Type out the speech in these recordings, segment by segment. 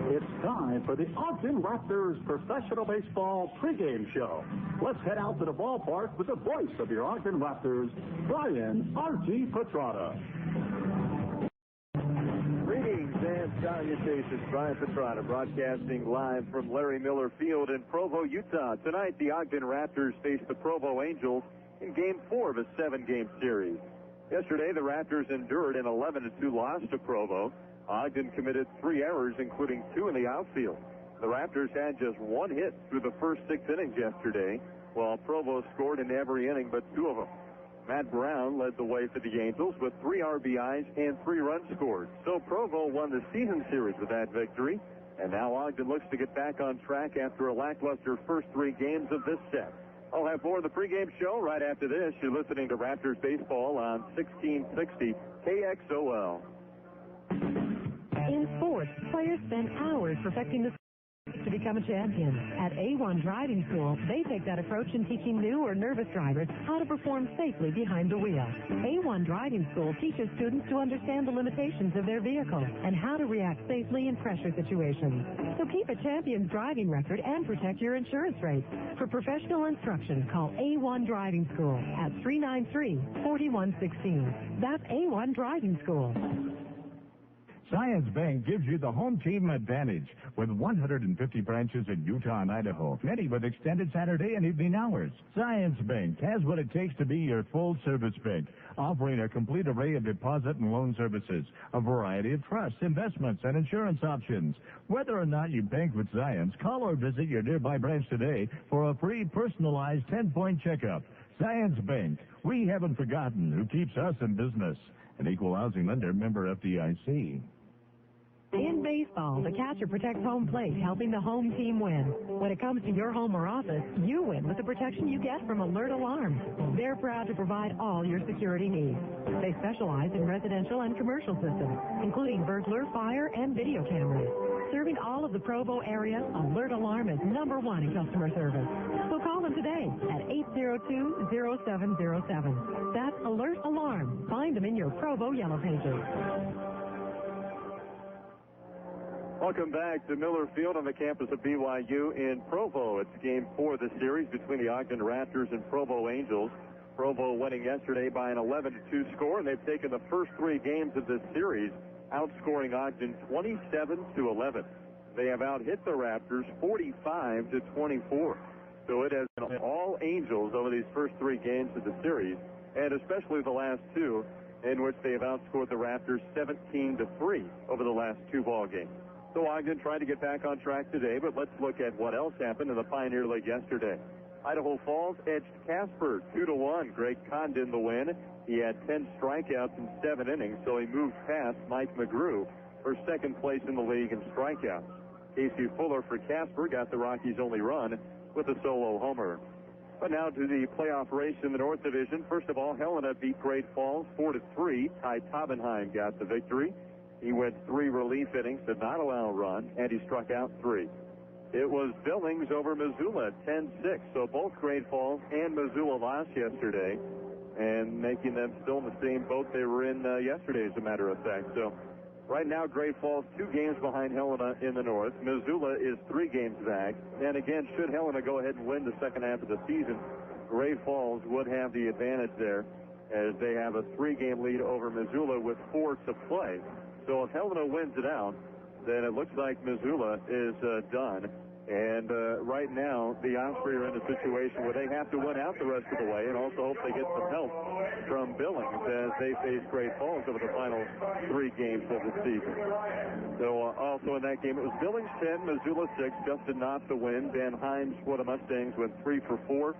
It's time for the Ogden Raptors Professional Baseball pregame show. Let's head out to the ballpark with the voice of your Ogden Raptors, Brian R.G. Petrata. Greetings and salutations. Brian Petrata broadcasting live from Larry Miller Field in Provo, Utah. Tonight, the Ogden Raptors face the Provo Angels in Game 4 of a 7-game series. Yesterday, the Raptors endured an 11-2 loss to Provo. Ogden committed 3 errors, including 2 in the outfield. The Raptors had just 1 hit through the first 6 innings yesterday, while Provo scored in every inning but 2 of them. Matt Brown led the way for the Angels with 3 RBIs and 3 runs scored. So Provo won the season series with that victory, and now Ogden looks to get back on track after a lackluster first 3 games of this set. I'll have more of the pregame show right after this. You're listening to Raptors Baseball on 1660 KXOL. In sports, players spend hours perfecting the to become a champion. At A1 Driving School, they take that approach in teaching new or nervous drivers how to perform safely behind the wheel. A1 Driving School teaches students to understand the limitations of their vehicle and how to react safely in pressure situations. So keep a champion's driving record and protect your insurance rates. For professional instruction, call A1 Driving School at 393-4116. That's A1 Driving School. Zions Bank gives you the home team advantage with 150 branches in Utah and Idaho, many with extended Saturday and evening hours. Zions Bank has what it takes to be your full-service bank, offering a complete array of deposit and loan services, a variety of trusts, investments, and insurance options. Whether or not you bank with Zions, call or visit your nearby branch today for a free personalized 10-point checkup. Zions Bank, we haven't forgotten who keeps us in business. An equal housing lender, member FDIC. In baseball, the catcher protects home plate, helping the home team win. When it comes to your home or office, you win with the protection you get from Alert Alarms. They're proud to provide all your security needs. They specialize in residential and commercial systems, including burglar, fire, and video cameras. Serving all of the Provo area, Alert Alarm is #1 in customer service. So call them today at 802-0707. That's Alert Alarm. Find them in your Provo Yellow Pages. Welcome back to Miller Field on the campus of BYU in Provo. It's Game 4 of the series between the Ogden Raptors and Provo Angels. Provo winning yesterday by an 11-2 score, and they've taken the first 3 games of this series, outscoring Ogden 27-11. They have out-hit the Raptors 45-24. So it has been all Angels over these first 3 games of the series, and especially the last 2, in which they have outscored the Raptors 17-3 over the last 2 ball games. So Ogden tried to get back on track today, but let's look at what else happened in the Pioneer League yesterday. Idaho Falls edged Casper 2-1. Greg Condon the win. He had 10 strikeouts in 7 innings, so he moved past Mike McGrew for second place in the league in strikeouts. Casey Fuller for Casper got the Rockies' only run with a solo homer. But now to the playoff race in the North Division. First of all, Helena beat Great Falls 4-3. Ty Taubenheim got the victory. He went 3 relief innings, did not allow a run, and he struck out 3. It was Billings over Missoula, 10-6. So both Great Falls and Missoula lost yesterday, and making them still in the same boat they were in yesterday, as a matter of fact. So right now, Great Falls 2 games behind Helena in the North. Missoula is 3 games back. And again, should Helena go ahead and win the second half of the season, Great Falls would have the advantage there, as they have a 3-game lead over Missoula with 4 to play. So if Helena wins it out, then it looks like Missoula is done. And right now, the Osprey are in a situation where they have to win out the rest of the way, and also hope they get some help from Billings as they face Great Falls over the final 3 games of the season. So also in that game, it was Billings 10, Missoula 6. Justin Knopf the win. Dan Himes for the Mustangs went 3 for 4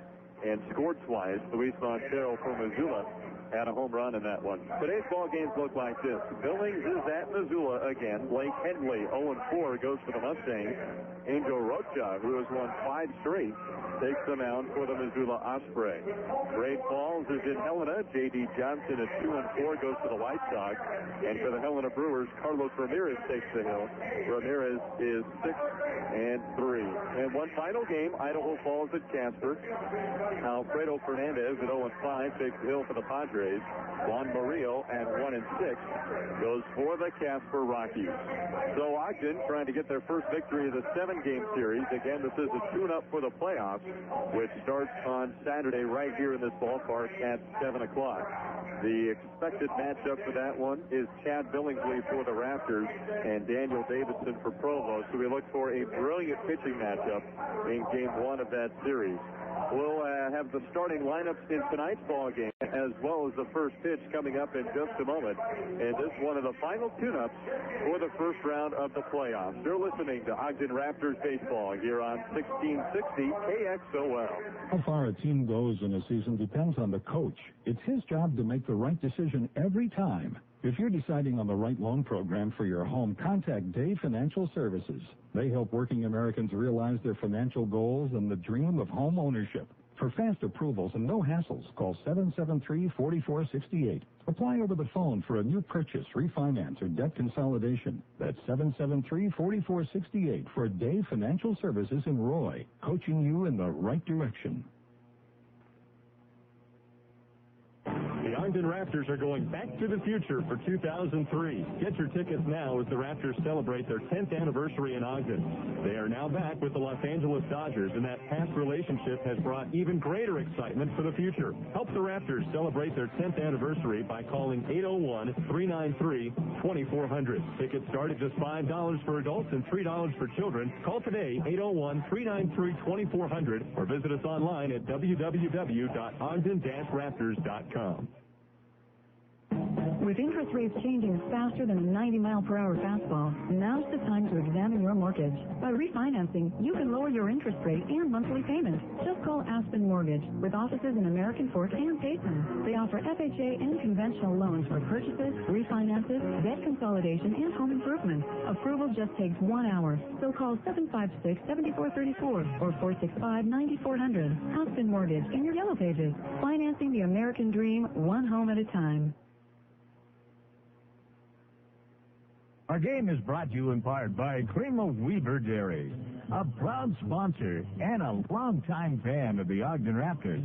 and scored twice. Luis Montero for Missoula had a home run in that one. Today's ball games look like this. Billings is at Missoula again. Blake Henley, 0-4, goes for the Mustangs. Angel Rocha, who has won 5 straight, takes them out for the Missoula Osprey. Great Falls is in Helena. J.D. Johnson at 2-4 goes for the White Sox. And for the Helena Brewers, Carlos Ramirez takes the hill. Ramirez is 6-3. And one final game, Idaho Falls at Casper. Alfredo Fernandez at 0-5 takes the hill for the Padres. Padres. Juan Murillo at 1-6 goes for the Casper Rockies. So Ogden trying to get their first victory of the 7-game series. Again, this is a tune-up for the playoffs, which starts on Saturday right here in this ballpark at 7 o'clock. The expected matchup for that one is Chad Billingsley for the Raptors and Daniel Davidson for Provo. So we look for a brilliant pitching matchup in Game 1 of that series. We'll have the starting lineups in tonight's ball game, as well as the first pitch coming up in just a moment. And this is one of the final tune-ups for the first round of the playoffs. You're listening to Ogden Raptors baseball here on 1660 KXOL. How far a team goes in a season depends on the coach. It's his job to make the right decision every time. If you're deciding on the right loan program for your home, contact Day Financial Services. They help working Americans realize their financial goals and the dream of home ownership. For fast approvals and no hassles, call 773-4468. Apply over the phone for a new purchase, refinance, or debt consolidation. That's 773-4468 for Day Financial Services in Roy, coaching you in the right direction. The Ogden Raptors are going back to the future for 2003. Get your tickets now as the Raptors celebrate their 10th anniversary in Ogden. They are now back with the Los Angeles Dodgers, and that past relationship has brought even greater excitement for the future. Help the Raptors celebrate their 10th anniversary by calling 801-393-2400. Tickets start at just $5 for adults and $3 for children. Call today, 801-393-2400, or visit us online at www.ogden-raptors.com. With interest rates changing faster than a 90-mile-per-hour fastball, now's the time to examine your mortgage. By refinancing, you can lower your interest rate and monthly payments. Just call Aspen Mortgage, with offices in American Fork and Dayton. They offer FHA and conventional loans for purchases, refinances, debt consolidation, and home improvement. Approval just takes 1 hour, so call 756-7434 or 465-9400. Aspen Mortgage in your yellow pages. Financing the American dream, one home at a time. Our game is brought to you in part by Cream of Weber Dairy, a proud sponsor and a longtime fan of the Ogden Raptors.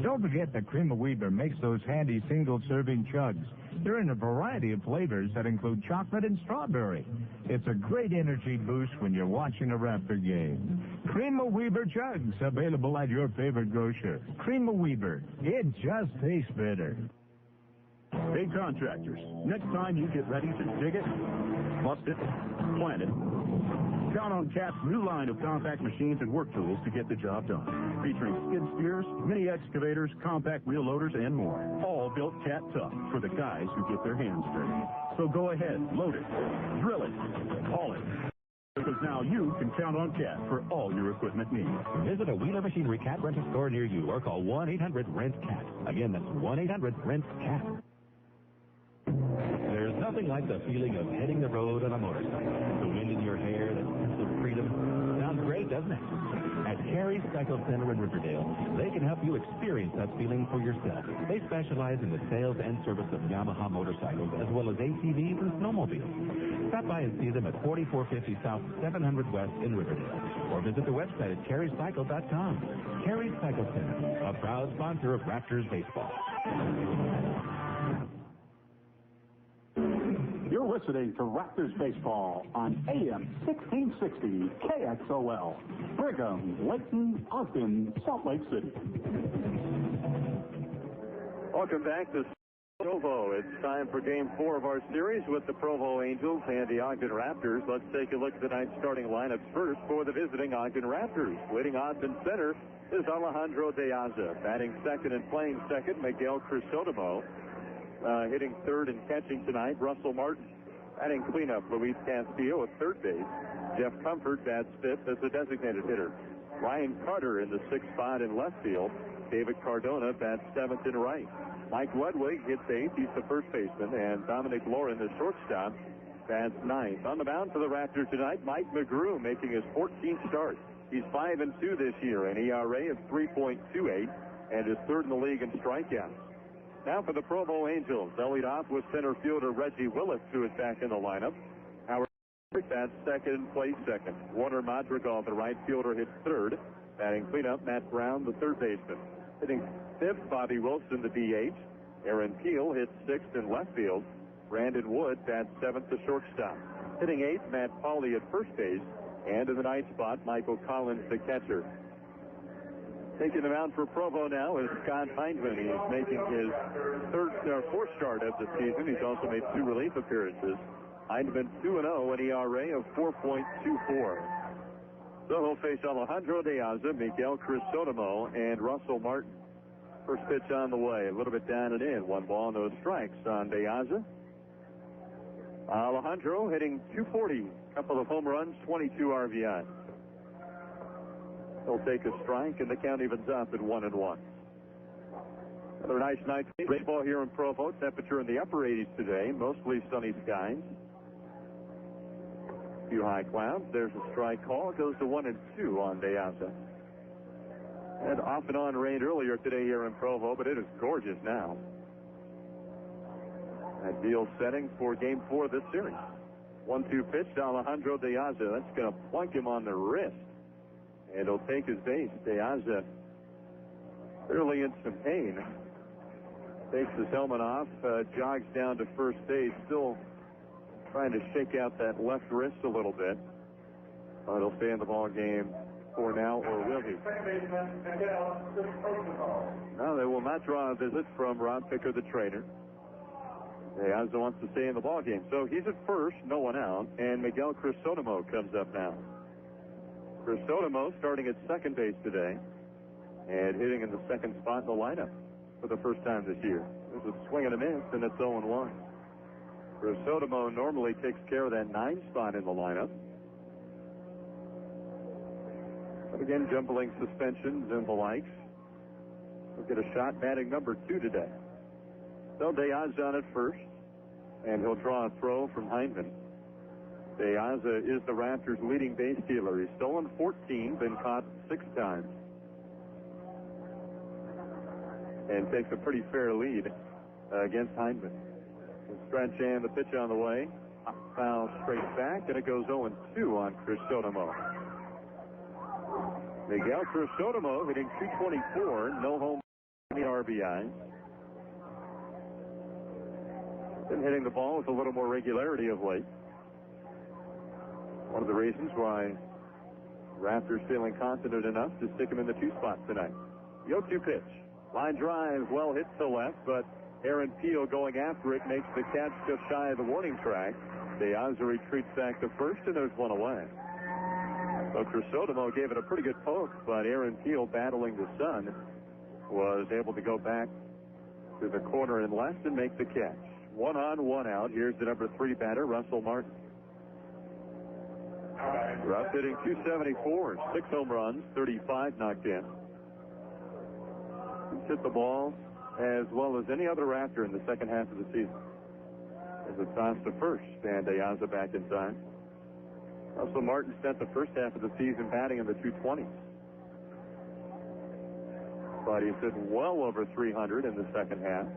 Don't forget that Cream of Weber makes those handy single-serving chugs. They're in a variety of flavors that include chocolate and strawberry. It's a great energy boost when you're watching a Raptor game. Cream of Weber chugs, available at your favorite grocer. Cream of Weber, it just tastes better. Big contractors, next time you get ready to dig it, bust it, plant it, count on Cat's new line of compact machines and work tools to get the job done. Featuring skid steers, mini excavators, compact wheel loaders, and more. All built Cat tough for the guys who get their hands dirty. So go ahead, load it, drill it, haul it. Because now you can count on Cat for all your equipment needs. Visit a Wheeler Machinery Cat rental store near you or call 1-800-RENT-CAT. Again, that's 1-800-RENT-CAT. There's nothing like the feeling of hitting the road on a motorcycle. The wind in your hair, that sense of freedom. Sounds great, doesn't it? At Carey's Cycle Center in Riverdale, they can help you experience that feeling for yourself. They specialize in the sales and service of Yamaha motorcycles, as well as ATVs and snowmobiles. Stop by and see them at 4450 South 700 West in Riverdale, or visit the website at careycycle.com. Carey's Cycle Center, a proud sponsor of Raptors baseball. You're listening to Raptors Baseball on AM 1660 KXOL. Brigham, Layton, Ogden, Salt Lake City. Welcome back to Provo. It's time for Game 4 of our series with the Provo Angels and the Ogden Raptors. Let's take a look at tonight's starting lineups first for the visiting Ogden Raptors. Leading off in center is Alejandro De Aza. Batting second and playing second, Miguel Crisotomo. Hitting third and catching tonight, Russell Martin. Batting cleanup, Luis Castillo at third base. Jeff Comfort bats fifth as a designated hitter. Ryan Carter in the sixth spot in left field. David Cardona bats seventh in right. Mike Ludwig hits eighth. He's the first baseman. And Dominic Lauren, the shortstop, bats ninth. On the mound for the Raptors tonight, Mike McGrew making his 14th start. He's 5-2 this year, an ERA of 3.28, and is third in the league in strikeouts. Now for the Provo Angels. They'll lead off with center fielder Reggie Willis, who is back in the lineup. Howard bats second and plays second. Warner Madrigal, the right fielder, hits third. Batting cleanup, Matt Brown, the third baseman. Hitting fifth, Bobby Wilson, the DH. Aaron Peel hits 6th in left field. Brandon Wood bats 7th to shortstop. Hitting 8th, Matt Pauley at first base. And in the ninth spot, Michael Collins, the catcher. Taking the mound for Provo now is Scott Hindman. He's making his fourth start of the season. He's also made 2 relief appearances. Hindman 2-0, an ERA of 4.24. So he'll face Alejandro De Aza, Miguel Crisotomo, and Russell Martin. First pitch on the way, a little bit down and in. 1 ball, no strikes on De Aza. Alejandro hitting .240, couple of home runs, 22 RBI. He'll take a strike, and the count evens up at 1-1. Another nice night of baseball here in Provo. Temperature in the upper 80s today, mostly sunny skies. A few high clouds. There's a strike call. It goes to 1-2 on De Aza. And off and on rain earlier today here in Provo, but it is gorgeous now. Ideal setting for Game 4 of this series. 1-2 pitch to Alejandro De Aza. That's going to plunk him on the wrist. And he'll take his base. De Aza clearly in some pain. Takes his helmet off, jogs down to first base, still trying to shake out that left wrist a little bit. But he'll stay in the ball game for now, or will he? No, they will not draw a visit from Rob Picker, the trainer. De Aza wants to stay in the ball game. So he's at first, no one out, and Miguel Crisotomo comes up now. Crisotomo starting at second base today and hitting in the second spot in the lineup for the first time this year. There's a swing and a miss, and it's 0-1. Crisotomo normally takes care of that 9 spot in the lineup. But again, jumbling suspensions and the likes. We'll get a shot batting number 2 today. So De Aza on at first, and he'll draw a throw from Hindman. De Aza is the Raptors' leading base stealer. He's stolen 14, been caught 6 times. And takes a pretty fair lead against Hindman. The stretch and the pitch on the way. Foul straight back, and it goes 0-2 on Crisotomo. Miguel Crisotomo hitting .224, no home RBI. Been hitting the ball with a little more regularity of late. One of the reasons why Raptors feeling confident enough to stick him in the 2 spot tonight. The 0-2 pitch. Line drive, well hit to left, but Aaron Peel going after it makes the catch just shy of the warning track. De Aza retreats back to first, and there's one away. So Crisotomo gave it a pretty good poke, but Aaron Peel, battling the sun, was able to go back to the corner and left and make the catch. 1 on, 1 out. Here's the number 3 batter, Russell Martin. Russ hitting .274, 6 home runs, 35 knocked in. He's hit the ball as well as any other Raptor in the second half of the season. As it toss to first, and De Aza back inside. Russell Martin spent the first half of the season batting in the 220s. But he's hit well over 300 in the second half.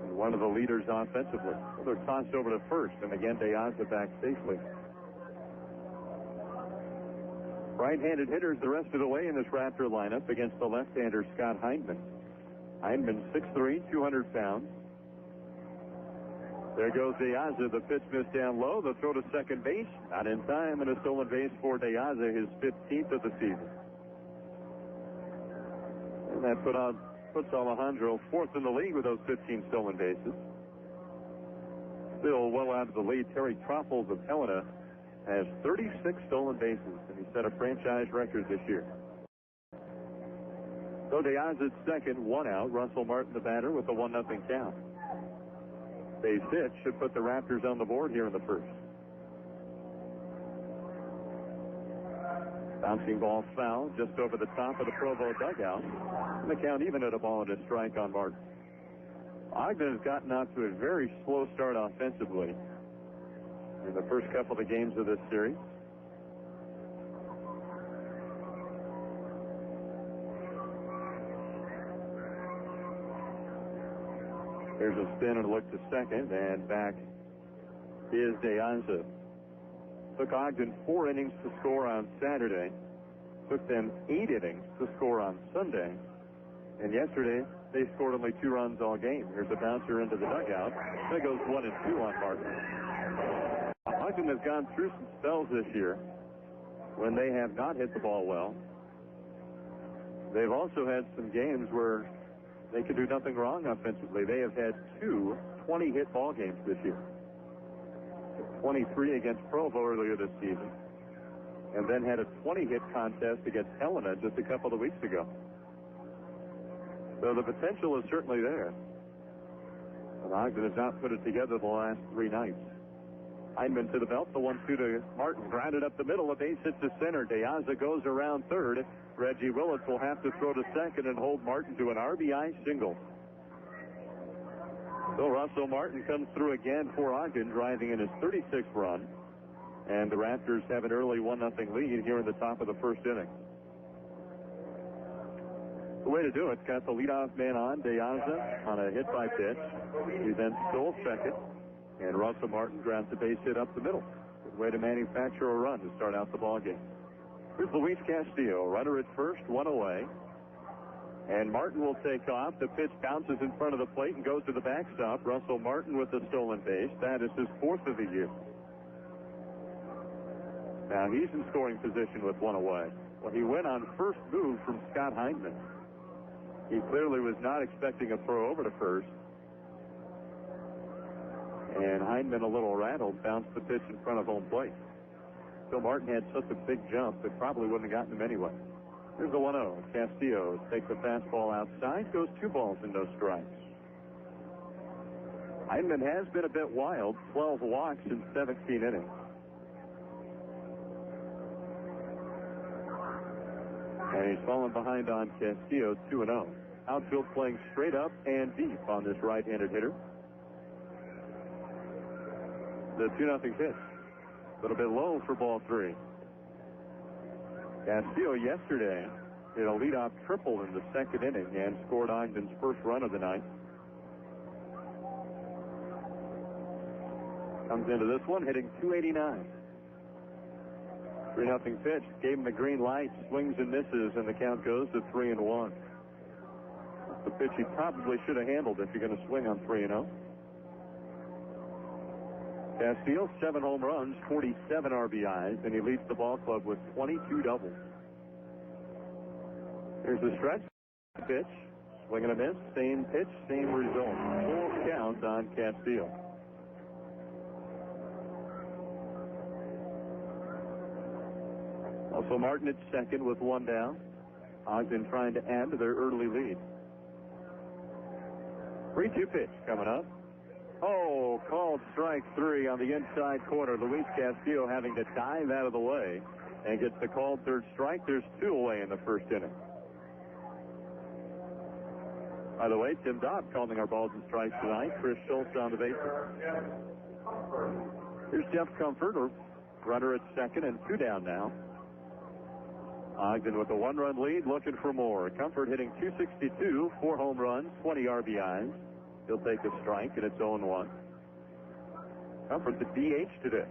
And one of the leaders offensively. Well, they're tossed over to first, and again, De Aza back safely. Right-handed hitters the rest of the way in this Raptor lineup against the left-hander Scott Hindman. Hindman 6'3", 200 pounds. There goes De Aza. The pitch missed down low. The throw to second base. Not in time, and a stolen base for De Aza, his 15th of the season. And that puts Alejandro 4th in the league with those 15 stolen bases. Still well out of the lead. Terry Troffels of Helena has 36 stolen bases, and he set a franchise record this year. So De Aza's second, 1 out. Russell Martin, the batter, with a 1-0 count. Base hit should put the Raptors on the board here in the first. Bouncing ball foul just over the top of the Provo dugout. And the count even at a ball and a strike on Martin. Ogden has gotten out to a very slow start offensively in the first couple of games of this series. Here's a spin and a look to second, and back is De Aza. Took Ogden 4 innings to score on Saturday. Took them 8 innings to score on Sunday. And yesterday, they scored only 2 runs all game. Here's a bouncer into the dugout. That goes 1 and 2 on Martin. Ogden has gone through some spells this year when they have not hit the ball well. They've also had some games where they could do nothing wrong offensively. They have had 2 20-hit ball games this year. 23 against Provo earlier this season, and then had a 20-hit contest against Helena just a couple of weeks ago. So the potential is certainly there. And Ogden has not put it together the last 3 nights. Heineman to the belt, the 1-2 to Martin. Grounded up the middle, a base hit to center. De Aza goes around third. Reggie Willis will have to throw to second and hold Martin to an RBI single. So Russell Martin comes through again for Ogden, driving in his 36th run. And the Raptors have an early 1-0 lead here in the top of the first inning. The way to do it, got the leadoff man on, De Aza, on a hit by pitch. He then stole second, and Russell Martin grabs the base hit up the middle. Good way to manufacture a run to start out the ball game. Here's Luis Castillo, runner at first, 1 away. And Martin will take off. The pitch bounces in front of the plate and goes to the backstop. Russell Martin with the stolen base. That is his 4th of the year. Now he's in scoring position with 1 away. Well, he went on first move from Scott Heineman. He clearly was not expecting a throw over to first. And Heineman, a little rattled, bounced the pitch in front of home plate. So Martin had such a big jump that probably wouldn't have gotten him anyway. Here's the 1-0. Castillo takes the fastball outside, goes 2 balls and no strikes. Heineman has been a bit wild, 12 walks in 17 innings. And he's fallen behind on Castillo, 2-0. Outfield playing straight up and deep on this right-handed hitter. The 2-0 pitch. A little bit low for ball 3. Castillo yesterday hit a leadoff triple in the 2nd inning and scored Ogden's first run of the night. Comes into this one hitting .289. 3-0 pitch. Gave him the green light. Swings and misses, and the count goes to 3-1. The pitch he probably should have handled if you're going to swing on 3-0. Castillo, 7 home runs, 47 RBIs, and he leads the ball club with 22 doubles. Here's the stretch. Pitch. Swing and a miss. Same pitch, same result. Full count on Castillo. Also Martin at second with 1 down. Ogden trying to add to their early lead. 3-2 pitch coming up. Oh, called strike 3 on the inside corner. Luis Castillo having to dive out of the way and gets the called third strike. There's 2 away in the first inning. By the way, Tim Dobb calling our balls and strikes tonight. Chris Schultz on the base. Here's Jeff Comfort, runner at second and 2 down now. Ogden with a 1-run lead, looking for more. Comfort hitting .262, 4 home runs, 20 RBIs. He'll take a strike, and it's 0-1. Comfort the DH today.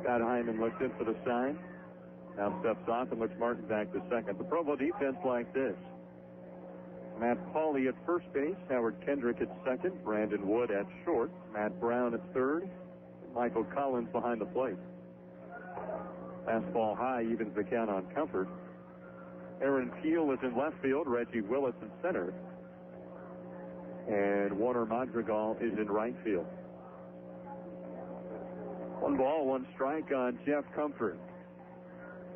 Scott Hyman looks in for the sign. Now steps off and looks Martin back to second. The Provo defense like this. Matt Pauley at first base, Howard Kendrick at second, Brandon Wood at short, Matt Brown at third, Michael Collins behind the plate. Fastball high evens the count on Comfort. Aaron Peel is in left field, Reggie Willis in center, and Warner Madrigal is in right field. 1 ball, 1 strike on Jeff Comfort.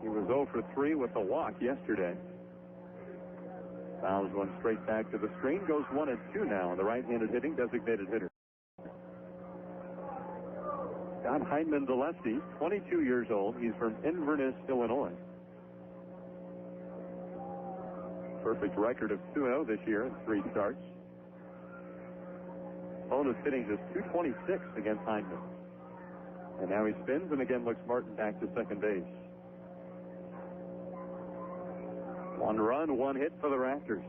He was 0 for 3 with a walk yesterday. Fouls one straight back to the screen. Goes 1 and 2 now on the right-handed hitting designated hitter. Scott Heineman, the lefty, 22 years old. He's from Inverness, Illinois. Perfect record of 2-0 this year in 3 starts. Bonus hitting just .226 against Heineman. And now he spins and again looks Martin back to second base. 1 run, 1 hit for the Raptors.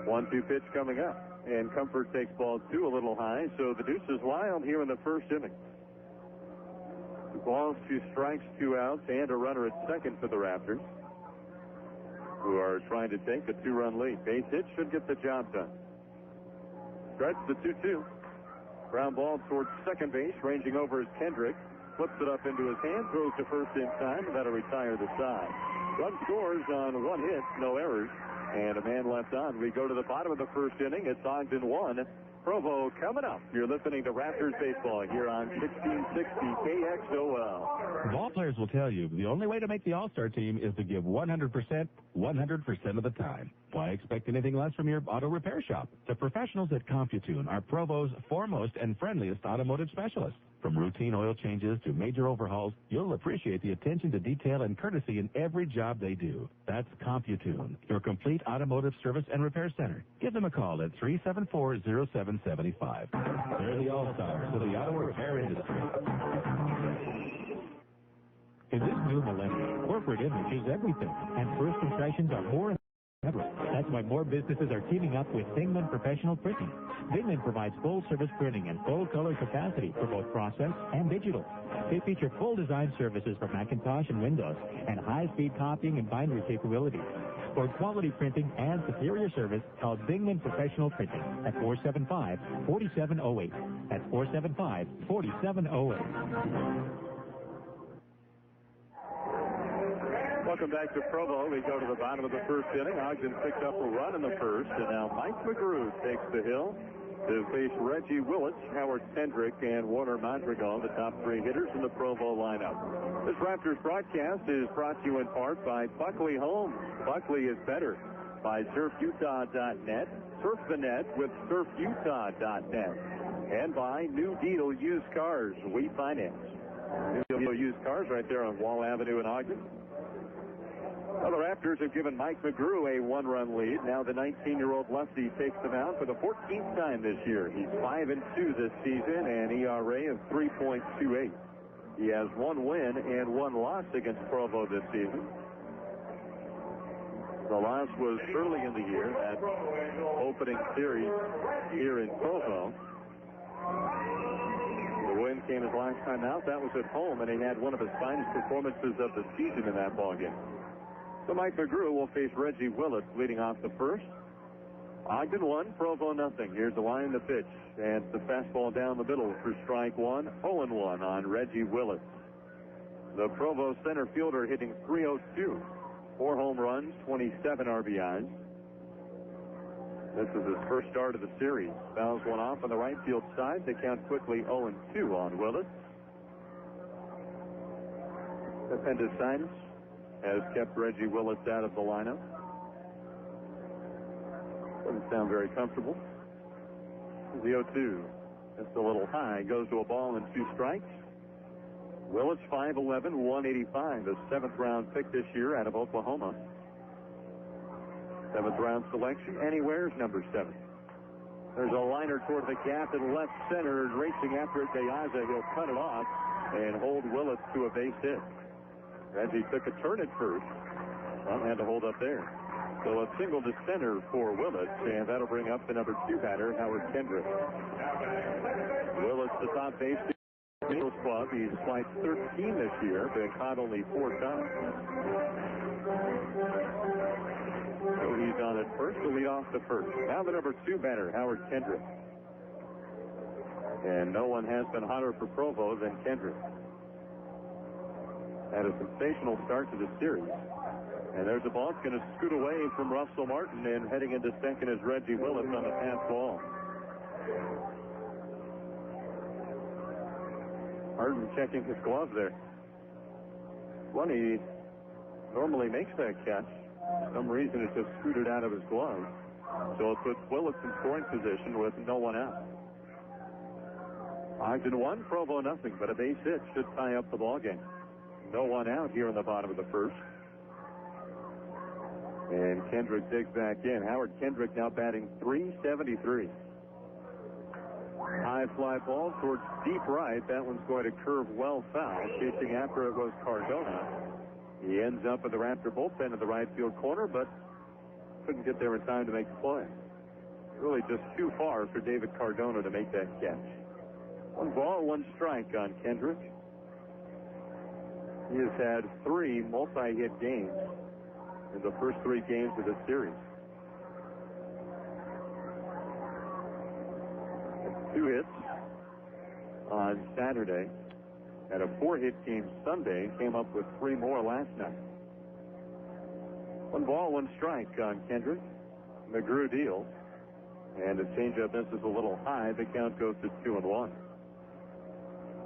One-two pitch coming up. and Comfort takes ball 2 a little high, so the deuce is wild here in the first inning. 2 balls, 2 strikes, 2 outs, and a runner at second for the Raptors, who are trying to take a 2-run lead. Base hit should get the job done. Stretch the 2-2. Ground ball towards second base, ranging over is Kendrick. Flips it up into his hand, throws to first in time, and that'll retire the side. Run scores on 1 hit, no errors, and a man left on. We go to the bottom of the first inning. It's Ogden 1, Provo coming up. You're listening to Raptors baseball here on 1660 KXOL. Ball players will tell you the only way to make the All-Star team is to give 100% of the time. Why expect anything less from your auto repair shop? The professionals at CompuTune are Provo's foremost and friendliest automotive specialists. From routine oil changes to major overhauls, you'll appreciate the attention to detail and courtesy in every job they do. That's CompuTune, your complete automotive service and repair center. Give them a call at 374-0775. They're the all-stars of the auto repair industry. In this new millennium, corporate image is everything, and first impressions are more than ever. That's why more businesses are teaming up with Dingman Professional Printing. Dingman provides full-service printing and full-color capacity for both process and digital. They feature full design services for Macintosh and Windows and high-speed copying and bindery capabilities. For quality printing and superior service, call Dingman Professional Printing at 475-4708. That's 475-4708. Welcome back to Provo. We go to the bottom of the first inning. Ogden picked up a run in the first, and now Mike McGrew takes the hill to face Reggie Willits, Howard Kendrick, and Warner Madrigal, the top 3 hitters in the Provo lineup. This Raptors broadcast is brought to you in part by Buckley Homes. Buckley is better. By SurfUtah.net. Surf the net with SurfUtah.net. And by New Deal Used Cars. We finance. New Deal Used Cars right there on Wall Avenue in Ogden. Well, the Raptors have given Mike McGrew a 1-run lead. Now the 19-year-old lefty takes them out for the 14th time this year. He's 5-2 this season, and ERA of 3.28. He has 1 win and 1 loss against Provo this season. The loss was early in the year, that opening series here in Provo. The win came his last time out. That was at home, and he had one of his finest performances of the season in that ballgame. So Mike McGrew will face Reggie Willits leading off the first. Ogden 1, Provo nothing. Here's the line, the pitch, and the fastball down the middle for strike 1. 0-1 on Reggie Willits. The Provo center fielder hitting .302. 4 home runs, 27 RBIs. This is his first start of the series. Fouls one off on the right field side. They count quickly 0-2 on Willits. Appendicitis has kept Reggie Willits out of the lineup. Doesn't sound very comfortable. The 0-2. It's a little high. Goes to a ball and 2 strikes. Willits 5'11", 185. The 7th round pick this year out of Oklahoma. 7th round selection. And he wears number 7. There's a liner toward the gap in left center. Racing after it, Deaza. He'll cut it off and hold Willits to a base hit. Reggie took a turn at first. Well, had to hold up there. So a single to center for Willits, and that'll bring up the number 2 batter, Howard Kendrick. Willits, the top base Eagles club. He's swiped 13 this year, but caught only 4 times. So he's on at first to lead off the first. Now the number 2 batter, Howard Kendrick. And no one has been hotter for Provo than Kendrick. Had a sensational start to the series. And there's a ball. It's going to scoot away from Russell Martin, and heading into second is Reggie Willits on the pass ball. Martin checking his glove there. When he normally makes that catch, for some reason it just scooted out of his glove. So it puts Willits in scoring position with no one out. Ogden 1, Provo nothing, but a base hit should tie up the ball game. No one out here in the bottom of the first. And Kendrick digs back in. Howard Kendrick now batting .373. High fly ball towards deep right. That one's going to curve well foul. Chasing after it was Cardona. He ends up at the Raptor bullpen in the right field corner, but couldn't get there in time to make the play. Really just too far for David Cardona to make that catch. 1 ball, 1 strike on Kendrick. He has had 3 multi-hit games in the first 3 games of this series. 2 hits on Saturday, and a 4-hit team Sunday. Came up with 3 more last night. 1 ball, 1 strike on Kendrick. McGrew deals, and the changeup misses a little high. The count goes to 2-1.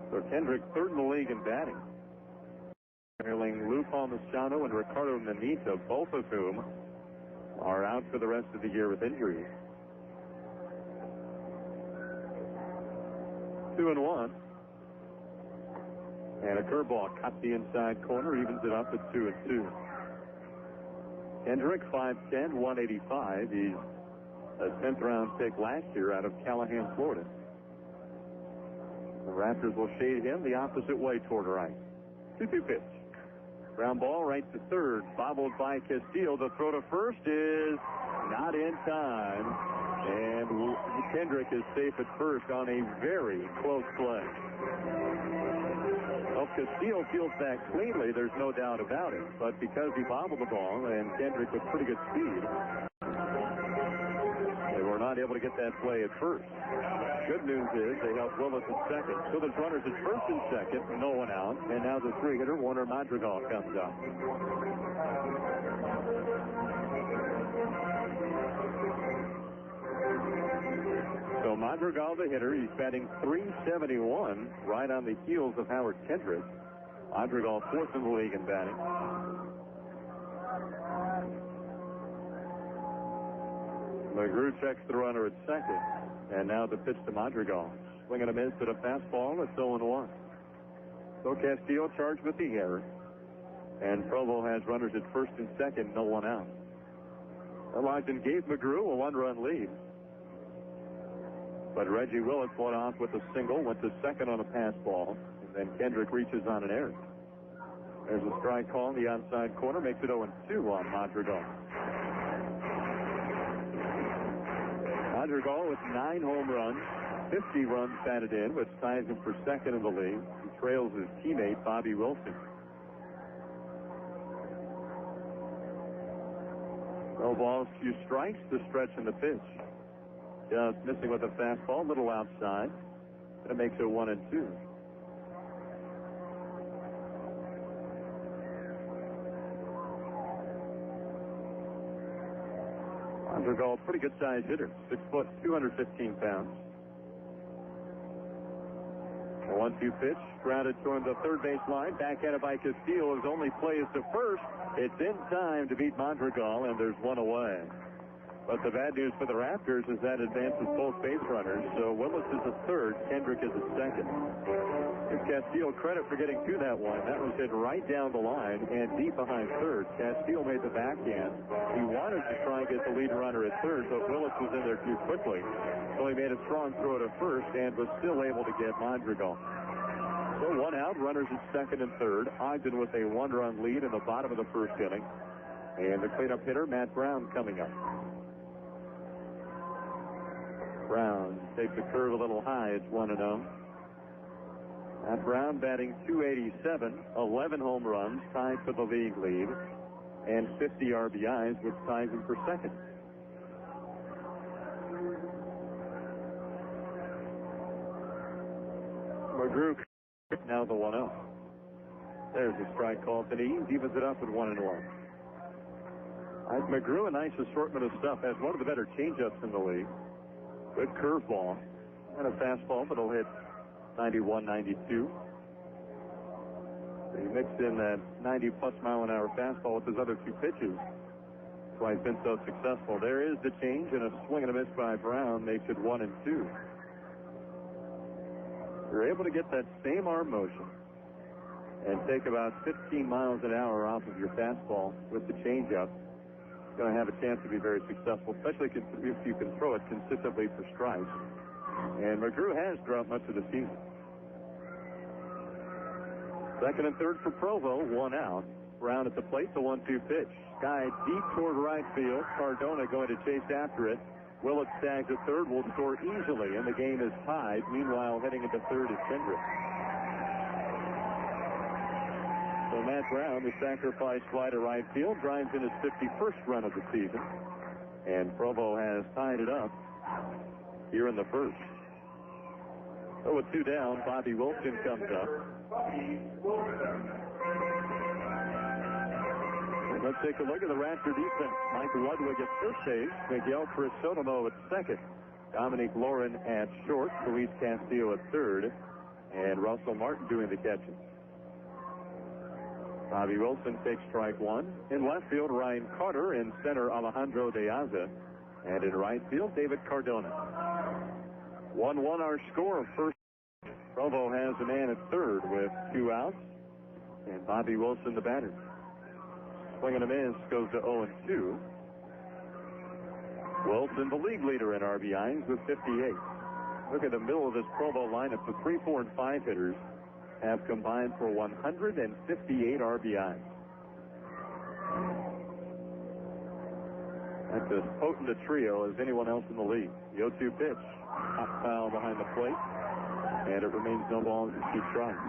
So Kendrick, 3rd in the league in batting, trailing Lou Palmisano and Ricardo Nanita, both of whom are out for the rest of the year with injuries. 2-1. And a curveball cut the inside corner, evens it up at 2-2. Kendrick, 5'10", 185. He's a 10th round pick last year out of Callahan, Florida. The Raptors will shade him the opposite way toward right. 2-2 pitch. Ground ball right to third, bobbled by Castillo. The throw to first is not in time, and Kendrick is safe at first on a very close play. Well, Castillo fields that cleanly, there's no doubt about it, but because he bobbled the ball and Kendrick with pretty good speed, they were not able to get that play at first. Good news is they helped Willis at second. So there's runners at first and second, no one out. And now the 3-hitter, Warner Madrigal, comes up. So Madrigal, the hitter, he's batting .371, right on the heels of Howard Kendrick. Madrigal, 4th in the league in batting. McGrew checks the runner at second. And now the pitch to Madrigal. Swing and a miss at a fastball. It's 0-1. So Castillo charged with the error. And Provo has runners at first and second, no one out. Well, Ogden gave McGrew a 1-run lead. But Reggie Willis went off with a single, went to second on a pass ball, and then Kendrick reaches on an error. There's a strike call in the outside corner, makes it 0-2 on Madrigal. Madrigal with 9 home runs, 50 runs batted in, which ties him for second in the league. He trails his teammate, Bobby Wilson. No balls, 2 strikes, the stretch in the pitch. Just missing with a fastball, little outside. That makes it 1-2. Madrigal, pretty good sized hitter, 6 foot, 215 pounds. A 1-2 pitch, grounded toward the third base line, backhanded by Castillo. His only play is to first. It's in time to beat Madrigal, and there's 1 away. But the bad news for the Raptors is that advances both base runners. So Willis is a third, Kendrick is a second. Give Castillo credit for getting to that one. That was hit right down the line and deep behind third. Castillo made the backhand. He wanted to try and get the lead runner at third, but Willis was in there too quickly. So he made a strong throw to first and was still able to get Madrigal. So 1 out, runners at second and third. Ogden with a 1-run lead in the bottom of the first inning. And the cleanup hitter, Matt Brown, coming up. Brown takes a curve a little high. It's 1-0. Matt Brown batting .287, 11 home runs, tied for the league lead, and 50 RBIs, which ties him for second. McGrew now the 1-0. There's a strike call to Eames, evens it up at 1-1. McGrew, a nice assortment of stuff, has one of the better changeups in the league. Good curveball and a fastball, but it'll hit 91, 92. He mixed in that 90-plus mile-an-hour fastball with his other 2 pitches. That's why he's been so successful. There is the change, and a swing and a miss by Brown makes it 1-2. You're able to get that same arm motion and take about 15 miles an hour off of your fastball with the changeup. Going to have a chance to be very successful, especially if you can throw it consistently for strikes. And McGrew has dropped much of the season. Second and third for Provo, 1 out. Brown at the plate, the 1-2 pitch. Sky deep toward right field. Cardona going to chase after it. Willett tags at third, will score easily, and the game is tied. Meanwhile, heading into third is Kendrick. So Matt Brown, the sacrifice fly to right field, drives in his 51st run of the season. And Provo has tied it up here in the first. So with two down, Bobby Wilson comes up. Let's take a look at the Raptor defense. Mike Ludwig at first base, Miguel Crisotomo at second, Dominic Lauren at short, Luis Castillo at third, and Russell Martin doing the catching. Bobby Wilson takes strike one. In left field, Ryan Carter. In center, Alejandro De Aza. And in right field, David Cardona. 1-1 our score. First, Provo has a man at third with two outs. And Bobby Wilson, the batter. Swing and a miss, goes to 0-2. Wilson, the league leader in RBIs with 58. Look at the middle of this Provo lineup. The 3, 4, and 5 hitters have combined for 158 RBIs. That's as potent a trio as anyone else in the league. The 0-2 pitch, hot foul behind the plate, and it remains no balls and 2 strikes.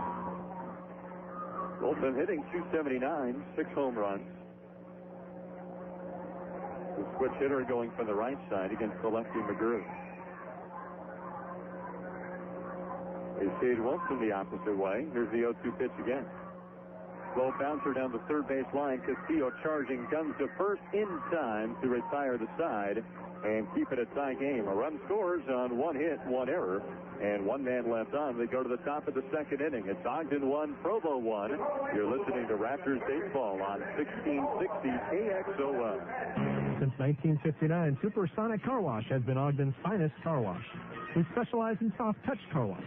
Wilson hitting .279, 6 home runs. The switch hitter going from the right side against the lefty McGrew. They stage Wilson the opposite way. Here's the 0-2 pitch again. Low bouncer down the third base line. Castillo charging, guns to first in time to retire the side and keep it a tie game. A run scores on 1 hit, 1 error, and 1 man left on. They go to the top of the second inning. It's Ogden 1, Provo 1. You're listening to Raptors baseball on 1660 KXOL. Since 1959, Supersonic Car Wash has been Ogden's finest car wash. We specialize in soft touch car wash.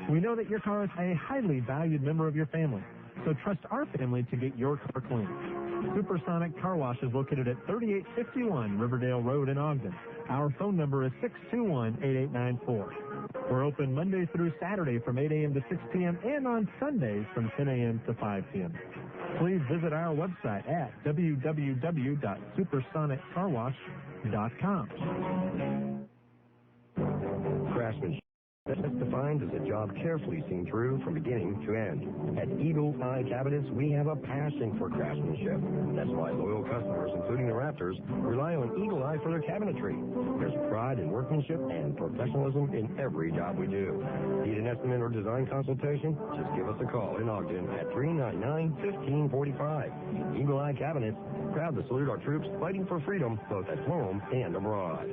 We know that your car is a highly valued member of your family, so trust our family to get your car clean. Supersonic Car Wash is located at 3851 Riverdale Road in Ogden. Our phone number is 621-8894. We're open Monday through Saturday from 8 a.m. to 6 p.m. and on Sundays from 10 a.m. to 5 p.m. Please visit our website at www.supersoniccarwash.com. Craftsmanship. That's defined as a job carefully seen through from beginning to end. At Eagle Eye Cabinets, we have a passion for craftsmanship. That's why loyal customers, including the Raptors, rely on Eagle Eye for their cabinetry. There's pride in workmanship and professionalism in every job we do. Need an estimate or design consultation? Just give us a call in Ogden at 399-1545. Eagle Eye Cabinets, proud to salute our troops fighting for freedom both at home and abroad.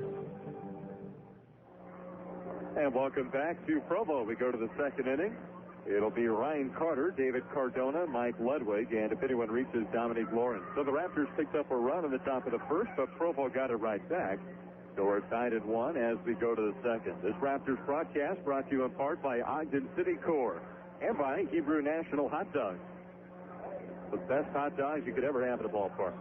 And welcome back to Provo. We go to the second inning. It'll be Ryan Carter, David Cardona, Mike Ludwig, and if anyone reaches, Dominic Lauren. So the Raptors picked up a run in the top of the first, but Provo got it right back. So we're tied at 1 as we go to the second. This Raptors broadcast brought to you in part by Ogden City Corps and by Hebrew National Hot Dogs. The best hot dogs you could ever have at a ballpark.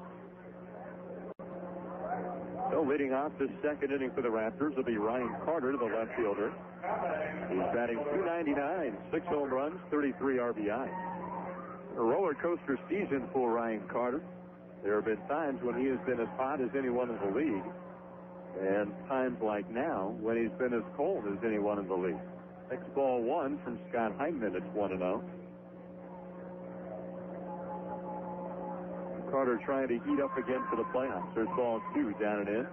So leading off this second inning for the Raptors will be Ryan Carter, the left fielder. He's batting .299, 6 home runs, 33 RBI. A roller coaster season for Ryan Carter. There have been times when he has been as hot as anyone in the league, and times like now when he's been as cold as anyone in the league. Next ball 1 from Scott Heineman. It's 1-0. Carter trying to heat up again for the playoffs. There's ball 2 down and in.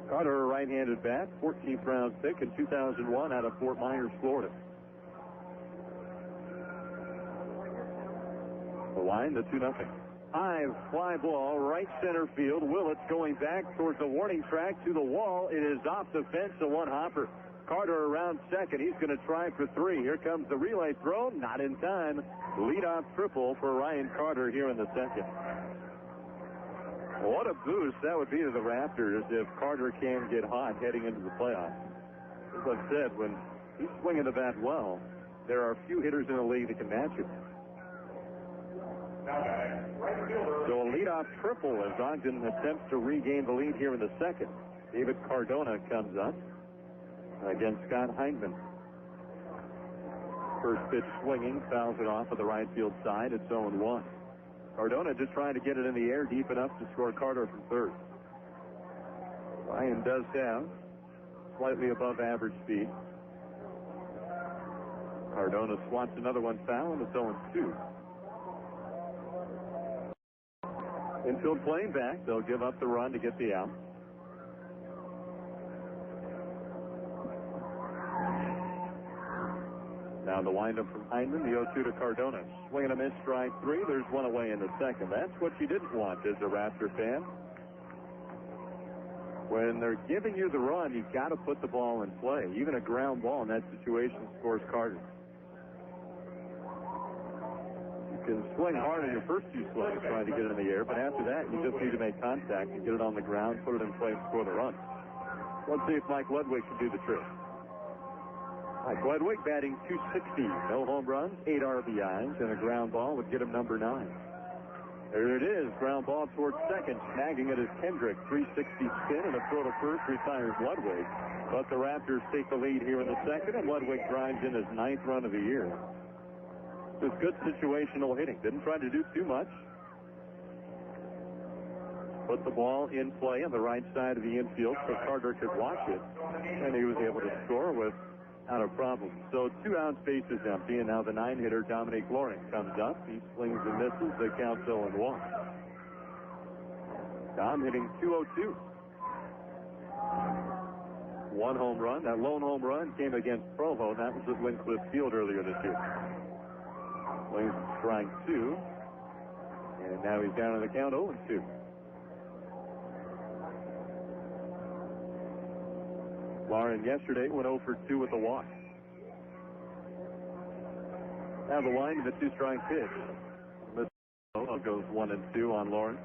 Carter, a right-handed bat, 14th round pick in 2001 out of Fort Myers, Florida. The line, the 2-0. High fly ball, right center field. Willits going back towards the warning track to the wall. It is off the fence, a one-hopper. Carter around second. He's going to try for 3. Here comes the relay throw. Not in time. Leadoff triple for Ryan Carter here in the second. What a boost that would be to the Raptors if Carter can get hot heading into the playoffs. As I said, when he's swinging the bat well, there are few hitters in the league that can match it. So a leadoff triple as Ogden attempts to regain the lead here in the second. David Cardona comes up against Scott Heineman. First pitch swinging, fouls it off of the right field side. It's 0-1. Cardona just trying to get it in the air deep enough to score Carter from third. Ryan does have slightly above average speed. Cardona swats another one foul, and it's 0-2. Infield playing back. They'll give up the run to get the out. Now the windup from Hyndman, the 0-2 to Cardona. Swing and a miss, strike three. There's one away in the second. That's what you didn't want as a Raptor fan. When they're giving you the run, you've got to put the ball in play. Even a ground ball in that situation scores Cardona. You can swing hard in your first two swings trying to get it in the air, but after that, you just need to make contact and get it on the ground, put it in play, and score the run. Let's see if Mike Ludwig can do the trick. Mike Ludwig batting .260. No home runs, 8 RBIs, and a ground ball would get him number 9. There it is. Ground ball towards second. Snagging it is Kendrick. .360 spin and a throw to first retires Ludwig. But the Raptors take the lead here in the second, and Ludwig drives in his 9th run of the year. It's good situational hitting. Didn't try to do too much. Put the ball in play on the right side of the infield so Carter could watch it, and he was able to score without a problem. So 2 outs, bases empty, and now the 9-hitter Dominic Loring comes up. He swings and misses. The count's 0-1. Dom hitting .202. 1 home run. That lone home run came against Provo. That was at Wincliffe Field earlier this year. Swings strike 2, and now he's down on the count 0-2. Lauren yesterday went 0 for 2 with a walk. Now the line of the 2-strike pitch. Goes 1-2 on Lauren.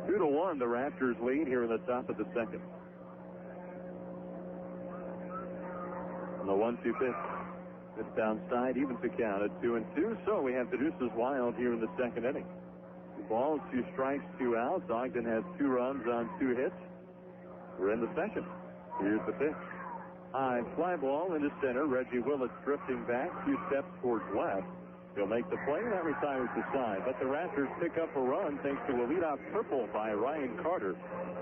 2-1, the Raptors lead here in the top of the second. And the 1-2 pitch. It's downside, evens the count at 2-2. So we have the Deuces Wild here in the second inning. Balls, 2 strikes, 2 outs. Ogden has 2 runs on 2 hits. We're in the second. Here's the pitch. High fly ball into center. Reggie Willett drifting back, 2 steps towards left. He'll make the play, and that retires the side. But the Raptors pick up a run thanks to a leadoff triple by Ryan Carter.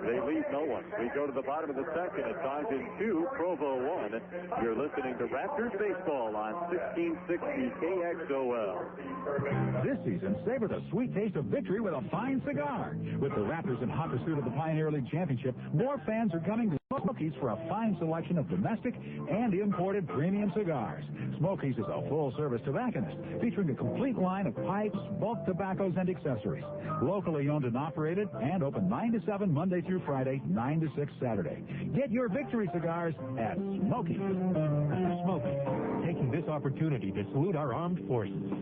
They leave no one. We go to the bottom of the second. It's Ogden 2, Provo 1. You're listening to Raptors Baseball on 1660 KXOL. This season, savor the sweet taste of victory with a fine cigar. With the Raptors in hot pursuit of the Pioneer League Championship, more fans are coming to Smokies for a fine selection of domestic and imported premium cigars. Smokies is a full-service tobacconist featuring a complete line of pipes, bulk tobaccos, and accessories. Locally owned and operated, and open 9 to 7 Monday through Friday, 9 to 6 Saturday. Get your victory cigars at Smokies. Smokies, taking this opportunity to salute our armed forces.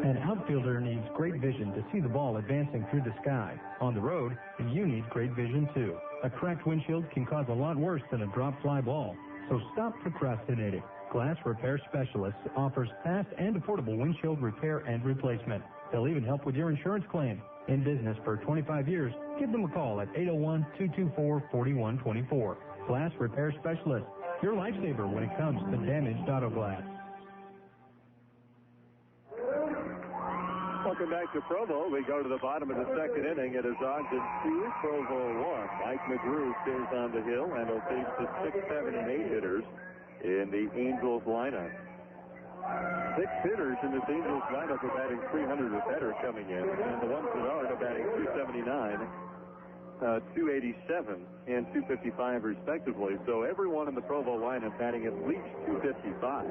An outfielder needs great vision to see the ball advancing through the sky. On the road, you need great vision too. A cracked windshield can cause a lot worse than a drop fly ball. So stop procrastinating. Glass Repair Specialists offers fast and affordable windshield repair and replacement. They'll even help with your insurance claim. In business for 25 years, give them a call at 801-224-4124. Glass Repair Specialists, your lifesaver when it comes to damaged auto glass. Welcome back to Provo. We go to the bottom of the second inning. It is Ogden 2, Provo 1. Mike McGrew stays on the hill and will face the 6, 7, and 8 hitters in the Angels lineup. 6 hitters in this Angels lineup are batting .300 or better coming in, and the ones that are batting .279, .287, and .255 respectively. So everyone in the Provo lineup batting at least .255.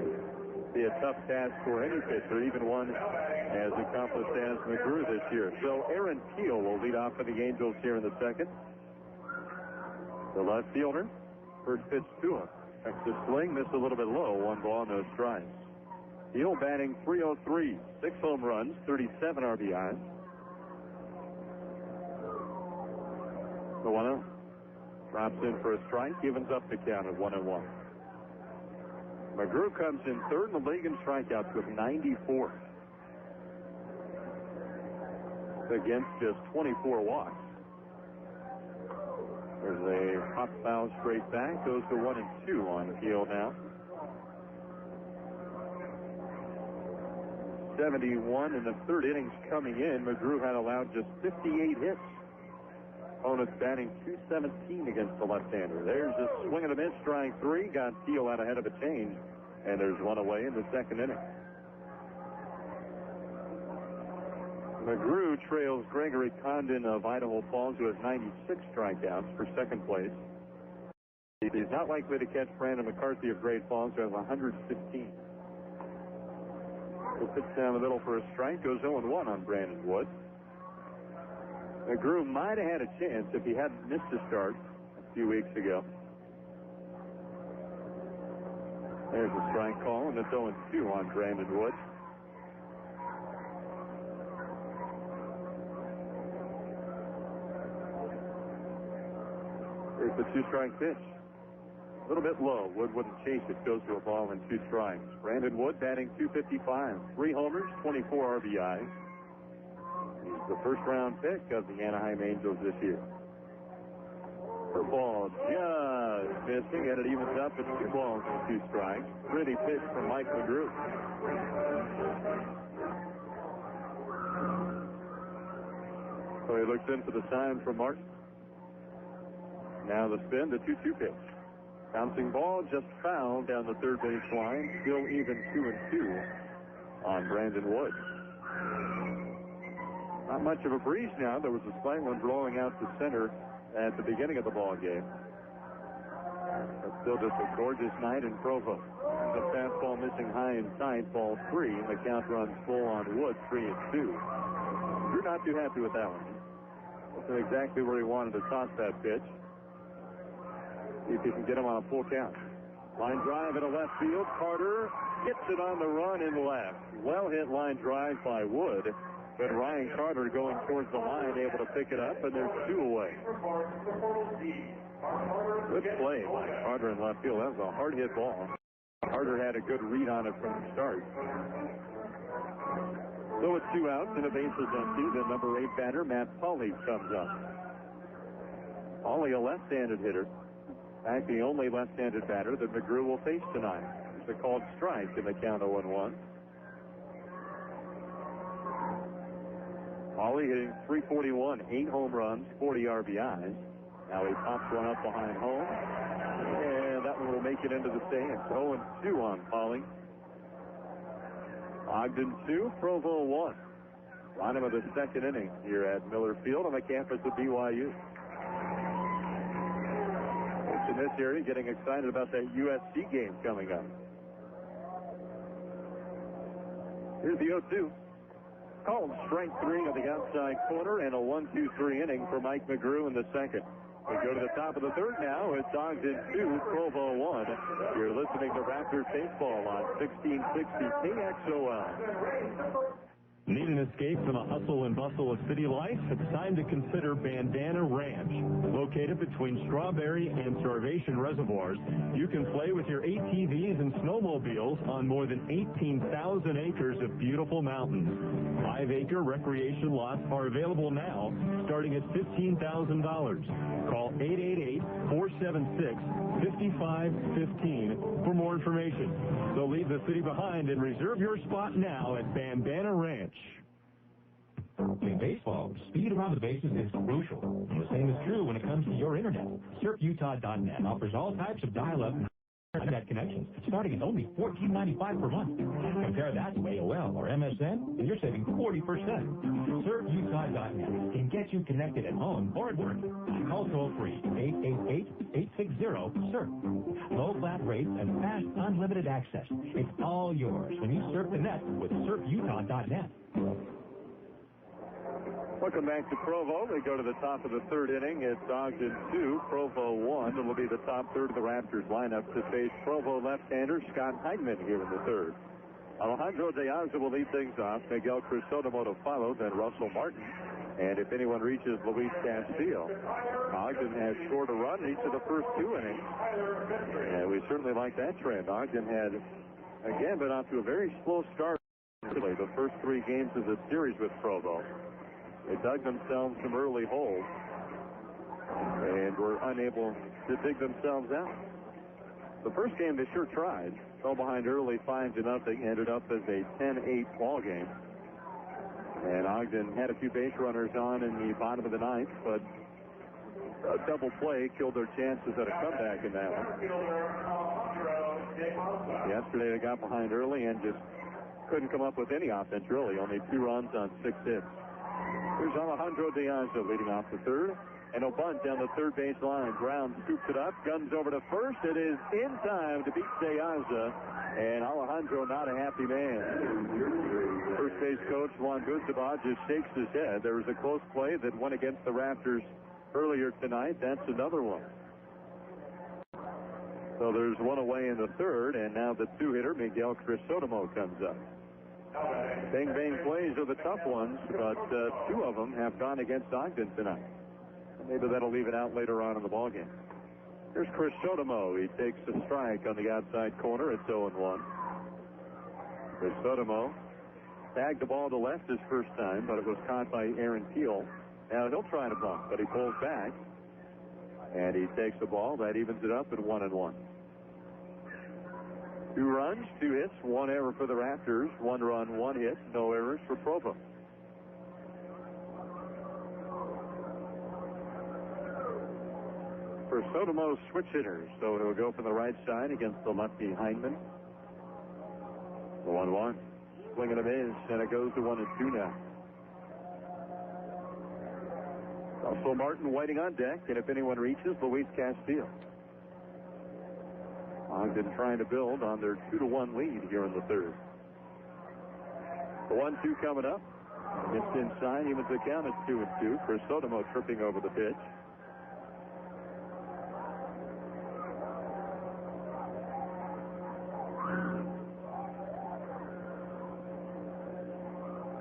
Be a tough task for any pitcher, even one as accomplished as McGrew this year. So Aaron Keel will lead off for the Angels here in the second. The left fielder, first pitch to him. The swing missed a little bit low, 1 ball, no strikes. Keel batting .303, 6 home runs, 37 RBIs. The 1-0. Drops in for a strike, evens up the count at 1-1. McGrew comes in third in the league in strikeouts with 94. Against just 24 walks. There's a hot foul straight back. Goes to 1-2 on Keel now. 271 in the third innings coming in. McGrew had allowed just 58 hits. Opponents batting 217 against the left-hander. There's a swing and a miss, strike three. Got Teal out ahead of a change, and there's one away in the second inning. McGrew trails Gregory Condon of Idaho Falls, who has 96 strikeouts for second place. He's not likely to catch Brandon McCarthy of Great Falls, who has 115. He'll pitch down the middle for a strike, goes 0-1 on Brandon Wood. McGrew might have had a chance if he hadn't missed a start a few weeks ago. There's a strike call, and it's 0-2 on Brandon Wood. Here's the two-strike pitch. A little bit low. Wood wouldn't chase it. Goes to a ball and 2 strikes. Brandon Wood batting .255. 3 homers, 24 RBI. He's the first-round pick of the Anaheim Angels this year. The ball just missing, and it evens up at 2 balls and 2 strikes. Pretty pitch from Mike McGrew. So he looks in for the sign from Martin. Now the spin, the 2-2 pitch. Bouncing ball just fouled down the third base line. Still even 2-2 on Brandon Wood. Not much of a breeze now. There was a slight one blowing out to center at the beginning of the ball game. But still just a gorgeous night in Provo. The fastball missing high inside, ball 3. And the count runs full on Wood, 3-2. You're not too happy with that one. Wasn't exactly where he wanted to toss that pitch. See if he can get him on a full count. Line drive into left field. Carter gets it on the run in left. Well hit line drive by Wood. But Ryan Carter going towards the line, able to pick it up, and there's 2 away. Good play by Carter in left field. That was a hard hit ball. Carter had a good read on it from the start. So with 2 outs and a bases empty, the number 8 batter, Matt Pauley, comes up. Pauley, a left-handed hitter. In fact, the only left-handed batter that McGrew will face tonight. It's a called strike in the count 0-1. Howie hitting .341, 8 home runs, 40 RBIs. Now he pops one up behind home, and that one will make it into the stands. 0-2 on Howie. Ogden 2, Provo 1. Bottom of the second inning here at Miller Field on the campus of BYU. In this area, getting excited about that USC game coming up. Here's the 0-2. Called strike 3 on the outside corner, and a 1-2-3 inning for Mike McGrew in the second. We go to the top of the third now. It's Ogden 2, Provo 1. You're listening to Raptors baseball on 1660 KXOL. Need an escape from the hustle and bustle of city life? It's time to consider Bandana Ranch. Located between Strawberry and Starvation Reservoirs, you can play with your ATVs and snowmobiles on more than 18,000 acres of beautiful mountains. 5-acre recreation lots are available now, starting at $15,000. Call 888-476-5515 for more information. So leave the city behind and reserve your spot now at Bandana Ranch. In baseball, speed around the bases is crucial. And the same is true when it comes to your internet. SurfUtah.net offers all types of dial-up internet connections, starting at only $14.95 per month. Compare that to AOL or MSN, and you're saving 40%. SurfUtah.net can get you connected at home or at work. Call toll-free 888-860-SURF. Low flat rates and fast unlimited access. It's all yours when you surf the net with SurfUtah.net. Welcome back to Provo. We go to the top of the third inning. It's Ogden 2, Provo 1. It will be the top third of the Raptors lineup to face Provo left-hander Scott Heidman here in the third. Alejandro De Aza will lead things off. Miguel Crisotomo to follow, then Russell Martin. And if anyone reaches Luis Castillo, Ogden has scored a run in each of the first 2 innings. And we certainly like that trend. Ogden had, again, been off to a very slow start. The first 3 games of the series with Provo. They dug themselves some early holes and were unable to dig themselves out. The first game they sure tried. Fell behind early 5-0. Ended up as a 10-8 ball game. And Ogden had a few base runners on in the bottom of the ninth, but a double play killed their chances at a comeback in that one. Yesterday they got behind early and just couldn't come up with any offense, really. Only 2 runs on 6 hits. Here's Alejandro De Aza leading off the third. And a bunt down the third base line. Brown scoops it up, guns over to first. It is in time to beat De Aza. And Alejandro not a happy man. First base coach Juan Gustavo just shakes his head. There was a close play that went against the Raptors earlier tonight. That's another one. So there's one away in the third, and now the 2-hitter, Miguel Crisotomo, comes up. Bang-bang plays are the tough ones, but 2 of them have gone against Ogden tonight. Maybe that'll leave it out later on in the ballgame. Here's Crisotomo. He takes a strike on the outside corner. It's 0-1. Crisotomo tagged the ball to left his first time, but it was caught by Aaron Peel. Now he'll try to bunt, but he pulls back. And he takes the ball. That evens it up at 1-1. 2 runs, 2 hits, 1 error for the Raptors. 1 run, 1 hit, no errors for Provo. For Sotomo's switch hitters, so he'll go from the right side against the lefty Hindman. 1-1. Swing and a miss, and it goes to 1-2 now. Also Martin waiting on deck, and if anyone reaches, Luis Castillo. Ogden trying to build on their 2-1 lead here in the third. The 1-2 coming up. It's inside, evens the count at 2-2. Crisotomo tripping over the pitch.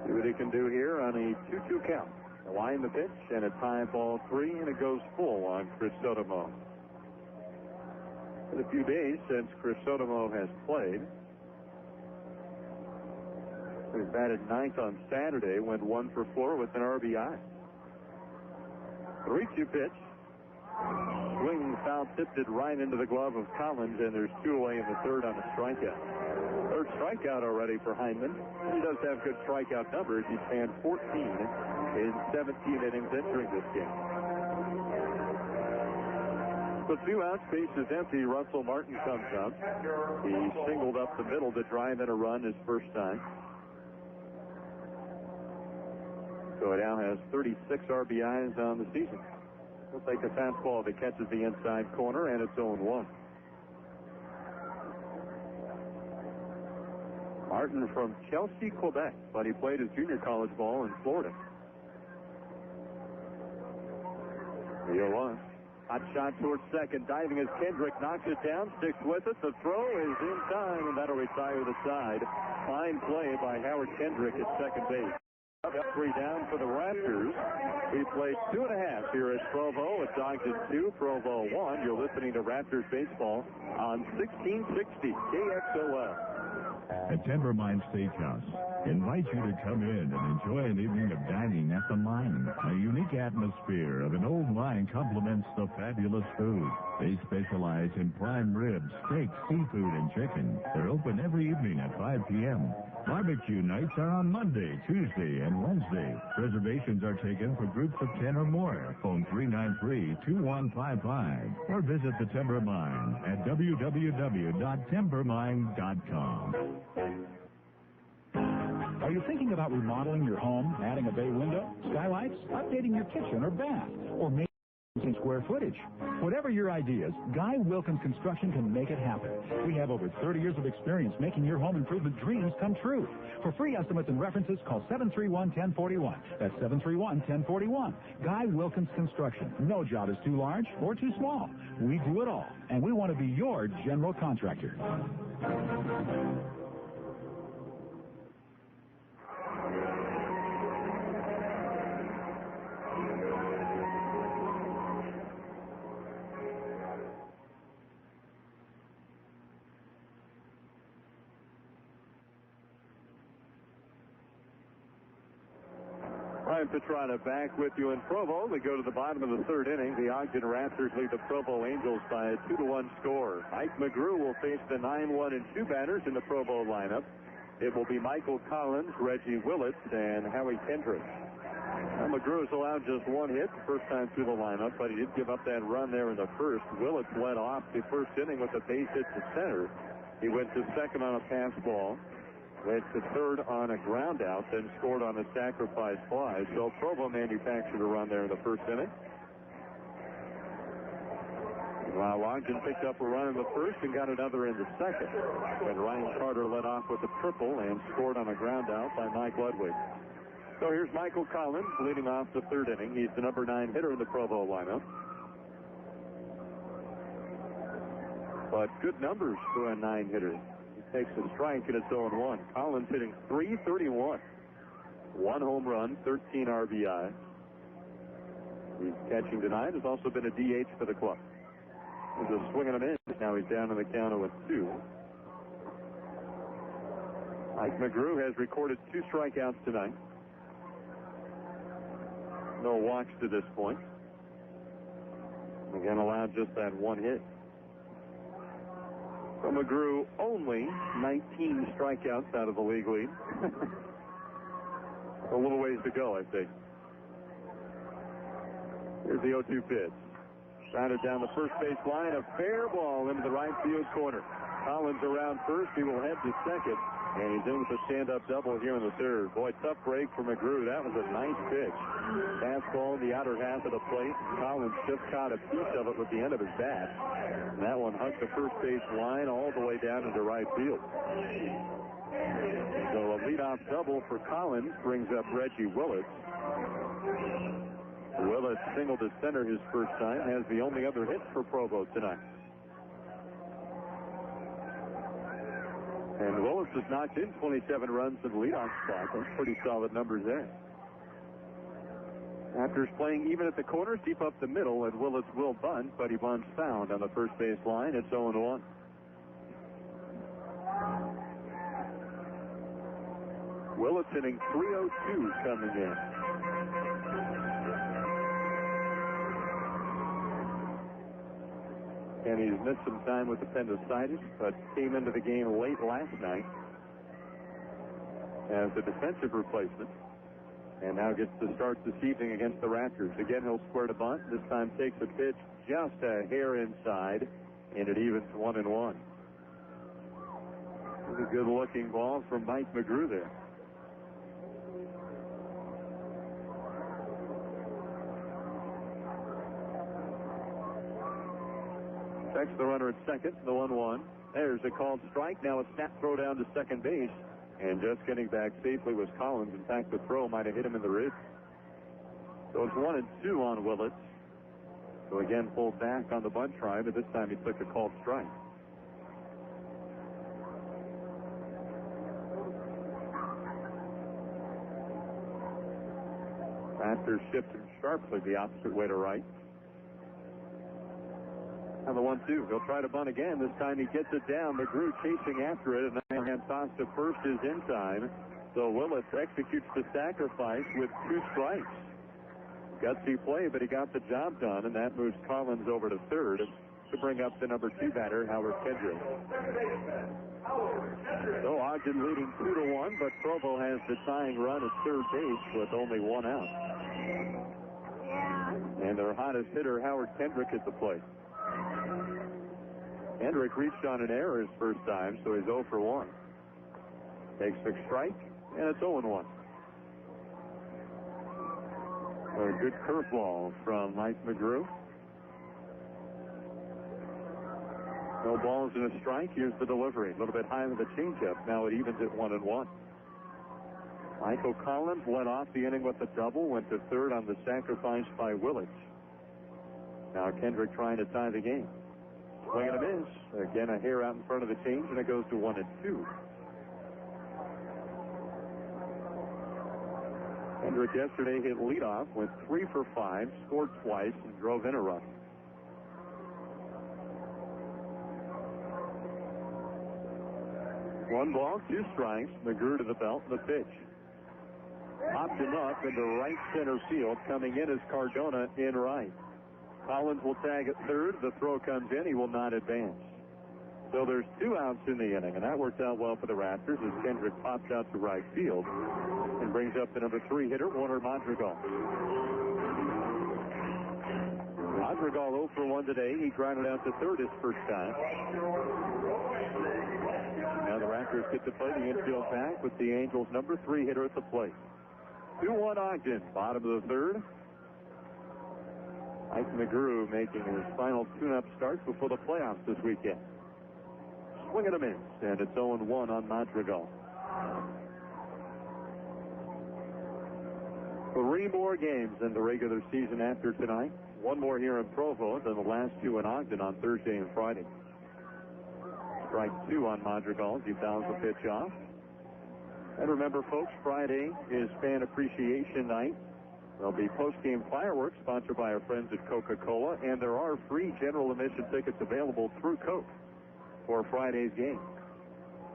See what he can do here on a 2-2 count. Line the pitch, and it's high ball 3, and it goes full on Crisotomo. It's a few days since Crisotomo has played. He batted 9th on Saturday, went 1 for 4 with an RBI. 3-2 pitch. Swing foul tipped it right into the glove of Collins, and there's 2 away in the third on a strikeout. Third strikeout already for Hindman. He does have good strikeout numbers. He's had 14 in 17 innings entering this game. The 2 outs, base is empty. Russell Martin comes up. He singled up the middle to drive in a run his first time. So he now has 36 RBIs on the season. He'll take a fastball that catches the inside corner, and it's 0-1. Martin from Chelsea, Quebec, but he played his junior college ball in Florida. 3-0-1. Hot shot towards second. Diving as Kendrick knocks it down, sticks with it. The throw is in time, and that'll retire the side. Fine play by Howard Kendrick at second base. Up 3 down for the Raptors. We played 2.5 here at Provo. It's Ogden 2, Provo 1. You're listening to Raptors baseball on 1660 KXOL. At Timber Mine Steakhouse invites you to come in and enjoy an evening of dining at the mine. A unique atmosphere of an old mine complements the fabulous food. They specialize in prime ribs, steak, seafood, and chicken. They're open every evening at 5 p.m. Barbecue nights are on Monday, Tuesday, and Wednesday. Reservations are taken for groups of 10 or more. Phone 393-2155 or visit the Timber Mine at www.timbermine.com. Are you thinking about remodeling your home, adding a bay window, skylights, updating your kitchen or bath, or maybe square footage? Whatever your ideas, Guy Wilkins Construction can make it happen. We have over 30 years of experience making your home improvement dreams come true. For free estimates and references, call 731-1041. That's 731-1041. Guy Wilkins Construction. No job is too large or too small. We do it all, and we want to be your general contractor. Ryan Petrana back with you in Provo. We go to the bottom of the third inning. The Ogden Raptors lead the Provo Angels by a 2-1 score. Mike McGrew will face the 9-1 and 2 batters in the Provo lineup. It will be Michael Collins, Reggie Willits, and Howie Kendrick. McGrew has allowed just one hit the first time through the lineup, but he did give up that run there in the first. Willits led off the first inning with a base hit to center. He went to second on a pass ball, went to third on a ground out, then scored on a sacrifice fly. So Provo manufactured a run there in the first inning. While Ogden picked up a run in the first and got another in the second, when Ryan Carter led off with a triple and scored on a ground out by Mike Ludwig. So here's Michael Collins leading off the third inning. He's the number 9 hitter in the Provo lineup. But good numbers for a 9 hitter. He takes a strike and it's 0-1. Collins hitting .331. 1 home run, 13 RBI. He's catching tonight. Has also been a DH for the club. There's a swing and a miss. Now he's down in the count with 2. Mike McGrew has recorded 2 strikeouts tonight. No walks to this point. Again, allowed just that 1 hit. So McGrew only 19 strikeouts out of the league lead. A little ways to go, I think. Here's the 0-2 pitch. Grounded down the first base line. A fair ball into the right field corner. Collins around first. He will head to second. And he's in with a stand-up double here in the third. Boy, tough break for McGrew. That was a nice pitch. Fastball in the outer half of the plate. Collins just caught a piece of it with the end of his bat. And that one hugged the first base line all the way down into right field. So a leadoff double for Collins brings up Reggie Willits. Willits singled to center his first time. Has the only other hit for Provo tonight. And Willis has knocked in 27 runs in the leadoff spot. That's pretty solid numbers there. Raptors playing even at the corners, deep up the middle, and Willis will bunt, but he bunts found on the first base line. It's 0-1. Willis hitting .302 coming in. And he's missed some time with appendicitis, but came into the game late last night as a defensive replacement. And now gets to start this evening against the Raptors. Again, he'll square to bunt. This time takes a pitch just a hair inside, and it evens 1-1. It's a good-looking ball from Mike McGrew there. Checks the runner at second, the 1-1. There's a called strike. Now a snap throw down to second base. And just getting back safely was Collins. In fact, the throw might have hit him in the ribs. So it's 1-2 on Willits. So again, pulled back on the bunt try, but this time he took a called strike. Raptors shift him sharply the opposite way to right. And the 1-2. He'll try to bunt again. This time he gets it down. McGrew chasing after it, and then hand toss to first is in time. So Willits executes the sacrifice with 2 strikes. Gutsy play, but he got the job done, and that moves Collins over to third to bring up the number 2 batter, Howard Kendrick. So Ogden leading 2-1, but Provo has the tying run at third base with only 1 out. And their hottest hitter, Howard Kendrick, at the plate. Kendrick reached on an error his first time, so he's 0 for 1. Takes a strike, and it's 0-1. A good curveball from Mike McGrew. No balls and a strike. Here's the delivery. A little bit high with the changeup. Now it evens at 1-1. Michael Collins led off the inning with a double, went to third on the sacrifice by Willits. Now Kendrick trying to tie the game. Swing and a miss. Again, a hair out in front of the change, and it goes to 1-2. Kendrick yesterday hit leadoff, went 3 for 5, scored twice, and drove in a run. One ball, 2 strikes. McGrew to the belt, and the pitch. popped him up into right center field. Coming in is Cardona in right. Collins will tag at third. The throw comes in. He will not advance. So there's 2 outs in the inning, and that worked out well for the Raptors as Kendrick pops out to right field and brings up the number 3 hitter, Warner Madrigal. Madrigal 0 for 1 today. He grounded out to third his first time. Now the Raptors get to play the infield back with the Angels' number 3 hitter at the plate. 2-1 Ogden, bottom of the third. Mike McGrew making his final tune-up start before the playoffs this weekend. Swing and a miss, and it's 0-1 on Madrigal. 3 more games in the regular season after tonight. 1 more here in Provo, then the last 2 in Ogden on Thursday and Friday. Strike 2 on Madrigal. He fouls the pitch off. And remember, folks, Friday is Fan Appreciation Night. There'll be post-game fireworks sponsored by our friends at Coca-Cola, and there are free general admission tickets available through Coke for Friday's game.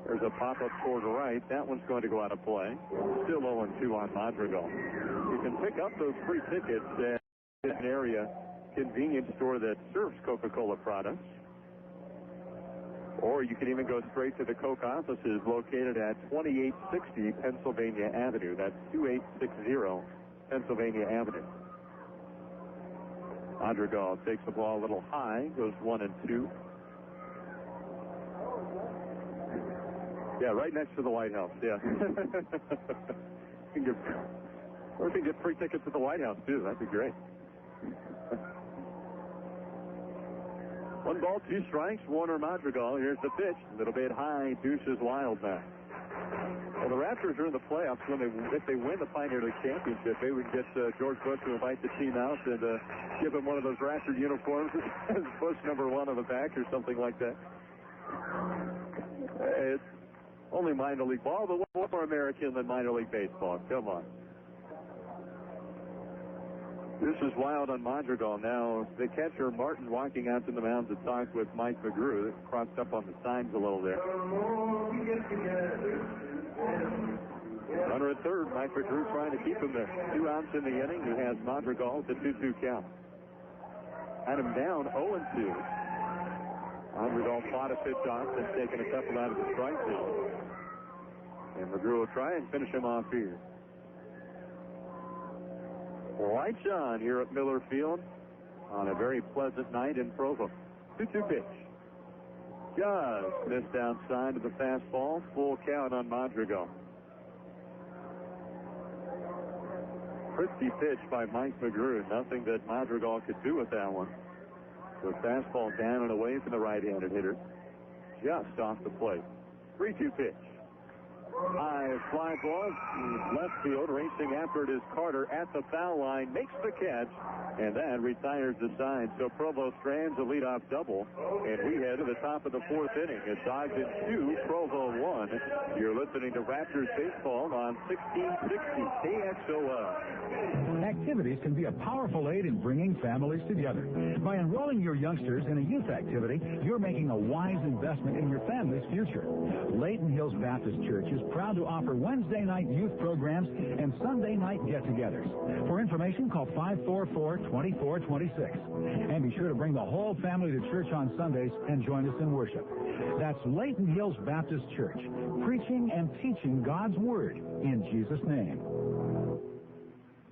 There's a pop-up toward the right. That one's going to go out of play. Still 0-2 on Madrigal. You can pick up those free tickets at an area convenience store that serves Coca-Cola products. Or you can even go straight to the Coke offices located at 2860 Pennsylvania Avenue. That's 2860 Pennsylvania Avenue. Madrigal takes the ball a little high, goes 1-2. Yeah, right next to the White House. Yeah. Or we can get free tickets at the White House, too. That'd be great. 1 ball, 2 strikes. Warner Madrigal. Here's the pitch. A little bit high. Deuces wild back. Well, the Raptors are in the playoffs. If they win the Pioneer League Championship, they would get George Bush to invite the team out and give them one of those Raptor uniforms as Bush number 1 on the back or something like that. It's only minor league ball, but what more American than minor league baseball? Come on. This is wild on Madrigal. Now, the catcher, Martin, walking out to the mound to talk with Mike McGrew. Crossed up on the signs a little bit. Runner at third, Mike McGrew trying to keep him there. 2 outs in the inning. He has Madrigal with a 2-2 count. Had him down 0-2. Madrigal fought a pitch off and taken a couple out of the strike zone. And McGrew will try and finish him off here. Lights on here at Miller Field on a very pleasant night in Provo. 2-2 pitch. Just missed outside of the fastball. Full count on Madrigal. Pretty pitch by Mike McGrew. Nothing that Madrigal could do with that one. The fastball down and away from the right-handed hitter. Just off the plate. 3-2 pitch. High fly ball, left field, racing after it is Carter at the foul line, makes the catch, and that retires the side. So Provo strands a leadoff double, and we head to the top of the 4th inning. It's Ogden 2, Provo 1. You're listening to Raptors baseball on 1660 KXOL. Activities can be a powerful aid in bringing families together. By enrolling your youngsters in a youth activity, you're making a wise investment in your family's future. Layton Hills Baptist Church is proud to offer Wednesday night youth programs and Sunday night get-togethers. For information, call 544-2426. And be sure to bring the whole family to church on Sundays and join us in worship. That's Layton Hills Baptist Church, preaching and teaching God's Word in Jesus' name.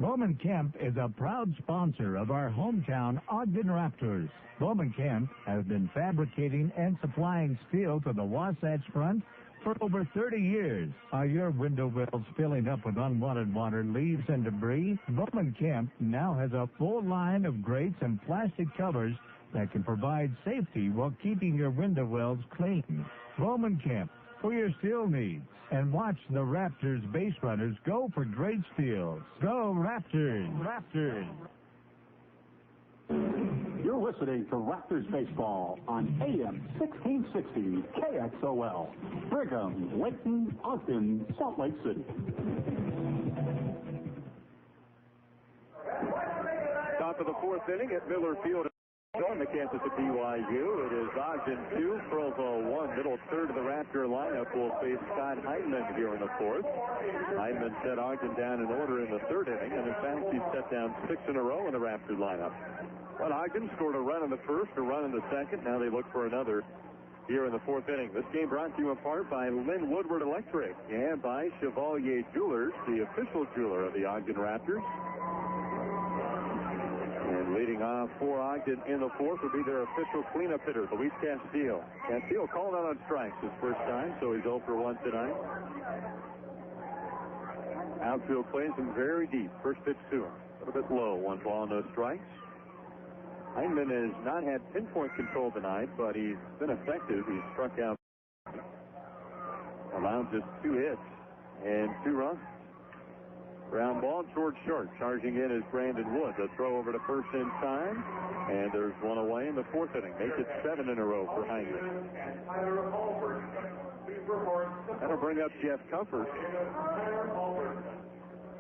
Bowman Kemp is a proud sponsor of our hometown Ogden Raptors. Bowman Kemp has been fabricating and supplying steel to the Wasatch Front for over 30 years. Are your window wells filling up with unwanted water, leaves, and debris? Bowman Kemp now has a full line of grates and plastic covers that can provide safety while keeping your window wells clean. Bowman Kemp for your steel needs. And watch the Raptors base runners go for great steals. Go Raptors! Raptors! You're listening to Raptors Baseball on AM 1660 KXOL. Brigham, Layton, Ogden, Salt Lake City. Top of the 4th inning at Miller Field. On the campus at BYU, it is Ogden 2, Provo 1. Middle third of the Raptor lineup will face Scott Heineman here in the fourth. Heineman set Ogden down in order in the third inning, and in fact, he set down 6 in a row in the Raptor lineup. But Ogden scored a run in the first, a run in the second. Now they look for another here in the fourth inning. This game brought to you in part by Lynn Woodward Electric and by Chevalier Jewelers, the official jeweler of the Ogden Raptors. And leading off for Ogden in the fourth will be their official cleanup hitter, Luis Castillo. Castillo called out on strikes his first time, so he's 0 for 1 tonight. Outfield plays him very deep. First pitch to him. A little bit low. 1 ball, no strikes. Heineman has not had pinpoint control tonight, but he's been effective. He's struck out, allowed just 2 hits and 2 runs. Ground ball towards short. Charging in is Brandon Wood. A throw over to first in time, and there's 1 away in the fourth inning. Makes it 7 in a row for Heineman. That'll bring up Jeff Comfort.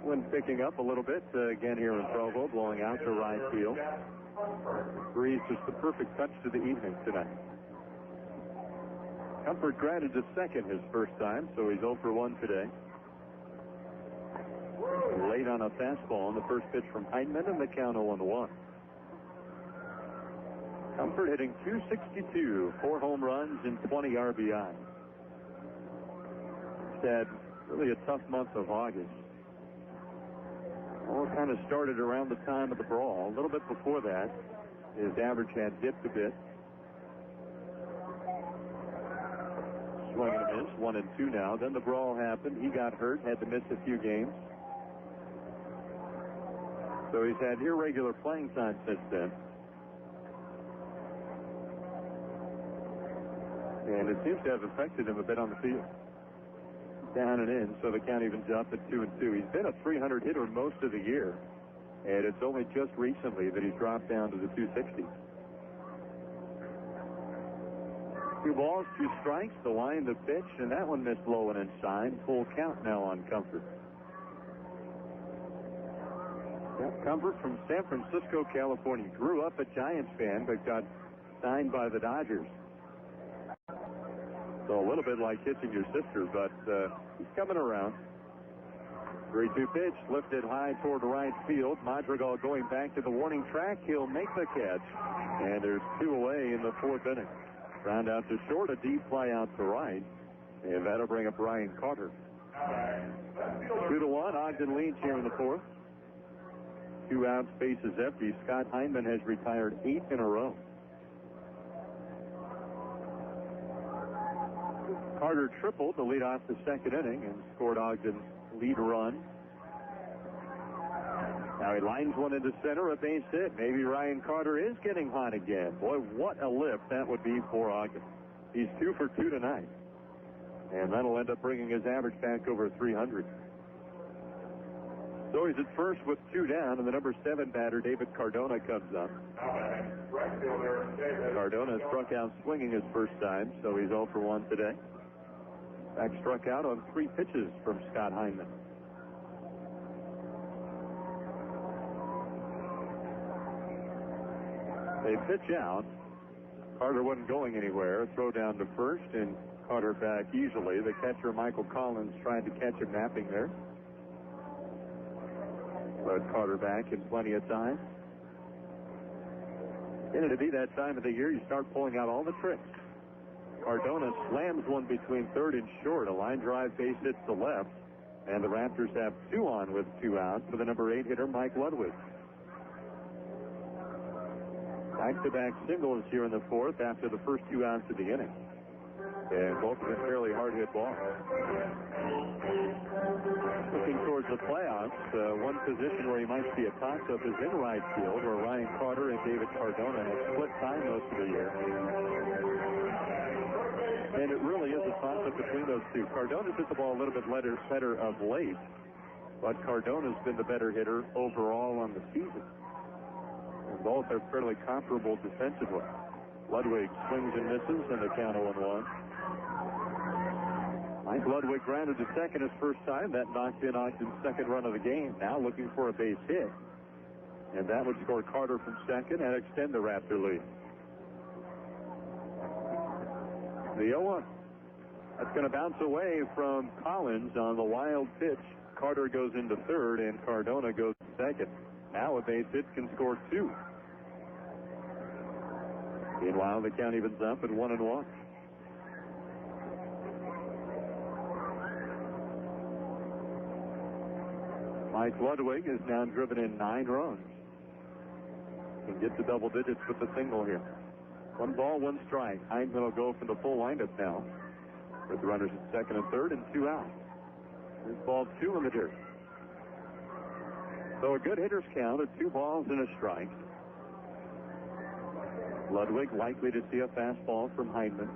Wind picking up a little bit again here in Provo, blowing out to right field. Breeze just the perfect touch to the evening tonight. Comfort grounded to second his first time, so he's 0 for 1 today. Late on a fastball on the first pitch from Heineman, and the count 0-1. Comfort hitting .262, 4 home runs and 20 RBI. He's had really a tough month of August. All kind of started around the time of the brawl. A little bit before that, his average had dipped a bit. Swing and a miss, 1-2 now. Then the brawl happened. He got hurt, had to miss a few games. So he's had irregular playing time since then. And it seems to have affected him a bit on the field. Down and in, so the count evens up at 2-2. He's been a 300 hitter most of the year, and it's only just recently that he's dropped down to the 260. 2 balls, 2 strikes, the line, the pitch, and that one missed low and inside. Full count now on Comfort. Comfort from San Francisco, California. Grew up a Giants fan, but got signed by the Dodgers. So a little bit like kissing your sister, but he's coming around. 3-2 pitch, lifted high toward right field. Madrigal going back to the warning track. He'll make the catch, and there's 2 away in the fourth inning. Ground out to short, a deep fly out to right, and that'll bring up Ryan Carter. 2-1, Ogden leads here in the fourth. 2 outs, bases empty. Scott Heineman has retired 8 in a row. Carter tripled to lead off the second inning and scored Ogden's lead run. Now he lines one into center, a base hit. Maybe Ryan Carter is getting hot again. Boy, what a lift that would be for Ogden. He's 2 for 2 tonight. And that'll end up bringing his average back over 300. So he's at first with 2 down, and the number 7 batter, David Cardona, comes up. Cardona struck out swinging his first time, so he's 0 for 1 today. Back struck out on 3 pitches from Scott Heineman. They pitch out. Carter wasn't going anywhere. Throw down to first, and Carter back easily. The catcher, Michael Collins, tried to catch him napping there. But Carter back in plenty of time. And to be that time of the year, you start pulling out all the tricks. Cardona slams one between third and short. A line drive base hits the left. And the Raptors have 2 on with 2 outs for the number 8 hitter, Mike Ludwig. Back-to-back singles here in the fourth after the first 2 outs of the inning. And both of them fairly hard-hit balls. Looking towards the playoffs, one position where he might see a toss-up is in right field, where Ryan Carter and David Cardona have split time most of the year. And it really is a toss-up between those two. Cardona's hit the ball a little bit better of late, but Cardona's been the better hitter overall on the season. And both are fairly comparable defensively. Ludwig swings and misses, and the count 0-1. Mike Ludwig grounded to second his first time. That knocked in Ogden's second run of the game. Now looking for a base hit. And that would score Carter from second and extend the Raptor lead. The 0-1. That's going to bounce away from Collins on the wild pitch. Carter goes into third, and Cardona goes second. Now a base hit can score 2. Meanwhile, the count evens up at 1-1. Mike Ludwig has now driven in 9 runs. Can get to double digits with the single here. 1 ball, 1 strike. Heinzman will go for the full windup now, with the runners at second and third and 2 out. Here's ball 2 in the dirt. So a good hitter's count of 2 balls and a strike. Ludwig likely to see a fastball from Heinzman.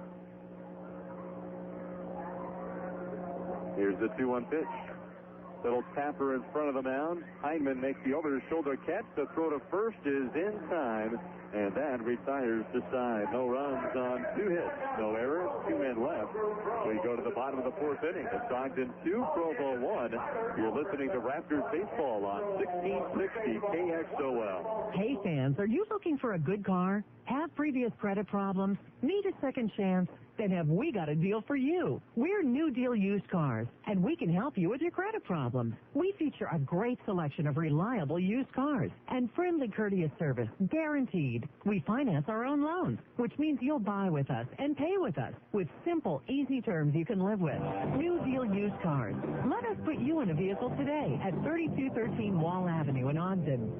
Here's the 2-1 pitch. Little tapper in front of the mound. Heinzman makes the over-the-shoulder catch. The throw to first is in time, and that retires the side. No runs on 2 hits. No errors. 2 men left. We go to the bottom of the 4th inning. It's Ogden 2, Provo 1. You're listening to Raptors baseball on 1660 KXOL. Hey, fans, are you looking for a good car? Have previous credit problems? Need a second chance? Then have we got a deal for you. We're New Deal Used Cars, and we can help you with your credit problems. We feature a great selection of reliable used cars and friendly, courteous service, guaranteed. We finance our own loans, which means you'll buy with us and pay with us with simple, easy terms you can live with. New Deal Used Cars. Let us put you in a vehicle today at 3213 Wall Avenue in Ogden.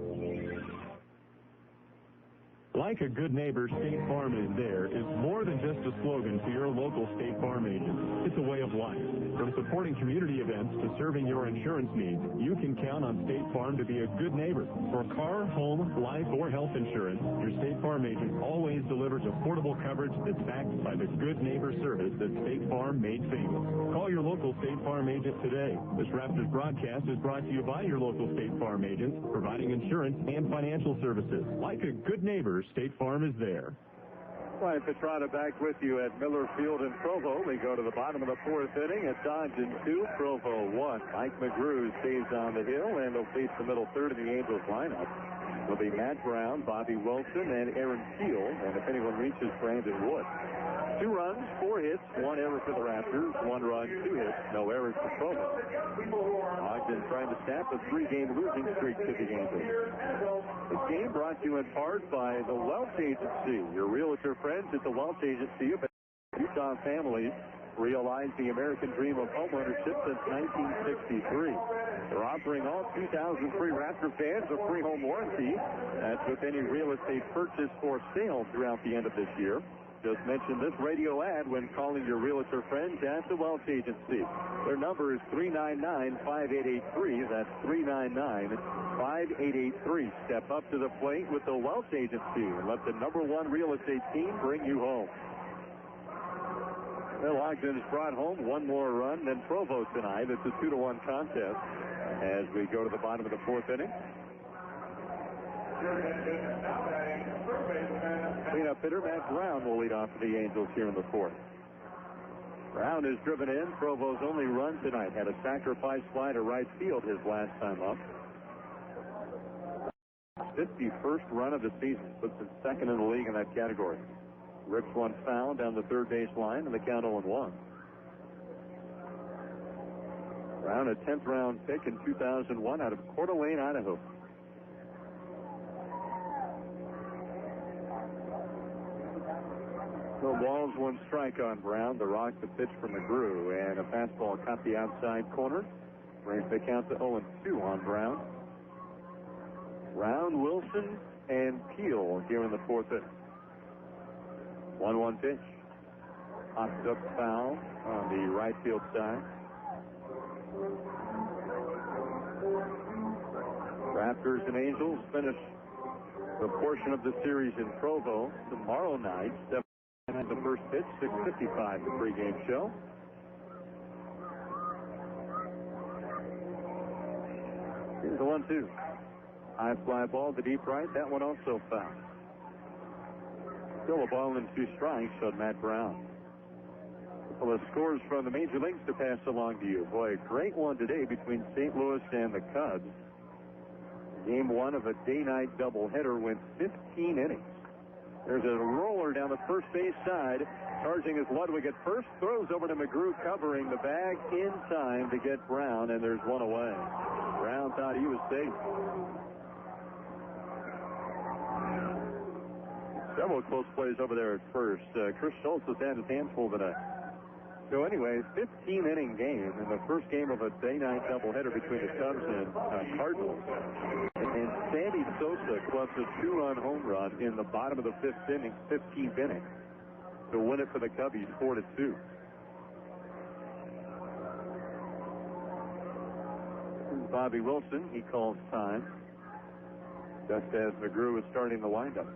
Like a good neighbor, State Farm is there is more than just a slogan to your local State Farm agent. It's a way of life. From supporting community events to serving your insurance needs, you can count on State Farm to be a good neighbor. For car, home, life, or health insurance, your State Farm agent always delivers affordable coverage that's backed by the good neighbor service that State Farm made famous. Call your local State Farm agent today. This Raptors broadcast is brought to you by your local State Farm agents, providing insurance and financial services. Like a good neighbor, State Farm is there. Ryan Petrata back with you at Miller Field in Provo. We go to the bottom of the 4th inning. It's Ogden 2, Provo 1. Mike McGrew stays on the hill, and he'll face the middle third of the Angels lineup. It'll be Matt Brown, Bobby Wilson, and Aaron Keel, and if anyone reaches, Brandon Wood. 2 runs, 4 hits, 1 error for the Raptors, 1 run, 2 hits, no errors for Provo. Ogden trying to snap a 3-game losing streak to the Angels. This game brought to you in part by the Wealth Agency. Your realtor friends at the Wealth Agency have been Utah families realize the American dream of homeownership since 1963. They're offering all 2,000 free Raptor fans a free home warranty. That's with any real estate purchase or sale throughout the end of this year. Just mention this radio ad when calling your realtor friends at the Wealth Agency. Their number is 399-5883. That's 399-5883. Step up to the plate with the Wealth Agency and let the #1 real estate team bring you home. Well, Ogden's brought home 1 more run than Provo tonight. It's a 2-1 contest as we go to the bottom of the 4th inning. Cleanup hitter Matt Brown will lead off for the Angels here in the 4th. Brown is driven in. Provo's only run tonight. Had a sacrifice fly to right field his last time up. 51st run of the season. Puts him second in the league in that category. Rips 1 foul down the third base line, and the count 0-1. Brown, a 10th round pick in 2001 out of Coeur d'Alene, Idaho. No balls, 1 strike on Brown. The rock, the pitch from McGrew, and a fastball caught the outside corner. Brings the count to 0-2 on Brown. Brown, Wilson, and Keel here in the 4th inning. 1-1 pitch. Hopped up foul on the right field side. Raptors and Angels finish the portion of the series in Provo tomorrow night. 7 at the first pitch, 6:55 the pregame show. Here's the 1-2. High fly ball to deep right. That one also foul. Still a ball and 2 strikes on Matt Brown. Well, the scores from the major leagues to pass along to you. Boy, a great one today between St. Louis and the Cubs. Game one of a day-night doubleheader went 15 innings. There's a roller down the first base side. Charging is Ludwig at first. Throws over to McGrew, covering the bag in time to get Brown, and there's one away. Brown thought he was safe. Several close plays over there at first. Chris Schultz has had his hands full tonight. So anyway, 15-inning game in the first game of a day-night doubleheader between the Cubs and Cardinals. And Sandy Sosa clubs a 2-run home run in the bottom of the 15th inning to win it for the Cubbies 4-2. Bobby Wilson, he calls time, just as McGrew is starting the windup.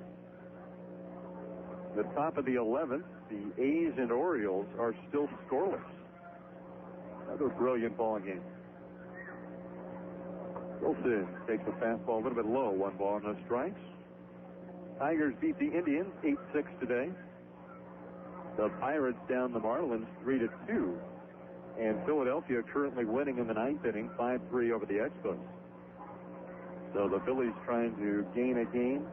The top of the 11th, the A's and Orioles are still scoreless. Another brilliant ball game. Wilson takes the fastball a little bit low, 1 ball, no strikes. Tigers beat the Indians 8-6 today. The Pirates down the Marlins 3-2. And Philadelphia currently winning in the 9th inning, 5-3 over the Expos. So the Phillies trying to gain a game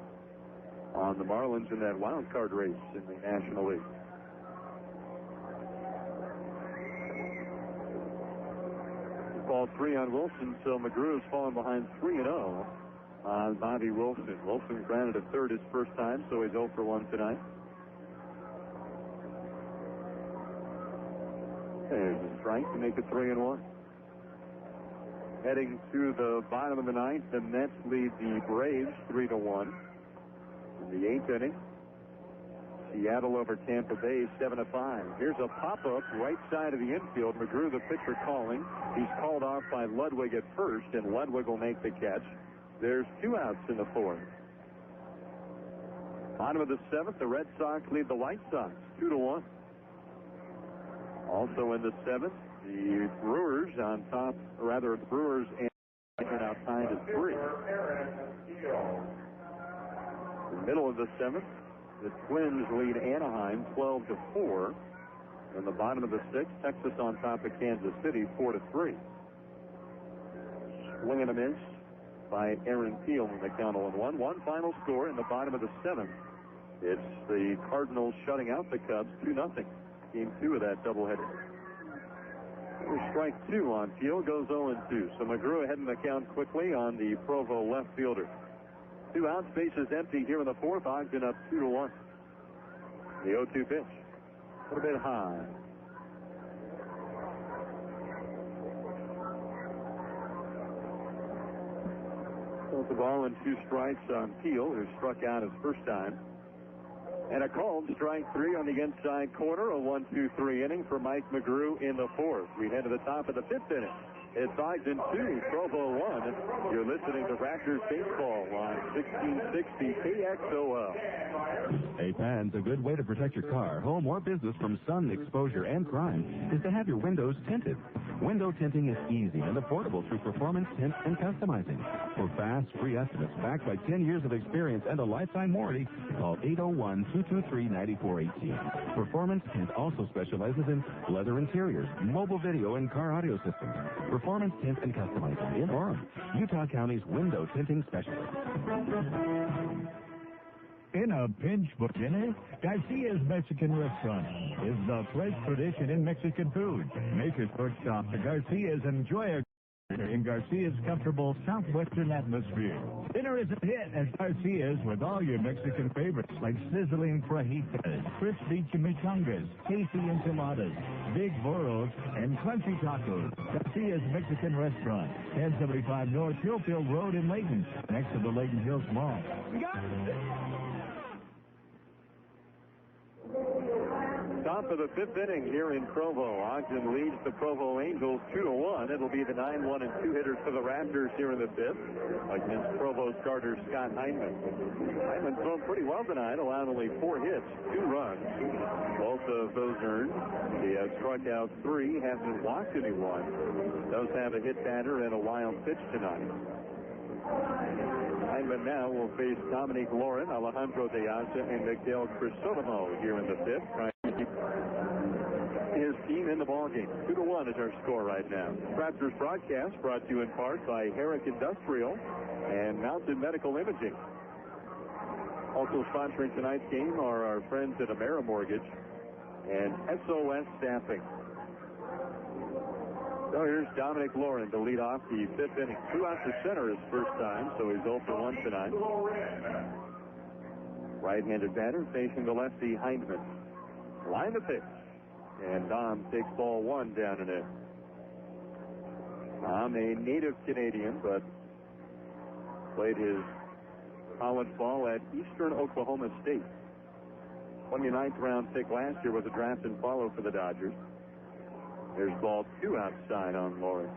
on the Marlins in that wild card race in the National League. Ball 3 on Wilson, so McGrew has fallen behind 3-0 on Bobby Wilson. Wilson grounded at third his first time, so he's 0 for 1 tonight. There's a strike to make it 3-1. Heading to the bottom of the 9th, the Mets lead the Braves 3-1. In the 8th inning, Seattle over Tampa Bay 7-5. Here's a pop-up right side of the infield. McGrew, the pitcher, calling. He's called off by Ludwig at first, and Ludwig will make the catch. There's 2 outs in the 4th. Bottom of the 7th, the Red Sox lead the White Sox 2-1. Also in the 7th, the Brewers on top, or rather the Brewers and outside at 3. In the middle of the 7th, the Twins lead Anaheim 12-4. In the bottom of the 6th, Texas on top of Kansas City 4-3. Swing and a miss by Aaron Peel in the count 0-1. One final score in the bottom of the 7th. It's the Cardinals shutting out the Cubs 2-0. Game 2 of that doubleheader. Strike 2 on Peel, goes 0-2. So McGrew ahead in the count quickly on the Provo left fielder. 2 outs, bases empty here in the 4th. Ogden up 2-1. The 0-2 pitch. A little bit high. Both the ball and 2 strikes on Peel, who struck out his first time. And a called strike 3 on the inside corner. A 1-2-3 inning for Mike McGrew in the 4th. We head to the top of the 5th inning. It's Ogden 2, Provo 1. You're listening to Raptors Baseball on 1660 KXOL. Hey, fans, a good way to protect your car, home, or business from sun exposure and crime is to have your windows tinted. Window tinting is easy and affordable through Performance Tint and Customizing. For fast, free estimates backed by 10 years of experience and a lifetime warranty, call 801-223-9418. Performance Tint also specializes in leather interiors, mobile video, and car audio systems. Performance Tint and Customizing in Orem, Utah County's window tinting specialist. In a pinch for dinner, Garcia's Mexican Restaurant is the fresh tradition in Mexican food. Make your first stop to Garcia's and enjoy a in Garcia's comfortable southwestern atmosphere. Dinner is a hit at Garcia's with all your Mexican favorites like sizzling fajitas, crispy chimichangas, tasty enchiladas, big burros, and crunchy tacos. Garcia's Mexican Restaurant, 1075 North Hillfield Road in Layton, next to the Layton Hills Mall. Top of the 5th inning here in Provo. Ogden leads the Provo Angels 2-1. It'll be the 9-1 and 2 hitters for the Raptors here in the 5th against Provo starter Scott Hyndman. Hyndman's thrown pretty well tonight, allowed only 4 hits, 2 runs. Both of those earned. He has struck out 3, hasn't walked anyone. Does have a hit batter and a wild pitch tonight. Hyndman now will face Dominique Lauren, Alejandro De Asa, and Miguel Crisotomo here in the 5th, trying to keep his team in the ballgame. 2-1 is our score right now. Raptors broadcast brought to you in part by Herrick Industrial. and Mountain Medical Imaging. Also sponsoring tonight's game are our friends at Amera Mortgage and SOS Staffing. So here's Dominic Lauren to lead off the fifth inning. 2 out to center his first time, so he's 0 for 1 tonight. Right-handed batter facing the lefty Hindman. Line the pitch, and Dom takes ball 1 down and in. Dom, a native Canadian, but played his college ball at Eastern Oklahoma State. 29th round pick last year was a draft and follow for the Dodgers. There's ball 2 outside on Lawrence.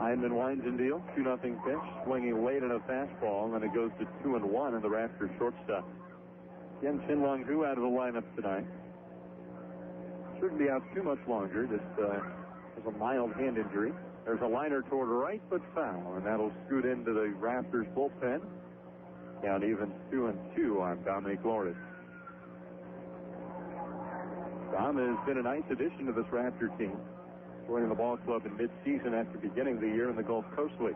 Hindman winds and deals. 2-0 pitch. Swinging late in a fastball, and it goes to 2-1 in the Raptors shortstop. Again, Shin-Long Hu out of the lineup tonight. Shouldn't be out too much longer. Just has a mild hand injury. There's a liner toward right, but foul, and that'll scoot into the Raptors bullpen. Count even 2-2 on Dominic Lauren. Dom has been a nice addition to this Raptor team, joining the ball club in mid-season after beginning the year in the Gulf Coast League.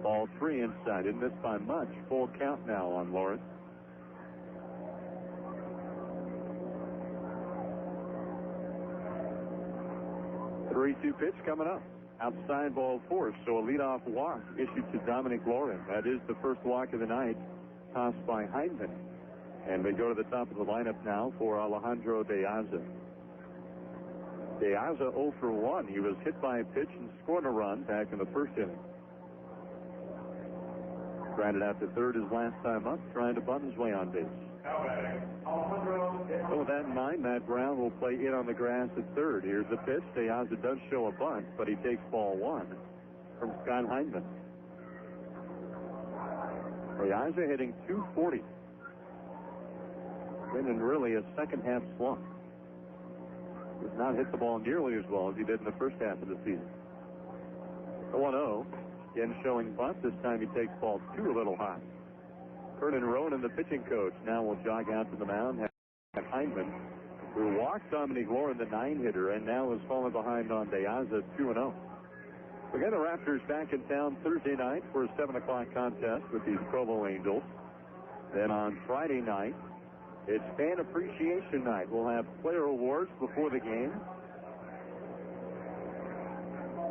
Ball 3 inside. Didn't miss by much. Full count now on Lawrence. The 3-2 pitch coming up. Outside ball 4. So a leadoff walk issued to Dominic Lauren. That is the first walk of the night, tossed by Hindman. And they go to the top of the lineup now for Alejandro De Aza. De Aza 0 for 1. He was hit by a pitch and scored a run back in the first inning. Grounded out to third his last time up, trying to bunt his way on base. So with that in mind, Matt Brown will play in on the grass at third. Here's the pitch. De Aza does show a bunt, but he takes ball 1 from Scott Hindman. De Aza hitting .240. Been in really a second half slump. Does not hit the ball nearly as well as he did in the first half of the season. 0-0. Again showing bunt. This time he takes ball 2 a little high. Vernon Rowan, the pitching coach, now will jog out to the mound. Have Hindman, who walked Dominic Lauren, the 9-hitter, and now is falling behind on De Aza 2-0. Again, the Raptors back in town Thursday night for a 7 o'clock contest with these Provo Angels. Then on Friday night, it's Fan Appreciation Night. We'll have player awards before the game.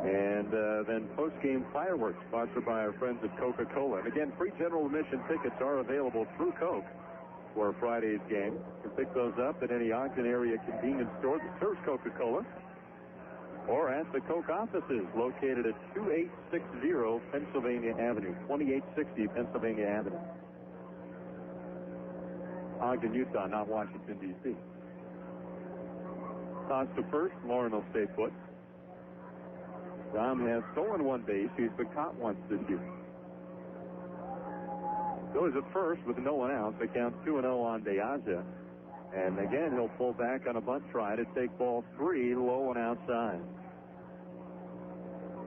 And then post-game fireworks sponsored by our friends at Coca-Cola. And again, free general admission tickets are available through Coke for Friday's game. You can pick those up at any Ogden area convenience store that serves Coca-Cola, or at the Coke offices located at 2860 Pennsylvania Avenue, 2860 Pennsylvania Avenue. Ogden, Utah, not Washington, D.C. Toss to first. Lauren will stay put. Dom has stolen 1 base. He's been caught once this year. Goes at first with no one out. The count 2-0 on De Aza. And again, he'll pull back on a bunt try to take ball 3 low and outside.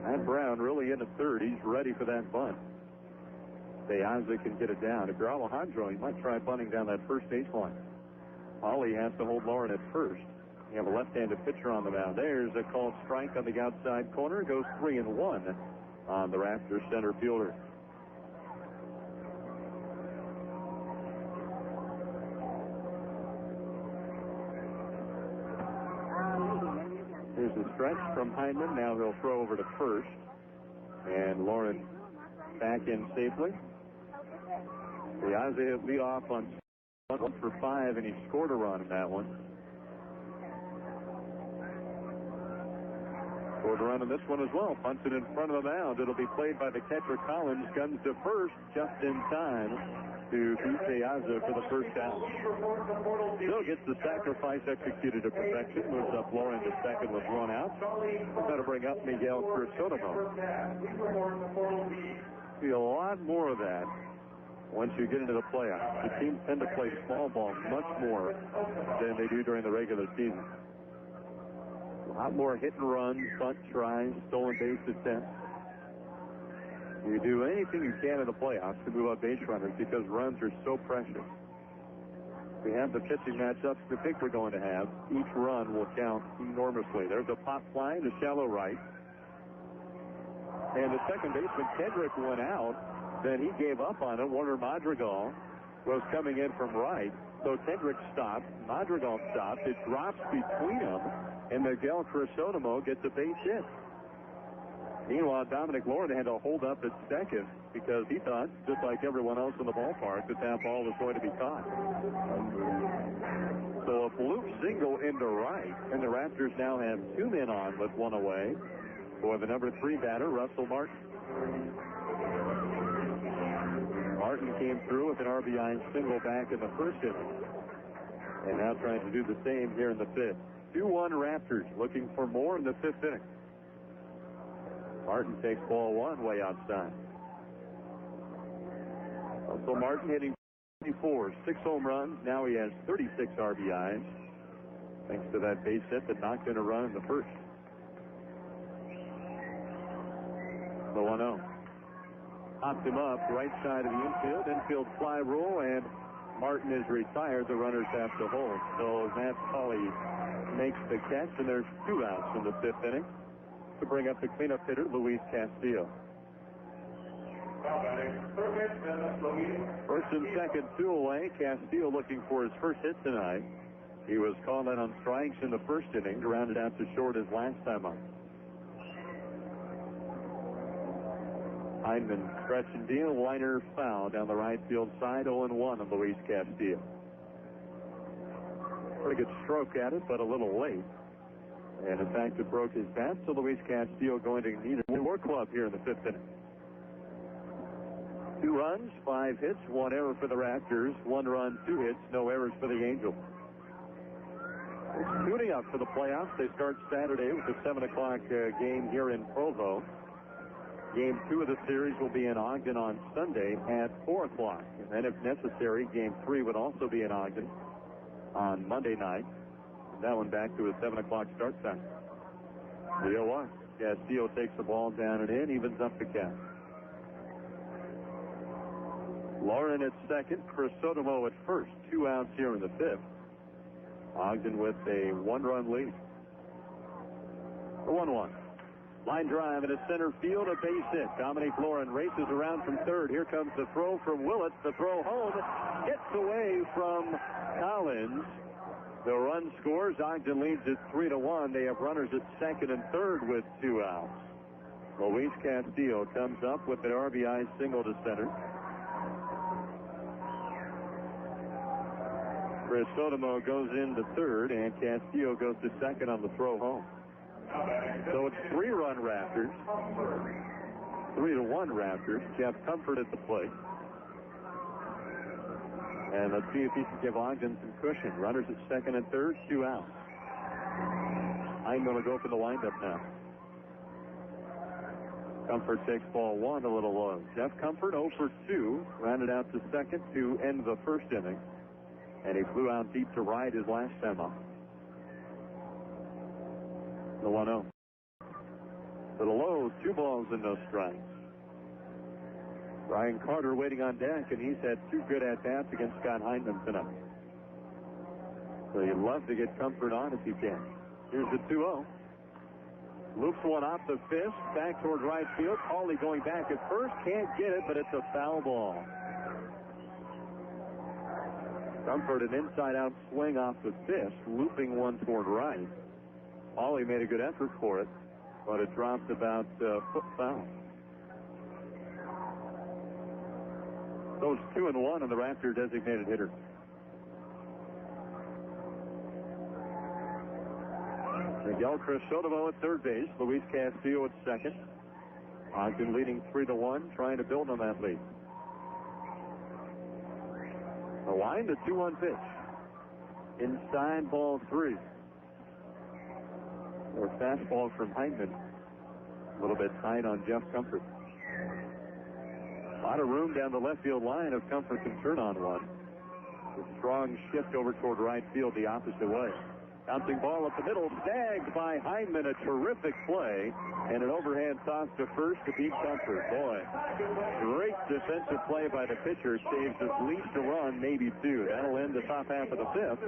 Matt Brown really in the third. He's ready for that bunt. De Aza can get it down. If you're Alejandro, you might try bunting down that first baseline. Ollie has to hold Lauren at first. You have a left-handed pitcher on the mound. There's a called strike on the outside corner. Goes 3-1 on the Raptors center fielder. Here's the stretch from Hindman. Now he'll throw over to first. And Lauren back in safely. The Isaiah lead off on 1 for 5, and he scored a run in that one. Scored a run in this one as well. Punted in front of the mound. It'll be played by the catcher Collins. Guns to first just in time to beat De Aza for the first down. Still gets the sacrifice executed to perfection. Moves up Lauren to second with 1 out. We're going to bring up Miguel Crisotomo. See a lot more of that once you get into the playoffs. The teams tend to play small ball much more than they do during the regular season. A lot more hit and run, bunt tries, stolen base attempts. You do anything you can in the playoffs to move up base runners because runs are so precious. We have the pitching matchups we think we're going to have. Each run will count enormously. There's a pop fly to shallow right. And the second baseman, Kendrick, went out. Then he gave up on it. Warner Madrigal was coming in from right. So Kendrick stopped. Madrigal stopped. It drops between them. And Miguel Crisotomo gets a base hit. Meanwhile, Dominic Lauren had to hold up at second because he thought, just like everyone else in the ballpark, that ball was going to be caught. So a fluke single into right, and the Raptors now have 2 men on with 1 away for the number 3 batter, Russell Martin. Martin came through with an RBI single back in the first inning, and now trying to do the same here in the fifth. 2-1 Raptors, looking for more in the fifth inning. Martin takes ball 1 way outside. Russell Martin hitting 24, 6 home runs. Now he has 36 RBIs, thanks to that base hit that knocked in a run in the first. The 1-0. Popped him up right side of the infield. Infield fly rule, and Martin is retired. The runners have to hold. So Matt Tully makes the catch, and there's 2 outs in the fifth inning to bring up the cleanup hitter, Luis Castillo. First and second, 2 away. Castillo looking for his first hit tonight. He was called out on strikes in the first inning, grounded out to short his last time up. Heineman, stretch and deal, liner foul down the right field side, 0-1 on Luis Castillo. Pretty good stroke at it, but a little late. And in fact, it broke his bat, so Luis Castillo going to need a more club here in the fifth inning. 2 runs, 5 hits, 1 error for the Raptors, 1 run, 2 hits, no errors for the Angels. It's tuning up for the playoffs. They start Saturday with a 7 o'clock game here in Provo. Game 2 of the series will be in Ogden on Sunday at 4 o'clock. And then, if necessary, Game 3 would also be in Ogden on Monday night. And that one back to a 7 o'clock start time. The 0-1. Castillo takes the ball down and in, evens up the count. Lauren at second, Crisotomo at first. 2 outs here in the fifth. Ogden with a 1-run lead. The 1-1. Line drive into center field, a base hit. Dominic Lauren races around from third. Here comes the throw from Willett. The throw home gets away from Collins. The run scores. Ogden leads it 3-1. They have runners at second and third with 2 outs. Luis Castillo comes up with an RBI single to center. Crisotomo goes into third, and Castillo goes to second on the throw home. So it's 3-run Raptors. 3-1 Raptors. Jeff Comfort at the plate. And let's see if he can give Ogden some cushion. Runners at second and third, 2 outs. I'm going to go for the windup now. Comfort takes ball 1 a little low. Jeff Comfort 0 for 2. Rounded out to second to end the first inning. And he flew out deep to right his last time up. The 1-0. To the low, 2 balls and no strikes. Brian Carter waiting on deck, and he's had 2 good at-bats against Scott Heineman tonight. So you'd love to get Comfort on if you can. Here's the 2-0. Loops one off the fist, back toward right field. Paulie going back at first, can't get it, but it's a foul ball. Comfort an inside-out swing off the fist, looping one toward right. Paulie made a good effort for it, but it dropped about a foot foul. So it's 2-1 on the Raptor designated hitter. Miguel Crisotomo at third base, Luis Castillo at second. Ogden leading 3-1, trying to build on that lead. The line, the 2-1 pitch. Inside, ball 3. Or fastball from Heineman. A little bit tight on Jeff Comfort. A lot of room down the left field line if Comfort can turn on one. A strong shift over toward right field the opposite way. Bouncing ball up the middle, snagged by Hyndman, a terrific play, and an overhand toss to first to beat Comfort. Boy, great defensive play by the pitcher, saves at least a run, maybe two. That'll end the top half of the fifth.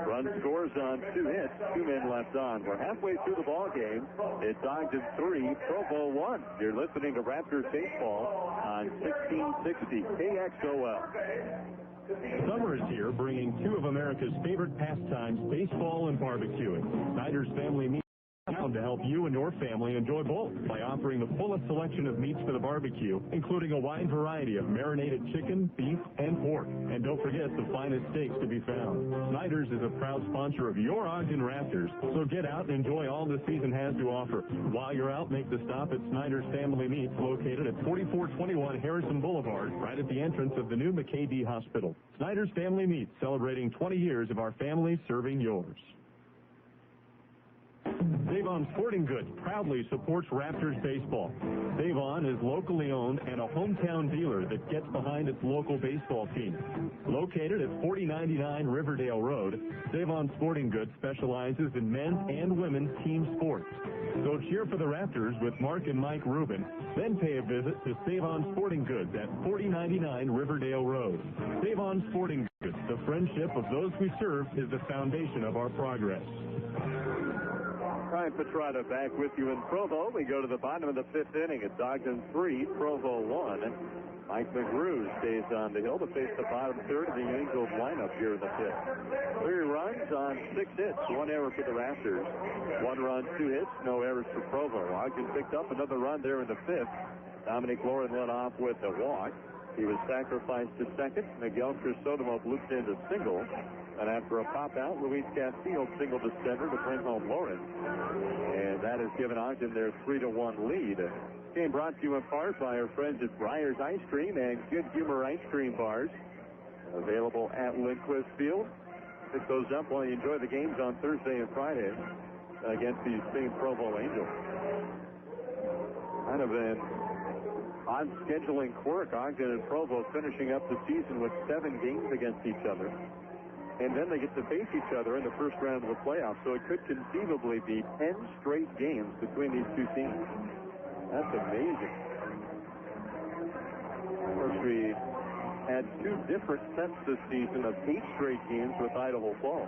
Run scores on 2 hits, 2 men left on. We're halfway through the ball game. It's Ogden 3, Provo 1. You're listening to Raptors baseball on 1660 KXOL. Summer is here, bringing 2 of America's favorite pastimes, baseball and barbecuing. Snyder's Family Meats is proud to help you and your family enjoy both by offering the fullest selection of meats for the barbecue, including a wide variety of marinated chicken, beef, and pork. And don't forget the finest steaks to be found. Snyder's is a proud sponsor of your Ogden Raptors, so get out and enjoy all the season has to offer. While you're out, make the stop at Snyder's Family Meats, located at 4421 Harrison Boulevard, right at the entrance of the new McKay-D Hospital. Snyder's Family Meats, celebrating 20 years of our family serving yours. Save-On Sporting Goods proudly supports Raptors baseball. Save-On is locally owned and a hometown dealer that gets behind its local baseball team. Located at 4099 Riverdale Road, Save-On Sporting Goods specializes in men's and women's team sports. So cheer for the Raptors with Mark and Mike Rubin, then pay a visit to Save-On Sporting Goods at 4099 Riverdale Road. Save-On Sporting Goods, the friendship of those we serve is the foundation of our progress. Brian Petrata back with you in Provo. We go to the bottom of the 5th inning. It's Ogden 3, Provo 1. Mike McGrew stays on the hill to face the bottom third of the Angels lineup here in the 5th. 3 runs on 6 hits, 1 error for the Raptors. 1 run, 2 hits, no errors for Provo. Ogden picked up another run there in the 5th. Dominic Lauren led off with a walk. He was sacrificed to second. Miguel Crisotomo looped into single. And after a pop-out, Luis Castillo singled to center to bring home Lawrence. And that has given Ogden their 3-1 lead. Game brought to you in part by our friends at Breyer's Ice Cream and Good Humor Ice Cream Bars. Available at Lindquist Field. Pick those up while you enjoy the games on Thursday and Friday against these same Provo Angels. Kind of an odd scheduling quirk. Ogden and Provo finishing up the season with 7 games against each other. And then they get to face each other in the first round of the playoffs. So it could conceivably be 10 straight games between these two teams. That's amazing. Of course, we had 2 different sets this season of 8 straight games with Idaho Falls.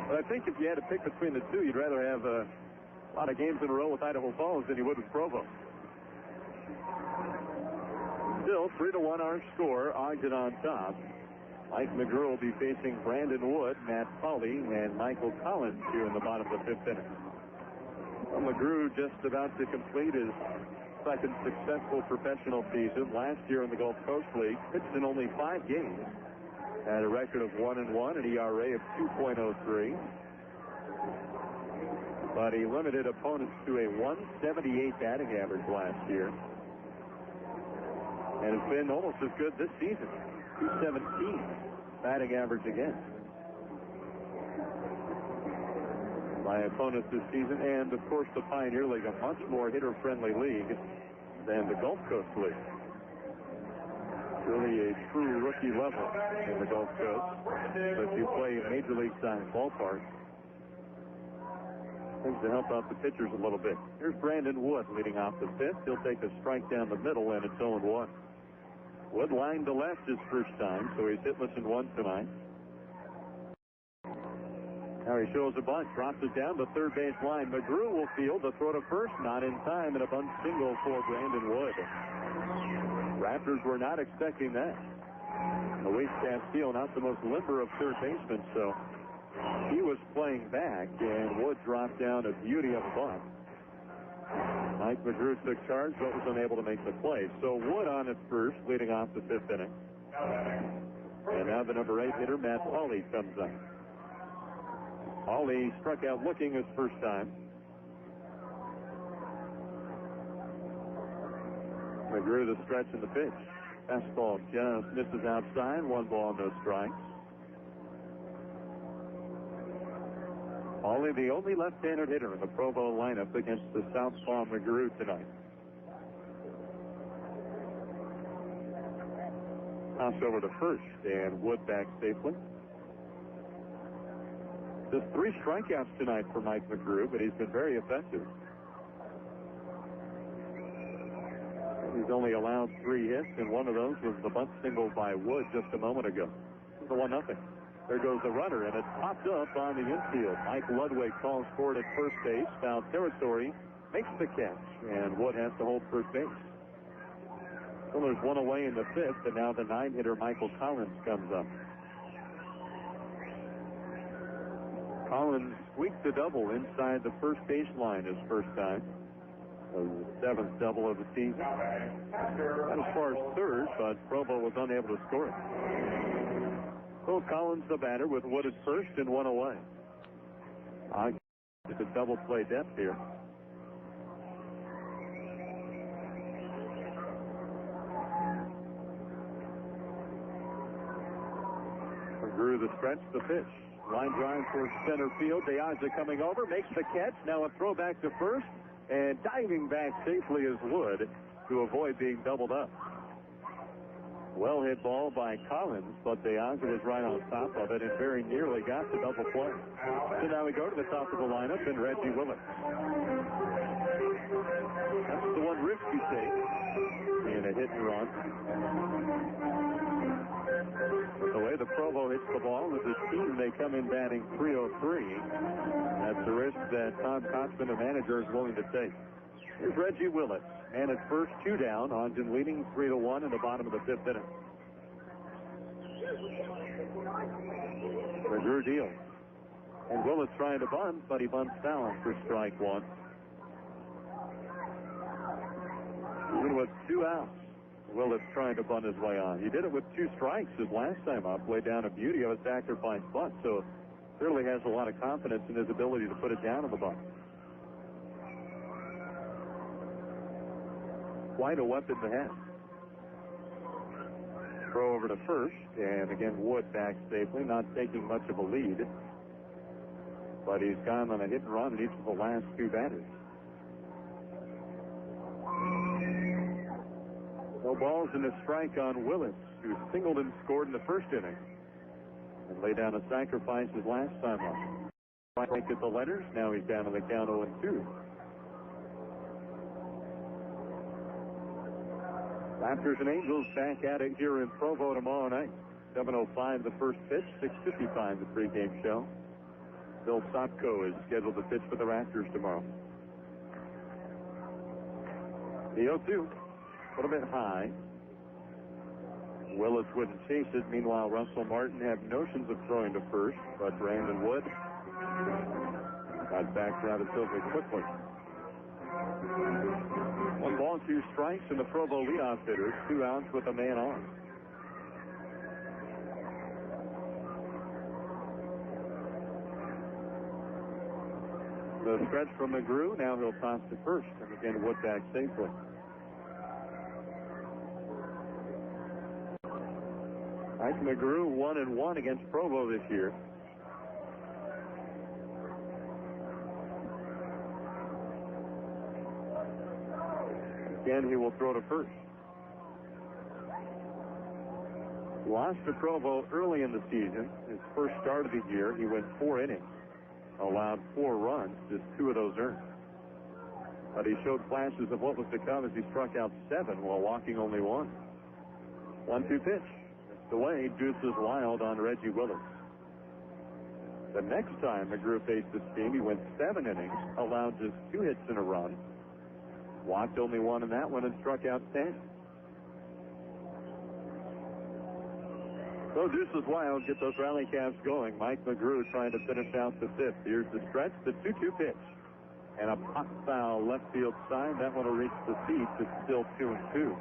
But I think if you had to pick between the two, you'd rather have a lot of games in a row with Idaho Falls than you would with Provo. Still, 3-1 our score. Ogden on top. Mike McGrew will be facing Brandon Wood, Matt Pauley, and Michael Collins here in the bottom of the 5th inning. Well, McGrew just about to complete his second successful professional season. Last year in the Gulf Coast League, pitched in only 5 games. Had a record of 1-1, an ERA of 2.03. But he limited opponents to a 178 batting average last year. And it's been almost as good this season. 217 batting average again by opponents this season. And of course the Pioneer League, a much more hitter-friendly league than the Gulf Coast League. Really a true rookie level in the Gulf Coast, but you play Major League size ballpark. Things to help out the pitchers a little bit. Here's Brandon Wood leading off the 5th. He'll take a strike down the middle, and it's 0-1. Wood lined to left his first time, so he's hitless in 1 tonight. Now he shows a bunt, drops it down the third base line. McGrew will field the throw to first, not in time, and a bunt single for Brandon Wood. Raptors were not expecting that. Luis Castillo, not the most limber of third basemen, so he was playing back, and Wood dropped down a beauty of a bunt. Mike McGrew took charge, but was unable to make the play. So Wood on at first, leading off the 5th inning. And now the number 8 hitter, Matt Pauley, comes up. Pauley struck out looking his first time. McGrew the stretch in the pitch. Fastball just misses outside. 1 ball, no strikes. Pauley, the only left-handed hitter in the Provo lineup against the southpaw McGrew tonight. Toss over to first, and Wood back safely. Just 3 strikeouts tonight for Mike McGrew, but he's been very effective. He's only allowed 3 hits, and one of those was the bunt single by Wood just a moment ago. It's a 1-0. There goes the runner, and it's popped up on the infield. Mike Ludwig calls for it at first base. Foul territory, makes the catch, and Wood has to hold first base. Well, there's one away in the 5th, and now the 9-hitter Michael Collins comes up. Collins squeaked a double inside the first baseline his first time. It was the 7th double of the season. Not as far as third, but Provo was unable to score it. So Collins the batter with Wood at first and 1 away. Ogden with a double play depth here. McGrew the stretch, the pitch. Line drive towards center field. DeAza coming over, makes the catch. Now a throw back to first, and diving back safely is Wood to avoid being doubled up. Well hit ball by Collins, but DeAza was right on top of it and very nearly got the double play. So now we go to the top of the lineup and Reggie Willis. That's the one risk you take in a hit and run. The way the Provo hits the ball as a team, they come in batting .303. That's the risk that Tom Kotzman, the manager, is willing to take. Here's Reggie Willis, and at first, 2 down. Ogden leading 3-1 in the bottom of the 5th inning. McGrew deals. And Willis trying to bunt, but he bunts down for strike 1. Even with 2 outs, Willis trying to bunt his way on. He did it with 2 strikes his last time up, way down a beauty of a sacrifice bunt, so clearly has a lot of confidence in his ability to put it down on the bunt. Quite a weapon to have. Throw over to first, and again Wood back safely, not taking much of a lead, but he's gone on a hit and run in each of the last 2 batters. No balls and a strike on Willis, who singled and scored in the first inning and laid down a sacrifice his last time up. Right at the letters, now he's down on the count 0-2. Raptors and Angels back at it here in Provo tomorrow night. 7:05 the first pitch, 6:55 the pregame show. Bill Sopko is scheduled to pitch for the Raptors tomorrow. The 0-2. A little bit high. Willis wouldn't chase it. Meanwhile, Russell Martin had notions of throwing to first, but Brandon Wood got back relatively quickly. 1 ball, 2 strikes, and the Provo leadoff hitter, 2 outs with a man on. The stretch from McGrew. Now he'll toss to first, and again Wood back safely. Mike McGrew 1-1 against Provo this year. Again, he will throw to first. Lost to Provo early in the season. His first start of the year, he went 4 innings, allowed 4 runs, just 2 of those earned. But he showed flashes of what was to come as he struck out 7 while walking only 1. 1-2 pitch. Away, deuces wild on Reggie Willis. The next time McGrew faced this team, he went 7 innings, allowed just 2 hits in a run, walked only 1 in that one, and struck out 10. So deuces wild, get those rally calves going. Mike McGrew trying to finish out the 5th. Here's the stretch, the 2-2 pitch, and a pop foul left field side. That one will reach the seats. It's still 2-2.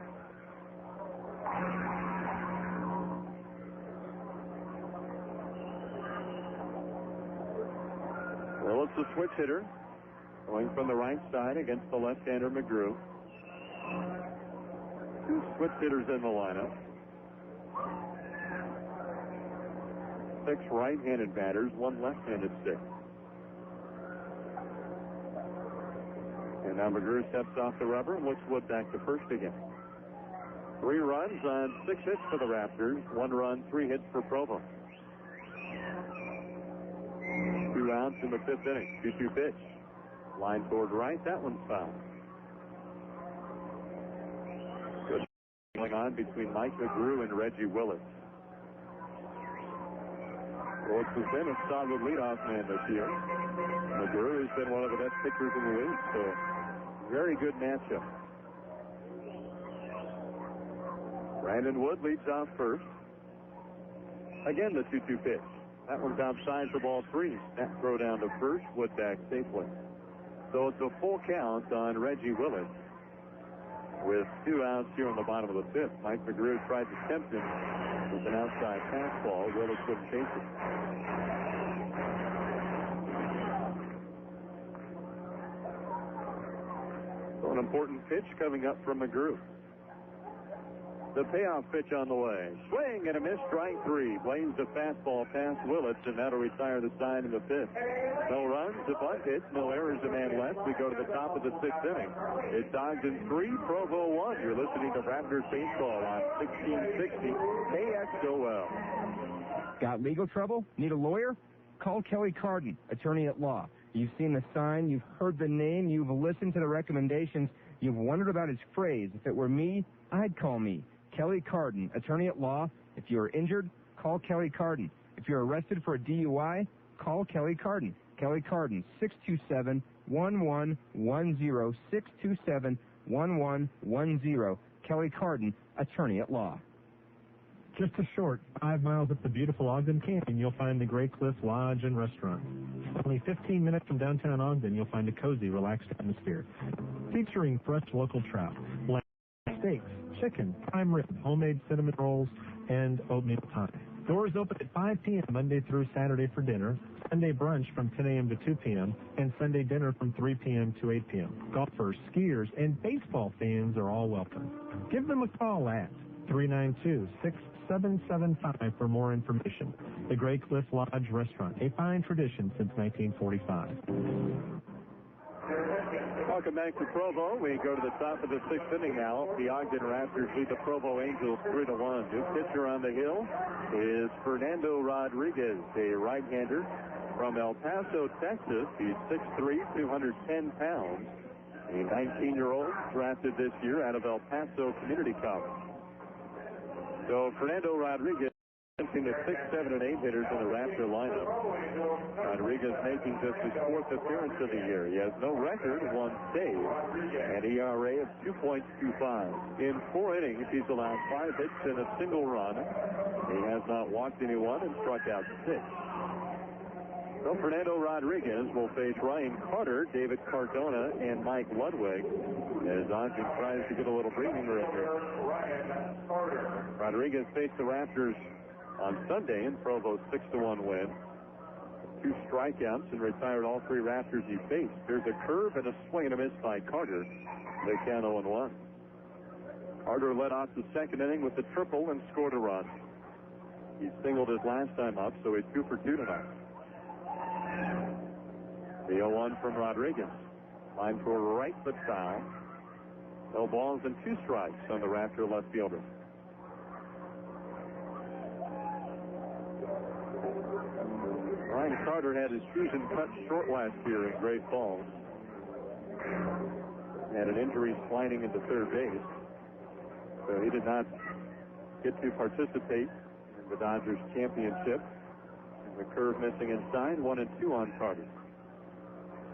Well, it's a switch hitter going from the right side against the left-hander McGrew. 2 switch hitters in the lineup. 6 right-handed batters, 1 left-handed stick. And now McGrew steps off the rubber and looks Wood back to first again. 3 runs on 6 hits for the Raptors. 1 run, 3 hits for Provo. 2 counts in the fifth inning. 2-2 pitch. Line toward right. That one's foul. Good going on between Mike McGrew and Reggie Willis. Willis has been a solid leadoff man this year. McGrew has been one of the best pitchers in the league, so very good matchup. Brandon Wood leads off first. Again, the 2-2 pitch. That one's outside for ball three. Snap throw down to first. Wood back safely. So it's a full count on Reggie Willis. With 2 outs here in the bottom of the fifth. Mike McGrew tried to tempt him with an outside fastball. Willis couldn't chase it. So an important pitch coming up from McGrew. The payoff pitch on the way. Swing and a miss, strike three. Blames the fastball past Willis, and that'll retire the side in the fifth. No runs, a bunt hit, no errors, a man left. We go to the top of the sixth inning. It's Ogden 3, Provo 1. You're listening to Raptors baseball on 1660 KXOL. Got legal trouble? Need a lawyer? Call Kelly Carden, attorney at law. You've seen the sign, you've heard the name, you've listened to the recommendations, you've wondered about his phrase. If it were me, I'd call me. Kelly Carden, attorney at law. If you are injured, call Kelly Carden. If you're arrested for a DUI, call Kelly Carden. Kelly Carden, 627-1110, 627-1110. Kelly Carden, attorney at law. Just a short 5 miles up the beautiful Ogden Canyon, you'll find the Gray Cliff Lodge and Restaurant. Only 15 minutes from downtown Ogden, you'll find a cozy, relaxed atmosphere, featuring fresh local trout, steaks, chicken, prime rib, homemade cinnamon rolls, and oatmeal pie. Doors open at 5 p.m. Monday through Saturday for dinner, Sunday brunch from 10 a.m. to 2 p.m., and Sunday dinner from 3 p.m. to 8 p.m. Golfers, skiers, and baseball fans are all welcome. Give them a call at 392-6775 for more information. The Gray Cliff Lodge Restaurant, a fine tradition since 1945. Welcome back to Provo. We go to the top of the sixth inning now. The Ogden Raptors lead the Provo Angels 3-1. New pitcher on the hill is Fernando Rodriguez, a right-hander from El Paso, Texas. He's 6'3", 210 pounds. A 19-year-old drafted this year out of El Paso Community College. So Fernando Rodriguez facing the 6, 7, and 8 hitters in the Raptor lineup. Rodriguez making just his 4th appearance of the year. He has no record, 1 save, and ERA of 2.25. In 4 innings, he's allowed 5 hits and a single run. He has not walked anyone and struck out 6. So Fernando Rodriguez will face Ryan Carter, David Cardona, and Mike Ludwig as Ogden tries to get a little breathing room here. Rodriguez faced the Raptors on Sunday in Provo's 6-1 win. 2 strikeouts and retired all 3 Raptors he faced. There's a curve and a swing and a miss by Carter. They count 0-1. Carter led off the second inning with a triple and scored a run. He singled his last time up, so he's 2 for 2 tonight. The 0-1 from Rodriguez. Line toward right, but foul. No balls and 2 strikes on the Raptor left fielder. Ryan Carter had his season cut short last year in Great Falls. Had an injury sliding into third base. So he did not get to participate in the Dodgers championship. And the curve missing inside, 1-2 on Carter.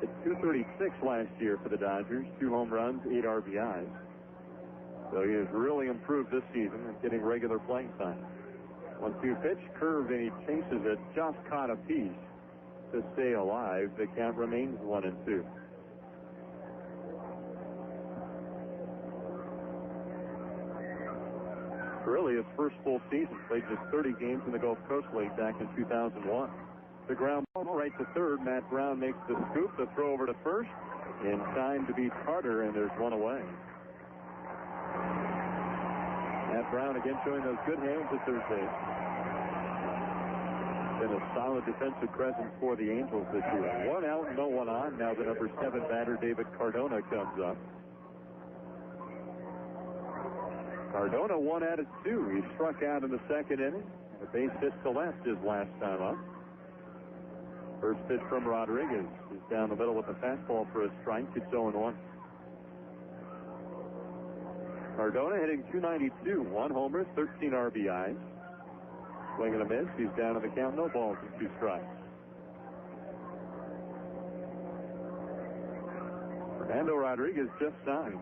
At .236 last year for the Dodgers, 2 home runs, 8 RBIs. So he has really improved this season and getting regular playing time. 1-2 pitch, curved, and he chases it, just caught a piece to stay alive. The count remains 1-2. Really his first full season. Played just 30 games in the Gulf Coast League back in 2001. The ground ball right to third. Matt Brown makes the scoop. The throw over to first in time to beat Carter, and there's 1 away. Matt Brown again showing those good hands at third base. Been a solid defensive presence for the Angels this year. 1 out, no 1 on. Now the number 7 batter, David Cardona, comes up. Cardona 1 out of 2. He struck out in the second inning. The base hit to left his last time up. First pitch from Rodriguez is down the middle with a fastball for a strike. It's 0-1. Cardona hitting .292, 1 homer, 13 RBIs. Swing and a miss. He's down to the count. No balls and 2 strikes. Fernando Rodriguez just signed.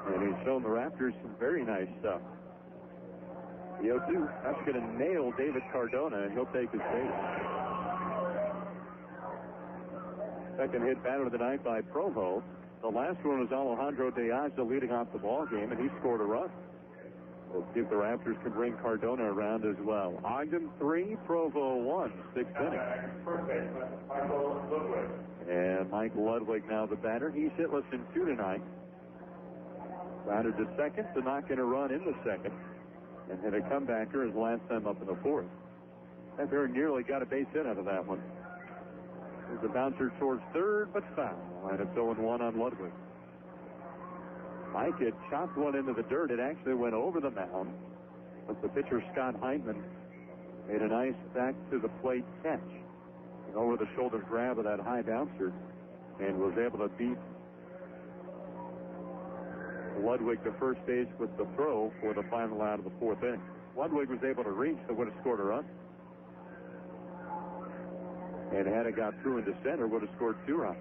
And he's shown the Raptors some very nice stuff. The 0-2. That's going to nail David Cardona, and he'll take his base. Second hit batter of the night by Provo. The last one was Alejandro Diaz leading off the ball game, and he scored a run. We'll see if the Raptors can bring Cardona around as well. Ogden 3, Provo 1, 6th inning. And Mike Ludwig now the batter. He's hitless in 2 tonight. Grounded to second to knock in a run in the second. And hit a comebacker his last time up in the 4th. That very nearly got a base hit out of that one. There's a bouncer towards third, but foul. And it's 0-1 on Ludwig. Mike had chopped one into the dirt. It actually went over the mound. But the pitcher, Scott Heintman, made a nice back to the plate catch. An over-the-shoulder grab of that high bouncer and was able to beat Ludwig to first base with the throw for the final out of the 4th inning. Ludwig was able to reach, so would have scored a run. And had it got through into center, would have scored 2 runs.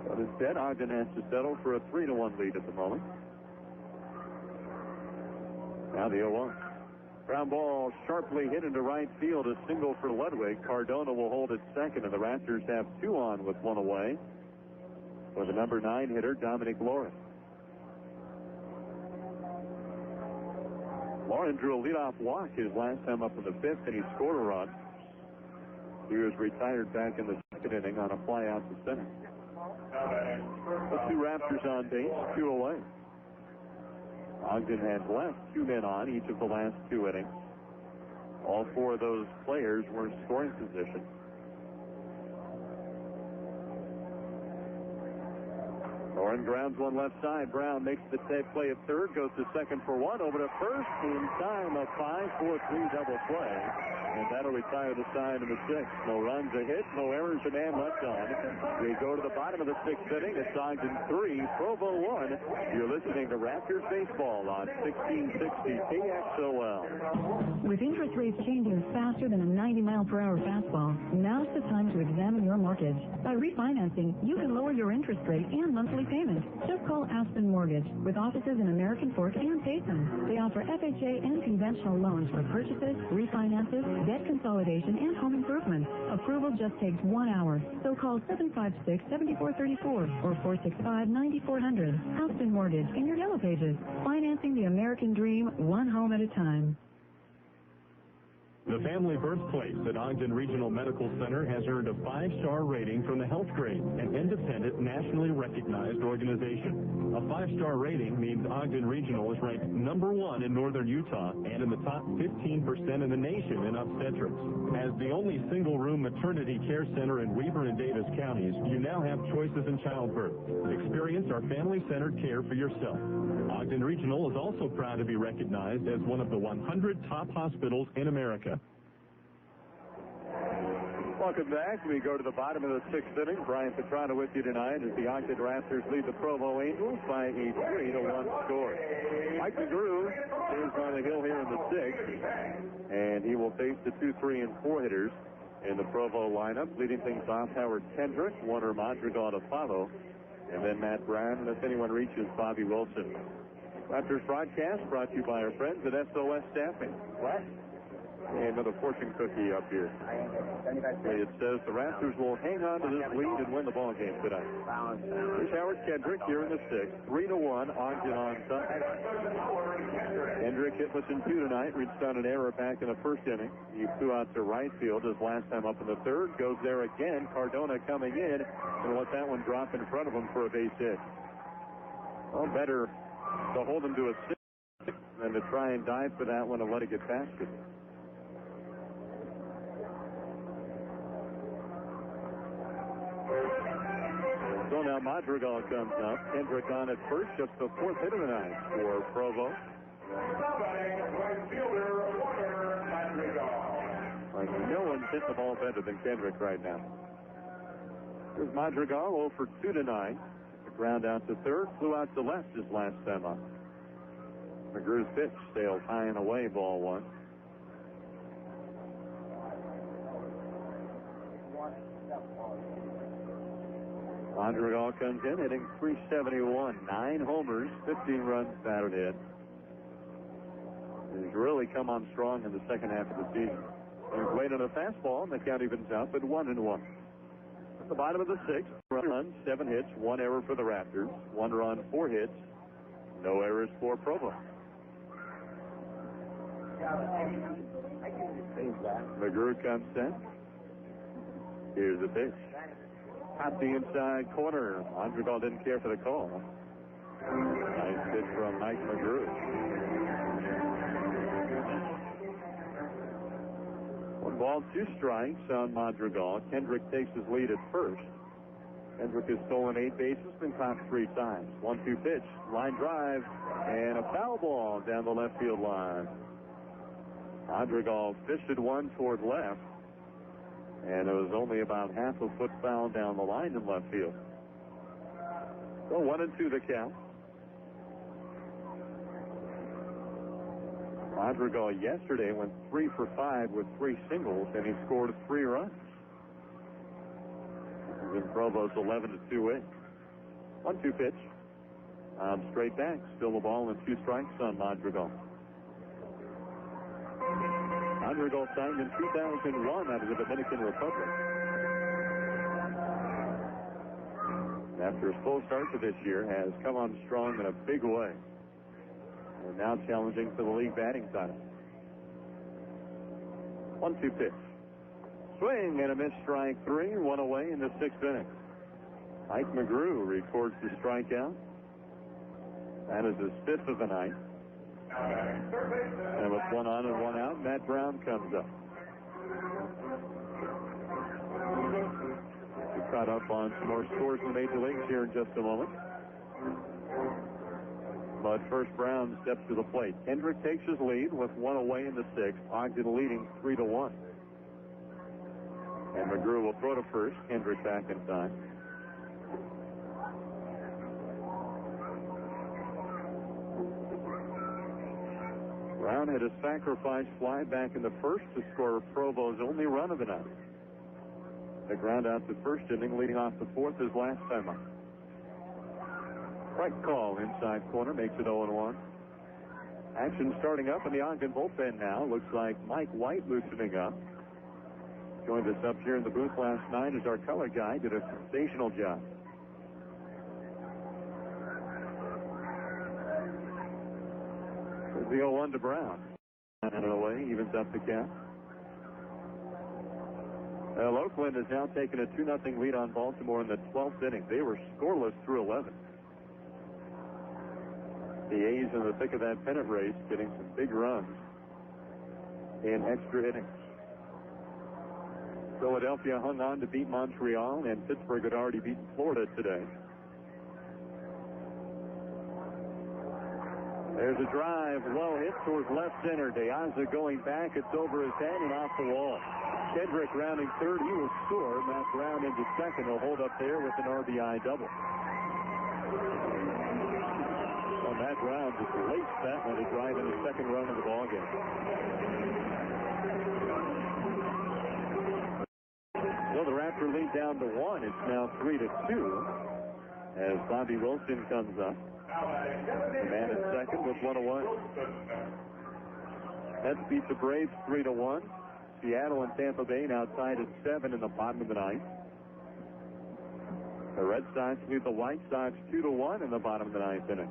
But instead, Ogden has to settle for a 3-1 lead at the moment. Now the 0-1. Ground ball sharply hit into right field. A single for Ludwig. Cardona will hold it second, and the Raptors have 2 on with 1 away for the number 9 hitter, Dominic Lauren. Lauren drew a leadoff walk his last time up in the 5th, and he scored a run. He was retired back in the 2nd inning on a fly out to center. The 2 Raptors on base, 2 away. Ogden has left 2 men on each of the last 2 innings. All 4 of those players were in scoring position. Lauren grounds one left side. Brown makes the play at third, goes to second for 1, over to first. In time, a 5-4-3 double play. And that'll retire the side in the 6th. No runs, a hit, no errors, a man left on. We go to the bottom of the 6th inning. It's Ogden 3, Provo 1. You're listening to Raptors baseball on 1660 KXOL. With interest rates changing faster than a 90-mile-per-hour fastball, now's the time to examine your mortgage. By refinancing, you can lower your interest rate and monthly payment. Just call Aspen Mortgage, with offices in American Fork and Payson. They offer FHA and conventional loans for purchases, refinances, debt consolidation, and home improvement. Approval just takes 1 hour. So call 756-7434 or 465-9400. Aspen Mortgage in your yellow pages. Financing the American dream, 1 home at a time. The family birthplace at Ogden Regional Medical Center has earned a 5-star rating from the Health Grade, an independent, nationally recognized organization. A 5-star rating means Ogden Regional is ranked number 1 in northern Utah and in the top 15% in the nation in obstetrics. As the only single-room maternity care center in Weber and Davis counties, you now have choices in childbirth. Experience our family-centered care for yourself. Ogden Regional is also proud to be recognized as one of the 100 top hospitals in America. Welcome back. We go to the bottom of the 6th inning. Brian Petrano with you tonight as the Ogden Raptors lead the Provo Angels by a 3-1 score. Mike McGrew is on the hill here in the 6th, and he will face the 2, 3, and 4 hitters in the Provo lineup. Leading things off, Howard Kendrick, Warner Madrigal to follow, and then Matt Brown, and if anyone reaches, Bobby Wilson. Raptors broadcast brought to you by our friends at SOS Staffing. What? And another fortune cookie up here. It says the Raptors will hang on to this lead and win the ball game tonight. Here's Howard Kendrick here in the 6th. 3-1, Ogden on top. Kendrick hitless in 2 tonight. Reached on an error back in the 1st inning. He flew out to right field his last time up in the 3rd. Goes there again. Cardona coming in and let that one drop in front of him for a base hit. Well, better to hold him to a 6 than to try and dive for that one and let it get past it. So now Madrigal comes up. Kendrick on at first, just the 4th hit of the night for Provo. Like no one's hit the ball better than Kendrick right now. Here's Madrigal 0 for 2 tonight. The ground out to third, flew out to left his last time up. McGrew's pitch sailed high and away, ball one. Madrigal comes in hitting .371, 9 homers, 15 runs batted in. He's really come on strong in the second half of the season. He's waiting on a fastball, and the count evens up at 1-1. At the bottom of the sixth, 1 run, 7 hits, 1 error for the Raptors. 1 run, 4 hits, no errors for Provo. McGrew comes in. Here's the pitch. At the inside corner. Madrigal didn't care for the call. Nice pitch from Mike McGrew. 1 ball, 2 strikes on Madrigal. Kendrick takes his lead at first. Kendrick has stolen 8 bases, been caught 3 times. 1-2 pitch, line drive, and a foul ball down the left field line. Madrigal fished one toward left, and it was only about half a foot foul down the line in left field. So 1-2 the count. Madrigal yesterday went 3 for 5 with 3 singles, and he scored 3 runs. In Provo's 11-2 win. 1-2 pitch. Straight back. Still a ball and 2 strikes on Madrigal. Madrigal signed in 2001 out of the Dominican Republic. After a slow start to this year, has come on strong in a big way. And now challenging for the league batting title. 1-2 pitch. Swing and a miss, strike 3, 1 away in the 6th inning. Mike McGrew records the strikeout. That is his 5th of the night. And with 1 on and 1 out, Matt Brown comes up. We're caught up on some more scores in the major leagues here in just a moment. But first, Brown steps to the plate. Kendrick takes his lead with 1 away in the 6th. Ogden leading 3-1. And McGrew will throw to first. Kendrick back inside. Brown had a sacrifice fly back in the first to score Provo's only run of the night. The ground out to first inning, leading off the 4th his last time up. Right call, inside corner, makes it 0-1. Action starting up in the Ogden bullpen now. Looks like Mike White loosening up. Joined us up here in the booth last night as our color guy. Did a sensational job. There's the 0-1 to Brown. And away, evens up the count. Well, Oakland has now taken a 2-0 lead on Baltimore in the 12th inning. They were scoreless through 11. The A's in the thick of that pennant race, getting some big runs in extra innings. Philadelphia hung on to beat Montreal, and Pittsburgh had already beaten Florida today. There's a drive, low hit towards left center. De Aza going back. It's over his head and off the wall. Kendrick rounding third. He will score. Matt Brown into second. He'll hold up there with an RBI double. Well, Matt Brown just laced that one to drive in the second run of the ballgame. So the Raptor lead down to 1. It's now 3-2 as Bobby Wilson comes up. The man at second with 1 away. Mets beat the Braves 3-1. Seattle and Tampa Bay now tied at 7 in the bottom of the 9th. The Red Sox lead the White Sox 2-1 in the bottom of the 9th inning.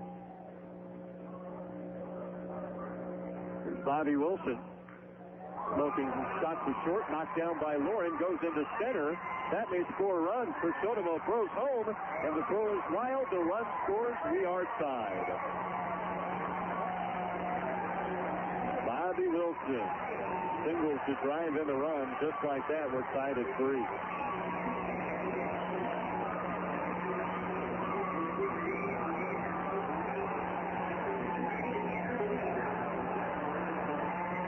Here's Bobby Wilson. Smoking shot to short, knocked down by Lauren, goes into center. That may score a run. Persotomo throws home, and the throw is wild. The run scores. We are tied. Bobby Wilson singles to drive in the run. Just like that, we're tied at 3.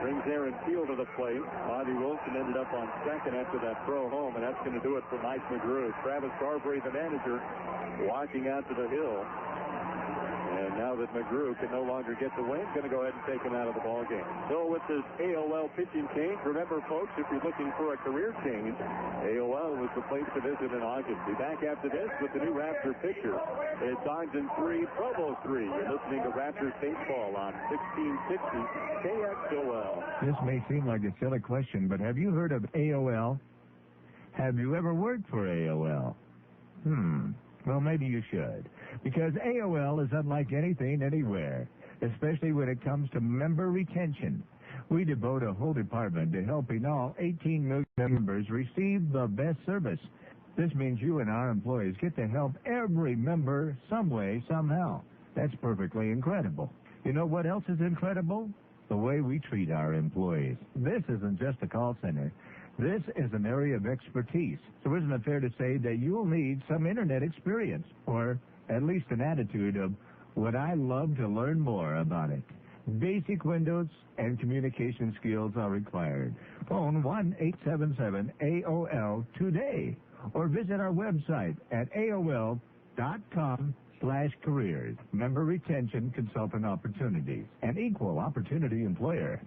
Brings Aaron Field to the plate. Bobby Wilson ended up on second after that throw home, and that's going to do it for Mike McGrew. Travis Carberry, the manager, walking out to the hill. And now that McGrew can no longer get the win, going to go ahead and take him out of the ball game. So with this AOL pitching change, remember, folks, if you're looking for a career change, AOL was the place to visit in Ogden. Be back after this with the new Raptor pitcher. It's Ogden 3, Provo 3. You're listening to Raptors baseball on 1660 KXOL. This may seem like a silly question, but have you heard of AOL? Have you ever worked for AOL? Well, maybe you should, because AOL is unlike anything anywhere, especially when it comes to member retention. We devote a whole department to helping all 18 million members receive the best service. This means you and our employees get to help every member some way, somehow. That's perfectly incredible. You know what else is incredible? The way we treat our employees. This isn't just a call center. This is an area of expertise, so isn't it fair to say that you'll need some internet experience, or at least an attitude of, would I love to learn more about it? Basic Windows and communication skills are required. Phone 1-877-AOL today, or visit our website at AOL.com/careers. Member retention consultant opportunities, an equal opportunity employer.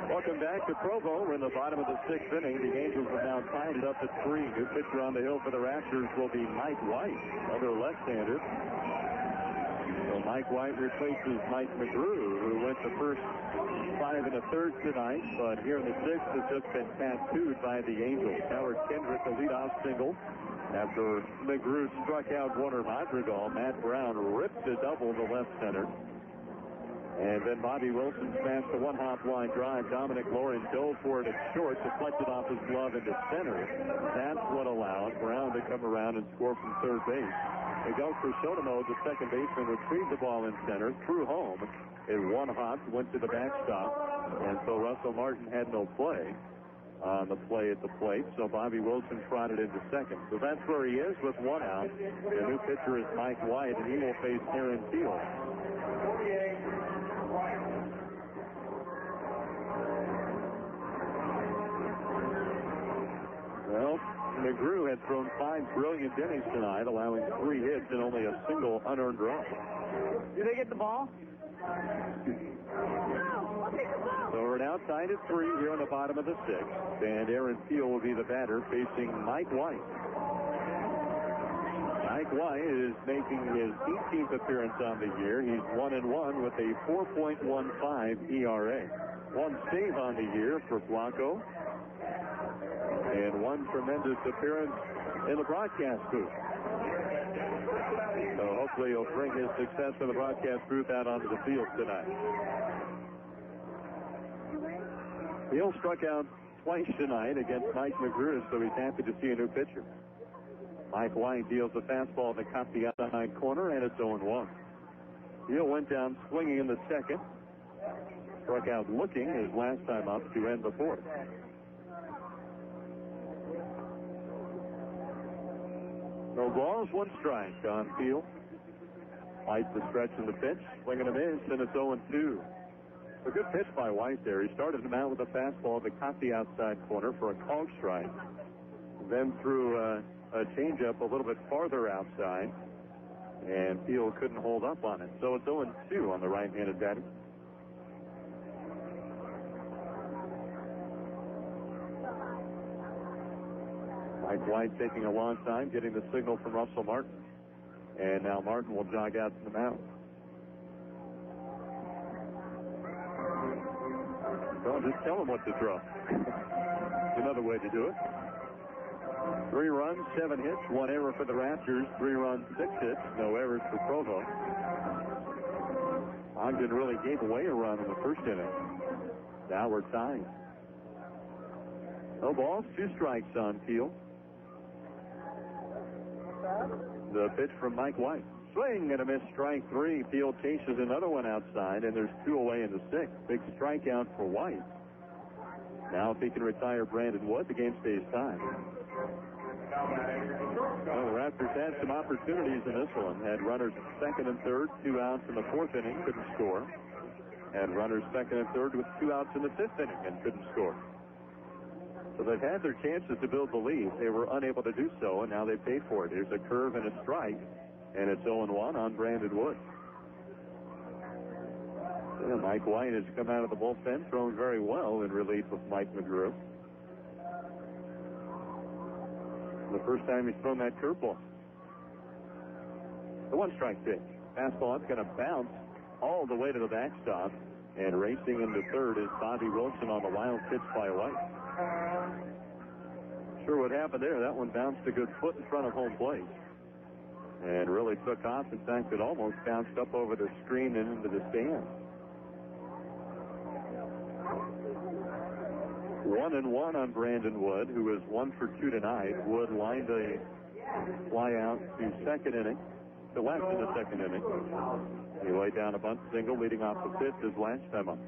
Welcome back to Provo. We're in the bottom of the sixth inning. The Angels have now tied it up at 3. New pitcher on the hill for the Raptors will be Mike White, another left-hander. So Mike White replaces Mike McGrew, who went the first 5 1/3 tonight, but here in the sixth has just been tattooed by the Angels. Howard Kendrick, a leadoff single. After McGrew struck out Warner Madrigal, Matt Brown ripped a double to left center. And then Bobby Wilson smashed a one-hop line drive. Dominic Loring dove for it at short, deflected off his glove into center. That's what allowed Brown to come around and score from third base. Miguel Crisotomo, the second baseman, retrieved the ball in center, threw home. It one-hop, went to the backstop, and so Russell Martin had no play on the play at the plate. So Bobby Wilson trotted into second. So that's where he is with one out. The new pitcher is Mike White, and he will face Aaron Field. Well, McGrew had thrown 5 brilliant innings tonight, allowing 3 hits and only a single unearned run. Did they get the ball? So we're now tied at 3 here on the bottom of the sixth, and Aaron Field will be the batter facing Mike White. Mike White is making his 18th appearance on the year. He's 1-1 with a 4.15 ERA. 1 save on the year for Blanco, and 1 tremendous appearance in the broadcast booth. So hopefully he'll bring his success in the broadcast booth out onto the field tonight. Field struck out twice tonight against Mike McGrew, so he's happy to see a new pitcher. Mike White deals the fastball that caught the outside corner, and it's 0-1. Field went down swinging in the second. Struck out looking his last time up to end the fourth. No balls, 1 strike on Field. White the stretch in the pitch, swinging a miss, and it's 0-2. A good pitch by White there. He started him out with a fastball that caught the outside corner for a called strike. Then threw a changeup a little bit farther outside, and Field couldn't hold up on it. So it's 0-2 on the right-handed batter. Mike White taking a long time getting the signal from Russell Martin. And now Martin will jog out to the mound. Well, just tell him what to throw. Another way to do it. 3 runs, 7 hits, 1 error for the Raptors. 3 runs, 6 hits, no errors for Provo. Ogden really gave away a run in the first inning. Now we're tied. No balls, 2 strikes on Field. The pitch from Mike White. Swing and a miss, strike 3. Field chases another one outside, and there's 2 away in the sixth. Big strikeout for White. Now if he can retire Brandon Wood, the game stays tied. Well, the Raptors had some opportunities in this one. Had runners at second and third, 2 outs in the fourth inning, couldn't score. and runners second and third with 2 outs in the 5th inning and couldn't score. So they've had their chances to build the lead. They were unable to do so, and now they paid for it. Here's a curve and a strike, and it's 0-1 on Brandon Wood. Yeah, Mike White has come out of the bullpen, thrown very well in relief of Mike McGrew. The first time he's thrown that curveball. The 1-strike pitch. Fastball, it's going to bounce all the way to the backstop, and racing into third is Bobby Wilson on the wild pitch by White. Sure what happened there. That one bounced a good foot in front of home plate and really took off. In fact, it almost bounced up over the screen and into the stands. 1-1 on Brandon Wood, who is 1 for 2 tonight. Wood lined a fly out to second inning, to left in the 2nd inning. He laid down a bunt single leading off the 5th his last time up.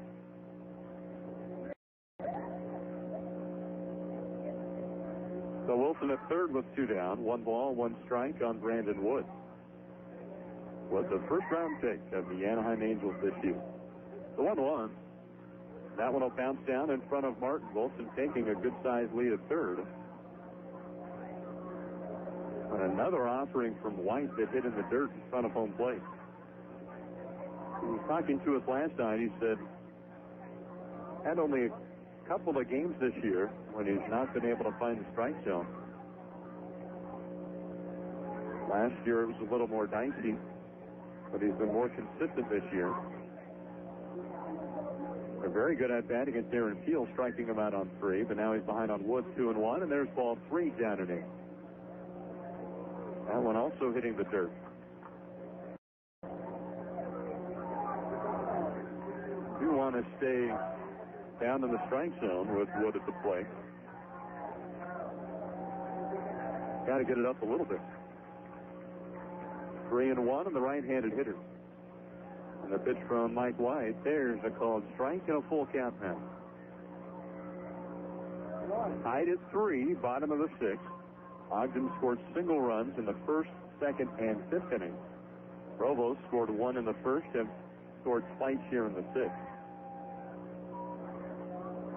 So Wilson at third with 2 down. 1 ball, 1 strike on Brandon Wood. Was the first round pick of the Anaheim Angels this year. The 1-1. That one will bounce down in front of Martin. Wilson taking a good-sized lead at third. And another offering from White that hit in the dirt in front of home plate. He was talking to us last night. He said, had only a couple of games this year when he's not been able to find the strike zone. Last year it was a little more dicey, but he's been more consistent this year. A very good at bat against Aaron Peel, striking him out on 3, but now he's behind on Wood 2-1, and there's ball 3 down and in. That one also hitting the dirt. You want to stay down in the strike zone with Wood at the plate. Got to get it up a little bit. 3-1 on the right-handed hitter. And the pitch from Mike White. There's a called strike and a full count now. Tied at 3, bottom of the 6th. Ogden scored single runs in the 1st, 2nd, and 5th innings. Provo scored 1 in the 1st and scored twice here in the 6th.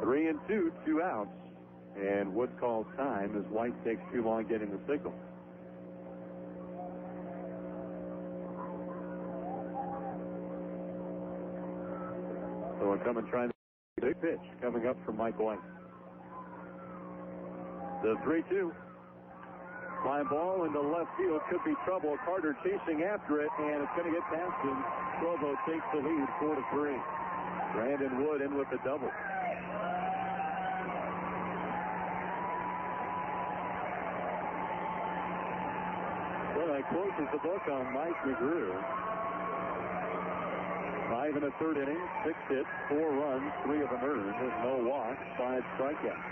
3-2, 2 outs. And Wood calls time as White takes too long getting the signal. So we'll come and try the big pitch coming up from Mike White. The 3-2. Fly ball into left field. Could be trouble. Carter chasing after it, and it's going to get past him. Provo takes the lead 4-3. Brandon Wood in with the double. Well, that closes the book on Mike McGrew. 5 in the 3rd inning, 6 hits, 4 runs, 3 of them earned, no walks, 5 strikeouts.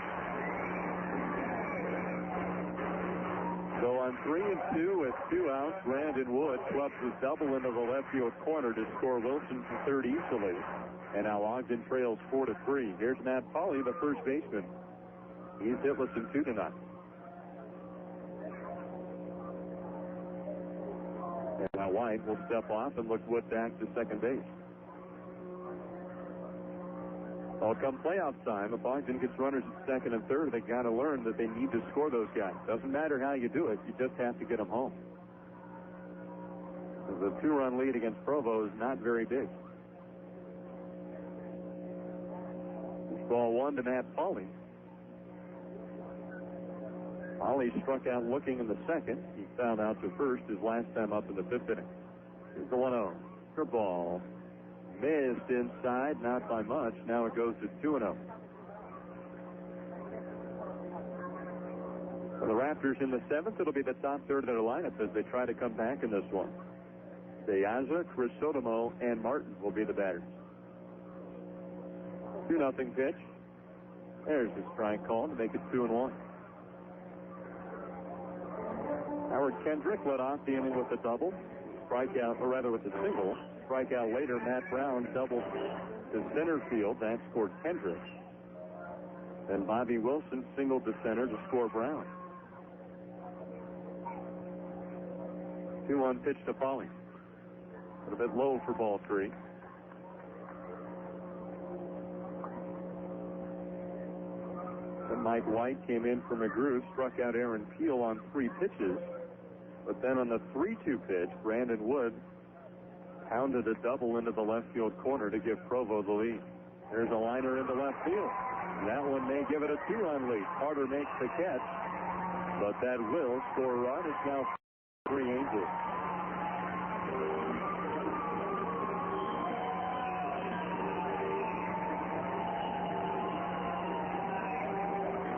So on 3-2 with 2 outs, Brandon Wood clubs his double into the left field corner to score Wilson from third easily. And now Ogden trails 4-3. Here's Matt Pauley, the first baseman. He's hitless in 2 tonight. And now White will step off and look Wood back to second base. Well, come playoff time, if Ogden gets runners at 2nd and 3rd, they got to learn that they need to score those guys. Doesn't matter how you do it, you just have to get them home. The 2-run lead against Provo is not very big. It's ball 1 to Matt Pauley. Pauley struck out looking in the 2nd. He fouled out to first his last time up in the 5th inning. Here's the 1-0. For ball. Missed inside, not by much. Now it goes to 2-0. For the Raptors in the 7th, it'll be the top third of their lineup as they try to come back in this one. Deaza, Crisotomo, and Martin will be the batters. 2-0 pitch. There's the strike call to make it 2-1. Howard Kendrick led off the inning with a double. Strikeout, or rather with a single. Strikeout later, Matt Brown doubled to center field. That scored Kendrick. Then Bobby Wilson singled to center to score Brown. 2-1 pitch to Pauley. A bit low for ball 3. Then Mike White came in for McGrew, struck out Aaron Peel on 3 pitches. But then on the 3-2 pitch, Brandon Wood pounded a double into the left field corner to give Provo the lead. There's a liner into left field. That one may give it a 2-run lead. Carter makes the catch, but that will score a run. It's now 3 Angels.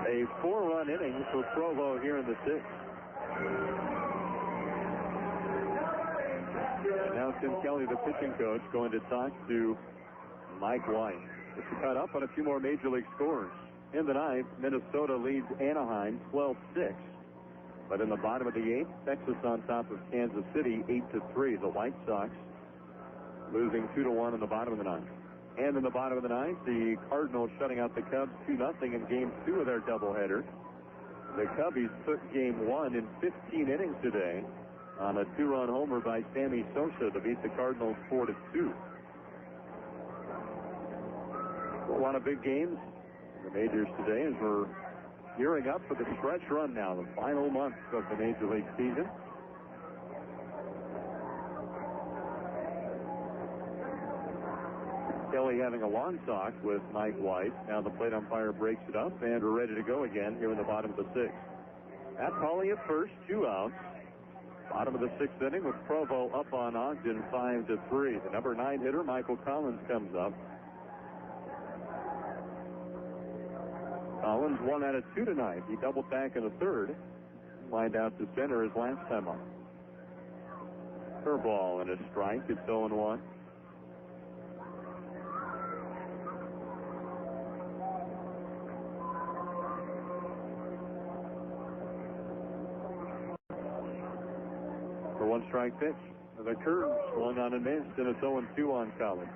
A 4-run inning for Provo here in the 6th. And now Tim Kelly, the pitching coach, going to talk to Mike White. Just to cut up on a few more Major League scores. In the 9th, Minnesota leads Anaheim 12-6. But in the bottom of the 8th, Texas on top of Kansas City 8-3. The White Sox losing 2-1 in the bottom of the 9th. And in the bottom of the 9th, the Cardinals shutting out the Cubs 2-0 in Game 2 of their doubleheader. The Cubbies took Game 1 in 15 innings today on a 2-run homer by Sammy Sosa to beat the Cardinals 4-2. A lot of big games in the majors today as we're gearing up for the stretch run now, the final months of the Major League season. Kelly having a long talk with Mike White. Now the plate umpire breaks it up, and we're ready to go again here in the bottom of the 6th. At Holly at first, 2 outs. Bottom of the 6th inning with Provo up on Ogden 5-3. The number 9 hitter, Michael Collins, comes up. Collins 1 out of 2 tonight. He doubled back in the 3rd. Lined out to center his last time up. Curveball and a strike. It's 0-1. For 1 strike pitch. The curve swung on and missed, and it's 0-2 on Collins.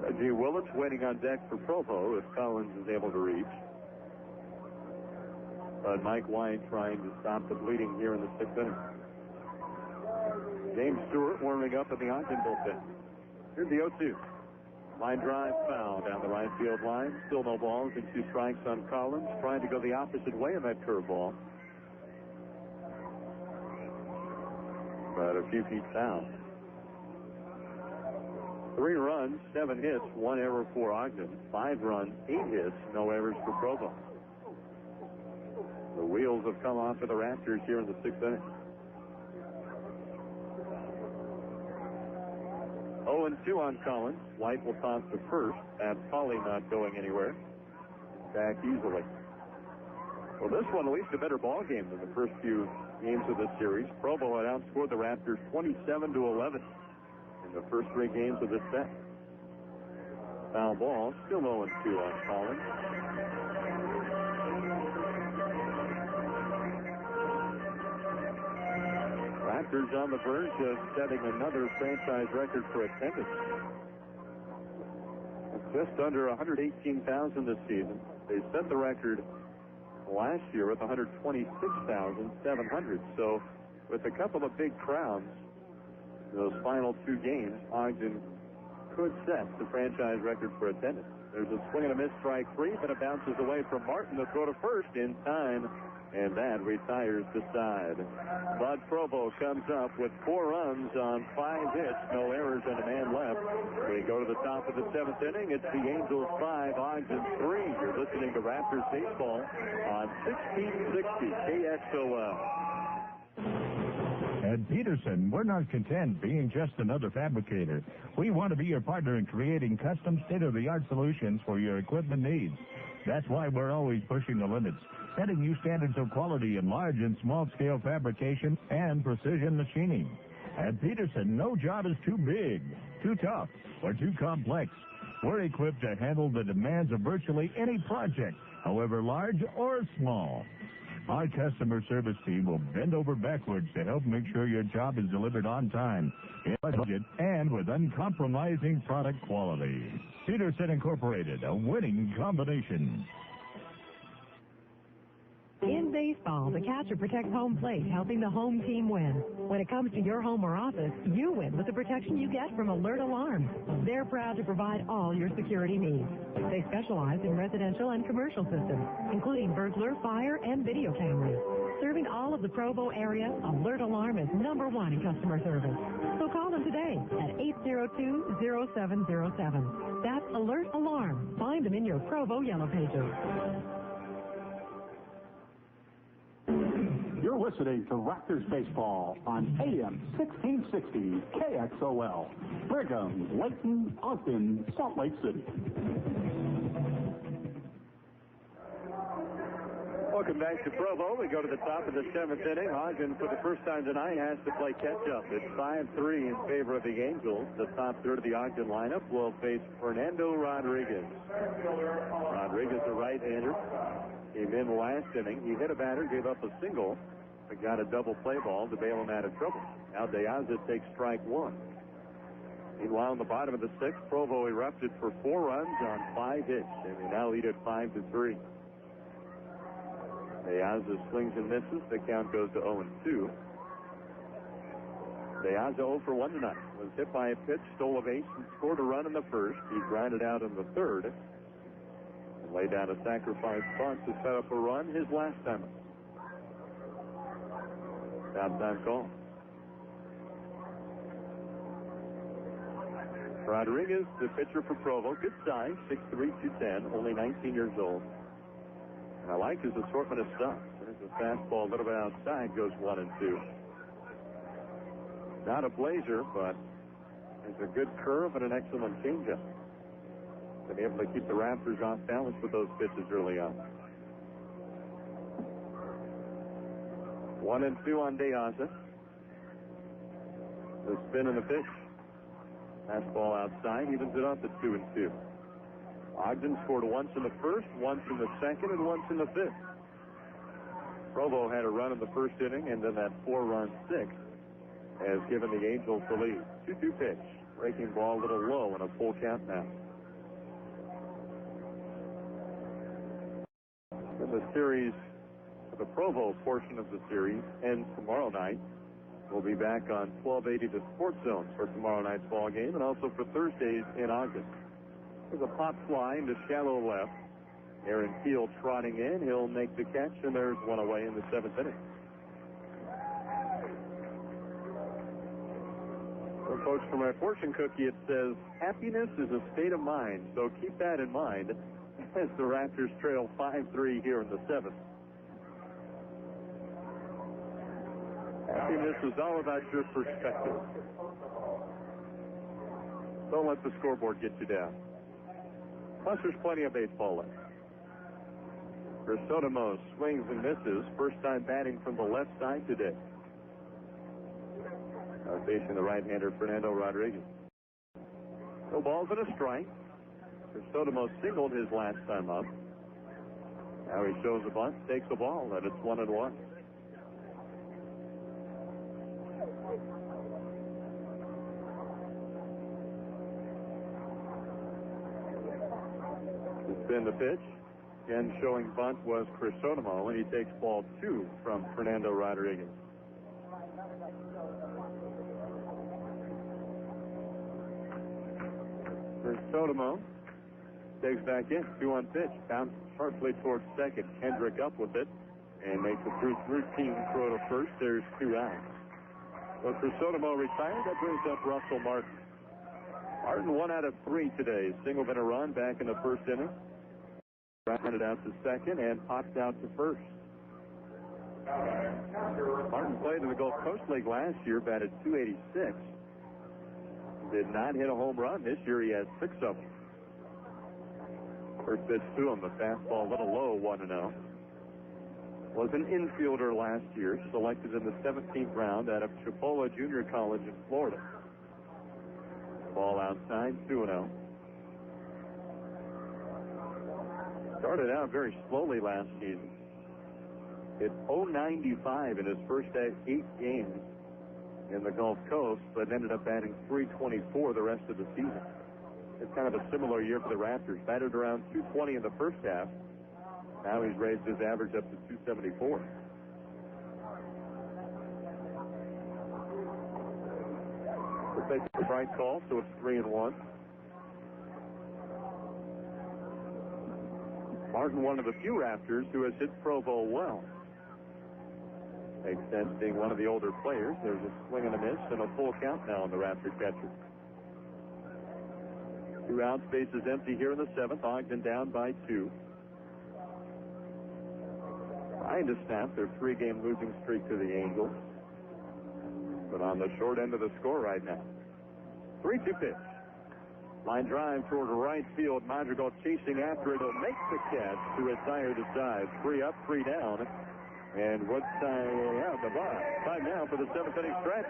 Reggie Willits waiting on deck for Provo if Collins is able to reach. But Mike White trying to stop the bleeding here in the 6th inning. James Stewart warming up in the Ogden bullpen. Here's the 0-2. Line drive foul down the right field line. Still no balls and 2 strikes on Collins. Trying to go the opposite way in that curveball. But a few feet down. 3 runs, 7 hits, 1 error for Ogden. 5 runs, 8 hits, no errors for Provo. The wheels have come off for the Raptors here in the 6th inning. 0-2 on Collins. White will toss to first. And Polly not going anywhere. Back easily. Well, this one at least a better ball game than the first few games of this series. Provo had outscored the Raptors 27-11 in the first 3 games of this set. Foul ball, still 0-2 on Collins. Raptors on the verge of setting another franchise record for attendance. Just under 118,000 this season. They set the record last year with 126,700. So with a couple of big crowds, those final 2 games, Ogden could set the franchise record for attendance. There's a swing and a miss, strike 3, but it bounces away from Martin to throw to first in time, and that retires the side. Bud Provo comes up with 4 runs on 5 hits, no errors, and a man left. We go to the top of the 7th inning. It's the Angels 5, Ogden 3. You're listening to Raptors baseball on 1660 KXOL. At Peterson, we're not content being just another fabricator. We want to be your partner in creating custom state-of-the-art solutions for your equipment needs. That's why we're always pushing the limits, setting new standards of quality in large and small-scale fabrication and precision machining. At Peterson, no job is too big, too tough, or too complex. We're equipped to handle the demands of virtually any project, however large or small. Our customer service team will bend over backwards to help make sure your job is delivered on time, in budget, and with uncompromising product quality. Peterson Incorporated, a winning combination. In baseball, the catcher protects home plate, helping the home team win. When it comes to your home or office, you win with the protection you get from Alert Alarms. They're proud to provide all your security needs. They specialize in residential and commercial systems, including burglar, fire, and video cameras. Serving all of the Provo area, Alert Alarm is #1 in customer service. So call them today at 802-0707. That's Alert Alarm. Find them in your Provo Yellow Pages. You're listening to Raptors Baseball on AM 1660 KXOL. Brigham, Layton, Ogden, Salt Lake City. Welcome back to Provo. We go to the top of the 7th inning. Ogden, for the first time tonight, has to play catch-up. It's 5-3 in favor of the Angels. The top third of the Ogden lineup will face Fernando Rodriguez. Rodriguez, a right-hander, came in last inning. He hit a batter, gave up a single, but got a double play ball to bail him out of trouble. Now Deaza takes strike 1. Meanwhile, in the bottom of the 6th, Provo erupted for 4 runs on 5 hits, and they now lead at 5-3. Deaza swings and misses. The count goes to 0-2. Deaza 0 for 1 tonight. Was hit by a pitch, stole a base, and scored a run in the first. He grounded out in the third and laid down a sacrifice bunt to set up a run his last time. Outside call. Rodriguez, the pitcher for Provo, good size, 6'3", 210, only 19 years old. I like his assortment of stuff. There's a fastball a little bit outside, goes 1-2. Not a blazer, but there's a good curve and an excellent changeup. Been able to keep the Raptors off balance with those pitches early on. 1-2 on Deaza. The spin and the pitch. Fastball outside, evens it up at 2-2. Ogden scored once in the first, once in the second, and once in the 5th. Provo had a run in the first inning, and then that 4-run 6th has given the Angels the lead. 2-2 pitch. Breaking ball a little low and a full count now. And the series, the Provo portion of the series, ends tomorrow night. We'll be back on 1280 The Sports Zone for tomorrow night's ball game, and also for Thursdays in Ogden. There's a pop fly into shallow left. Aaron Keel trotting in. He'll make the catch, and there's one away in the 7th inning. Well, folks, for my fortune cookie, it says, happiness is a state of mind, so keep that in mind as the Raptors trail 5-3 here in the 7th. Happiness is all about your perspective. Don't let the scoreboard get you down. Plus, there's plenty of baseball left. Crisostomo swings and misses. First time batting from the left side today. Now facing the right-hander, Fernando Rodriguez. No balls and a strike. Crisostomo singled his last time up. Now he shows a bunt, takes the ball, and it's 1-1. Spin the pitch. Again, showing bunt was Crisostomo, and he takes ball 2 from Fernando Rodriguez. Crisostomo takes back in. 2-1 pitch. Bounced sharply towards second. Kendrick up with it and makes a routine throw to first. There's 2 outs. So Crisostomo retired. That brings up Russell Martin. Martin 1 out of 3 today. Singled in a run back in the first inning. Rounded out to second and popped out to first. Martin played in the Gulf Coast League last year, batted .286. Did not hit a home run. This year he has 6 of them. First pitch to him, the fastball a little low, 1-0. Was an infielder last year, selected in the 17th round out of Chipola Junior College in Florida. Ball outside, 2-0. Started out very slowly last season. Hit .095 in his first 8 games in the Gulf Coast, but ended up batting .324 the rest of the season. It's kind of a similar year for the Raptors. Batted around .220 in the first half, Now he's raised his average up to 274. We'll take the strike call, so it's 3-1. Martin, one of the few Raptors who has hit Provo well. Makes sense being one of the older players. There's a swing and a miss and a full count now on the Raptor catcher. 2 outs, bases empty here in the 7th. Ogden down by 2. Trying to snap their 3-game losing streak to the Angels. But on the short end of the score right now. 3-2 pitch. Line drive toward right field. Madrigal chasing after it. He'll make the catch to retire the side. 3 up, 3 down. And Woodside out the bar. Time now for the 7th inning stretch.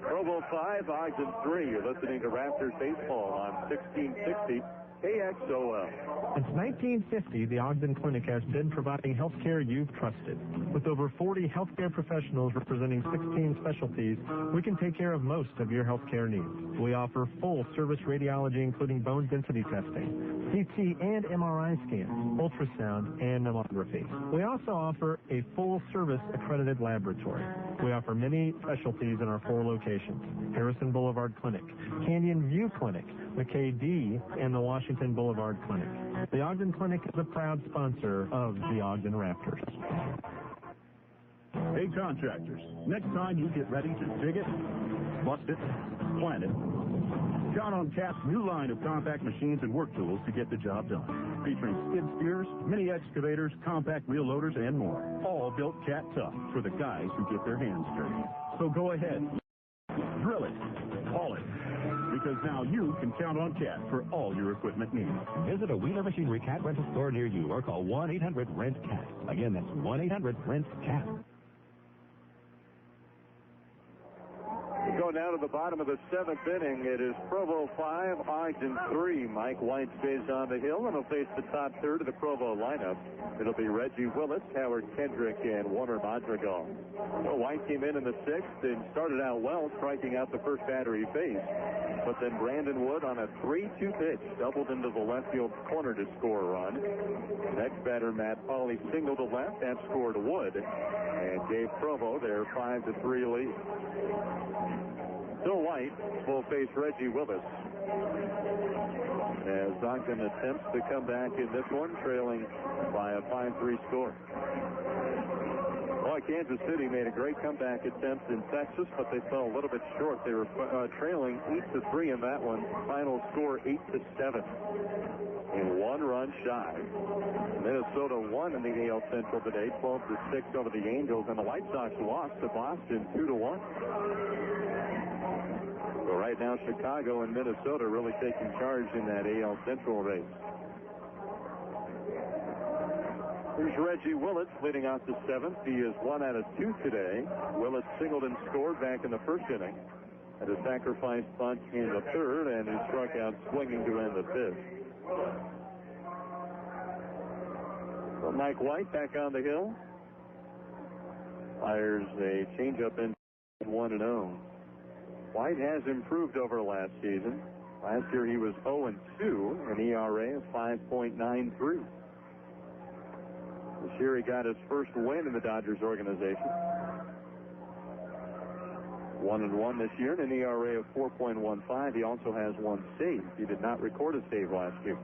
Provo 5, Ogden 3. You're listening to Raptors baseball on 1660 KXOL. Since 1950, the Ogden Clinic has been providing health care you've trusted. With over 40 healthcare professionals representing 16 specialties, we can take care of most of your health care needs. We offer full-service radiology, including bone density testing, CT and MRI scans, ultrasound, and mammography. We also offer a full-service accredited laboratory. We offer many specialties in our 4 locations: Harrison Boulevard Clinic, Canyon View Clinic, McKay D, and the Washington Boulevard Clinic. The Ogden Clinic is a proud sponsor of the Ogden Raptors. Hey, contractors, next time you get ready to dig it, bust it, plant it, count on Cat's new line of compact machines and work tools to get the job done. Featuring skid steers, mini excavators, compact wheel loaders, and more. All built Cat tough for the guys who get their hands dirty. So go ahead, drill it, haul it, because now you can count on Cat for all your equipment needs. Visit a Wheeler Machinery Cat rental store near you or call 1-800-RENT-CAT. Again, that's 1-800-RENT-CAT. We go now to the bottom of the 7th inning. It is Provo 5, Ogden 3. Mike White stays on the hill and will face the top third of the Provo lineup. It'll be Reggie Willis, Howard Kendrick, and Warner Madrigal. Well, White came in the 6th and started out well, striking out the first batter he faced. But then Brandon Wood on a 3-2 pitch doubled into the left field corner to score a run. Next batter, Matt Pauley, singled to left. That scored Wood and gave Provo their 5-3 lead. Still White will face Reggie Willis as Ogden attempts to come back in this one, trailing by a 5-3 score. Well, Kansas City made a great comeback attempt in Texas, but they fell a little bit short. They were trailing 8-3 in that one. Final score 8-7. And 1 run shy. Minnesota won in the AL Central today, 12-6 over the Angels, and the White Sox lost to Boston 2-1. So right now, Chicago and Minnesota really taking charge in that AL Central race. Here's Reggie Willis leading out the 7th. He is 1 out of 2 today. Willis singled and scored back in the 1st inning. Had a sacrifice bunt in the 3rd, and he struck out swinging to end the 5th. So Mike White back on the hill. Fires a changeup in 1-0. White has improved over last season. Last year he was 0-2, an ERA of 5.93. This year he got his first win in the Dodgers organization. 1-1 this year, and an ERA of 4.15. He also has 1 save. He did not record a save last year.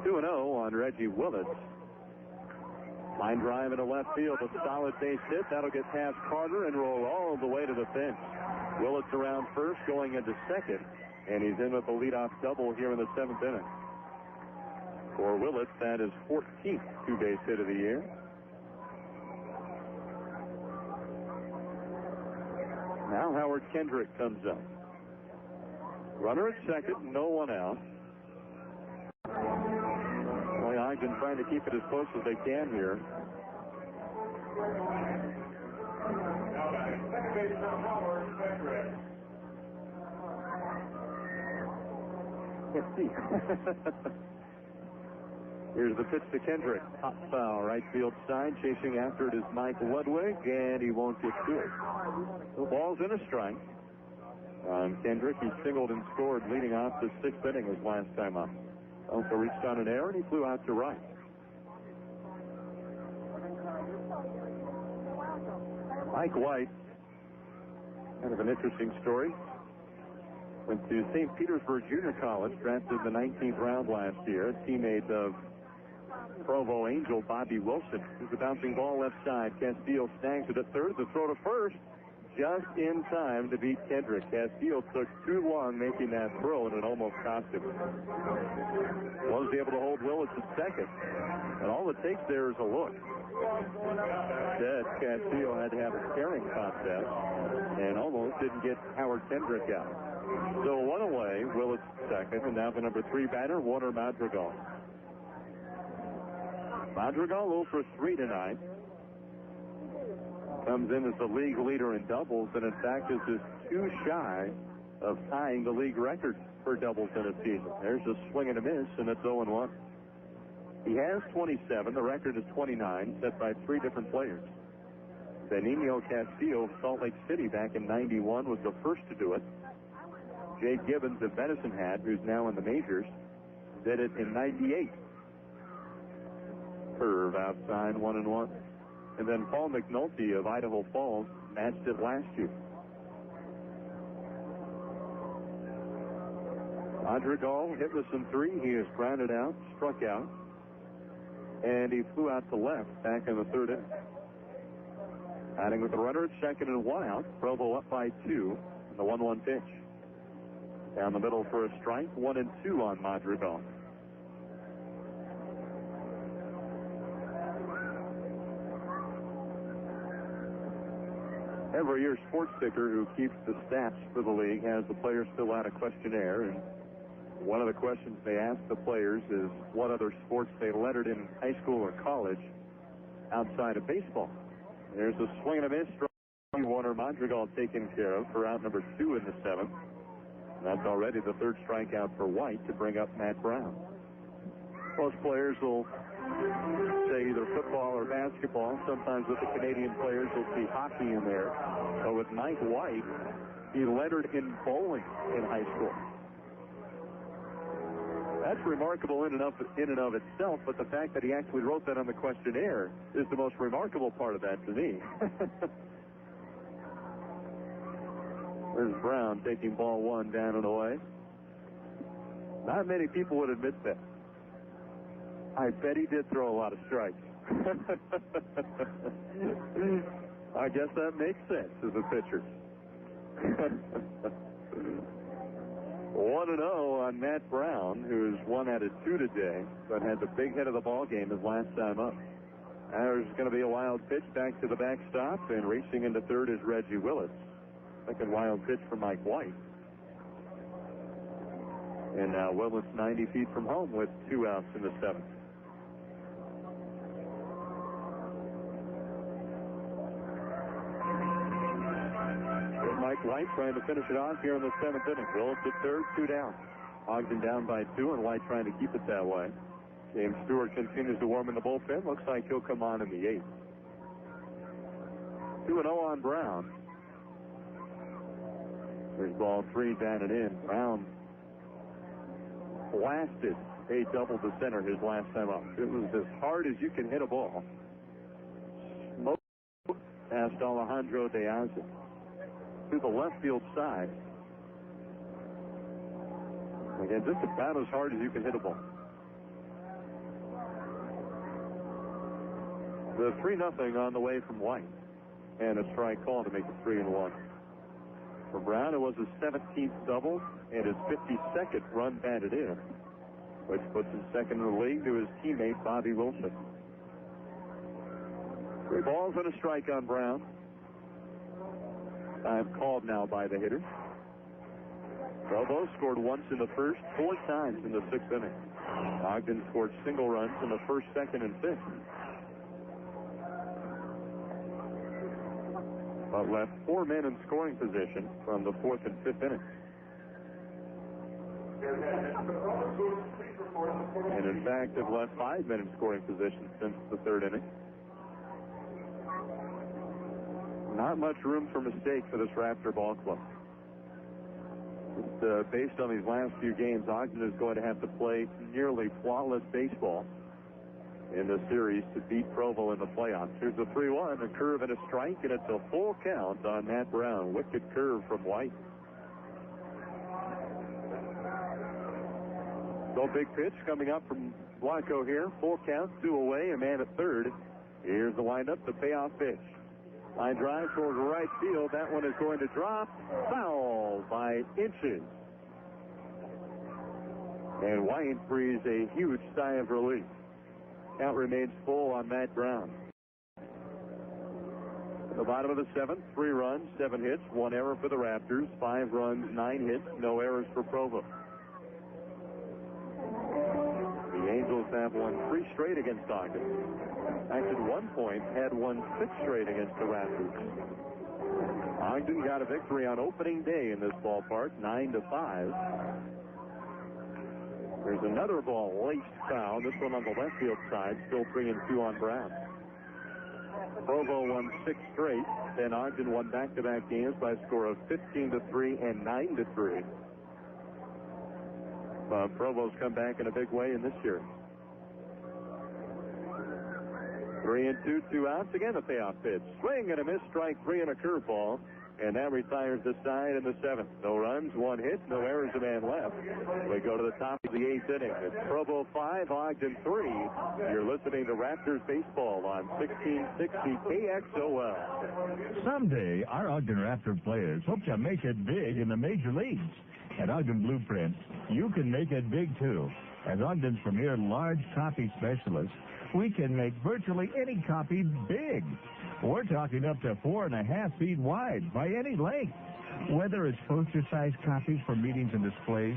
2-0 on Reggie Willis. Line drive into left field, a solid base hit. That'll get past Carter and roll all the way to the fence. Willis around first, going into 2nd, and he's in with a leadoff double here in the 7th inning. For Willis, that is 14th two-base hit of the year. Now Howard Kendrick comes up. Runner at 2nd, no one out. Well, Ogden trying to keep it as close as they can here. Let's see. Here's the pitch to Kendrick. Hot foul, right field side. Chasing after it is Mike Ludwig, and he won't get to it. The ball's in a strike. Kendrick, he singled and scored leading off the 6th inning his last time up. Also reached on an error, and he flew out to right. Mike White, kind of an interesting story. Went to St. Petersburg Junior College, drafted in the 19th round last year, a teammate of Provo Angel Bobby Wilson. He's a bouncing ball left side. Castillo snags it at third. The throw to first, just in time to beat Kendrick. Castillo took too long making that throw, and it almost cost him. Wasn't able to hold Willis at second, and all it takes there is a look. Instead, Castillo had to have a staring contest and almost didn't get Howard Kendrick out. So one away, Willis second, and now the number 3 batter, Warner Madrigal. Madrigal 0 for 3 tonight. Comes in as the league leader in doubles, and in fact is just too shy of tying the league record for doubles in a season. There's a swing and a miss, and it's 0-1. He has 27. The record is 29, set by 3 different players. Benigno Castillo of Salt Lake City back in 91 was the first to do it. Jay Gibbons of Medicine Hat, who's now in the majors, did it in 98. Curve outside, 1-1. And then Paul McNulty of Idaho Falls matched it last year. Madrigal hitless in 3. He is grounded out, struck out, and he flew out to left back in the 3rd inning. Batting with the runner at second and 1 out. Provo up by 2 in the 1-1 pitch. Down the middle for a strike, 1-2 on Madrigal. Every year, Sports Sticker, who keeps the stats for the league, has the players fill out a questionnaire, and one of the questions they ask the players is what other sports they lettered in high school or college outside of baseball. There's a swing and a miss. Warner Madrigal taken care of for out number 2 in the 7th. That's already the 3rd strikeout for White to bring up Matt Brown. Most players will say either football or basketball. Sometimes with the Canadian players, you'll see hockey in there. But with Mike White, he lettered in bowling in high school. That's remarkable in and of itself, but the fact that he actually wrote that on the questionnaire is the most remarkable part of that to me. There's Brown taking ball 1 down and away. Not many people would admit that. I bet he did throw a lot of strikes. I guess that makes sense as a pitcher. 1-0 on Matt Brown, who's 1 out of 2 today, but had the big hit of the ball game his last time up. There's going to be a wild pitch back to the backstop, and racing into 3rd is Reggie Willis. Second wild pitch for Mike White. And now Willis 90 feet from home with 2 outs in the 7th. Mike White trying to finish it off here in the 7th inning. Willis at 3rd, 2 down. Ogden down by 2, and White trying to keep it that way. James Stewart continues to warm in the bullpen. Looks like he'll come on in the 8th. 2-0 on Brown. There's ball 3 down and in. Brown blasted a double to center his last time up. It was as hard as you can hit a ball. Smoke past Alejandro De Aza to the left field side. Again, just about as hard as you can hit a ball. The 3-0 on the way from White. And a strike call to make it 3-1. For Brown, it was his 17th double and his 52nd run batted in, which puts him second in the league to his teammate Bobby Wilson. 3 balls and a strike on Brown. Time called now by the hitter. Provo scored once in the 1st, 4 times in the 6th inning. Ogden scored single runs in the 1st, 2nd, and 5th. But left 4 men in scoring position from the 4th and 5th innings. And in fact, have left 5 men in scoring position since the 3rd inning. Not much room for mistake for this Raptor ball club. Based on these last few games, Ogden is going to have to play nearly flawless baseball in this series to beat Provo in the playoffs. Here's a 3-1, a curve and a strike, and it's a full count on Matt Brown. Wicked curve from White. So big pitch coming up from Blanco here. Full count, 2 away, a man at third. Here's the windup, the payoff pitch. Line drive toward right field. That one is going to drop. Foul by inches. And White breathes a huge sigh of relief. Count remains full on Matt Brown. At the bottom of the seventh, 3 runs, 7 hits, 1 error for the Raptors, 5 runs, 9 hits, no errors for Provo. The Angels have won 3 straight against Ogden. Actually, at one point, had won 6 straight against the Raptors. Ogden got a victory on opening day in this ballpark, 9-5. There's another ball laced foul. This one on the left field side, still 3-2 on Brown. Provo won 6 straight. Then Ogden won back-to-back games by a score of 15-3 and 9-3. Provo's come back in a big way in this series. 3-2, 2 outs. Again, the payoff pitch. Swing and a miss, strike 3 and a curveball. And that retires the side in the 7th. No runs, 1 hit, no errors, a man left. We go to the top of the 8th inning. It's Provo 5, Ogden 3. You're listening to Raptors baseball on 1660 KXOL. Someday, our Ogden Raptor players hope to make it big in the major leagues. At Ogden Blueprint, you can make it big, too. As Ogden's premier large copy specialist, we can make virtually any copy big. We're talking up to 4.5 feet wide by any length. Whether it's poster-sized copies for meetings and displays,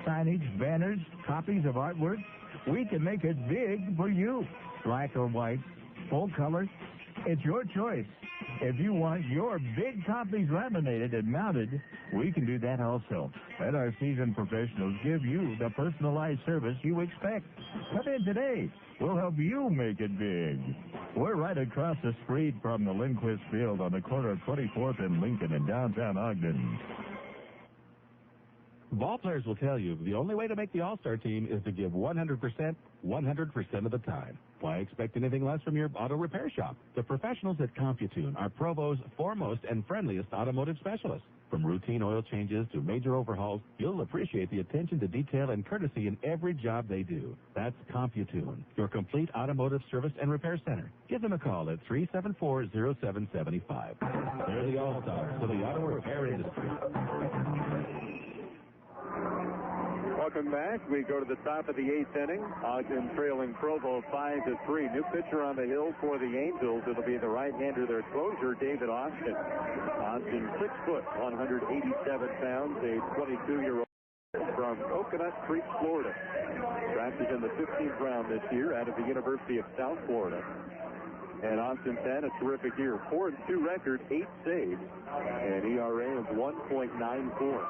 signage, banners, copies of artwork, we can make it big for you. Black or white, full color, it's your choice. If you want your big copies laminated and mounted, we can do that also. And our seasoned professionals give you the personalized service you expect. Come in today. We'll help you make it big. We're right across the street from the Lindquist Field on the corner of 24th and Lincoln in downtown Ogden. Ball players will tell you the only way to make the All-Star team is to give 100% of the time. Why expect anything less from your auto repair shop? The professionals at CompuTune are Provo's foremost and friendliest automotive specialists. From routine oil changes to major overhauls, you'll appreciate the attention to detail and courtesy in every job they do. That's CompuTune, your complete automotive service and repair center. Give them a call at 374-0775. They're the All-Stars of the auto repair industry. Welcome back. We go to the top of the 8th inning. Ogden trailing Provo 5-3. New pitcher on the hill for the Angels. It'll be the right-hander, their closer, David Austin. Austin, 6 foot, 187 pounds, a 22-year-old from Coconut Creek, Florida. Drafted in the 15th round this year out of the University of South Florida. And Austin's had a terrific year. 4-2 record, 8 saves, and ERA of 1.94.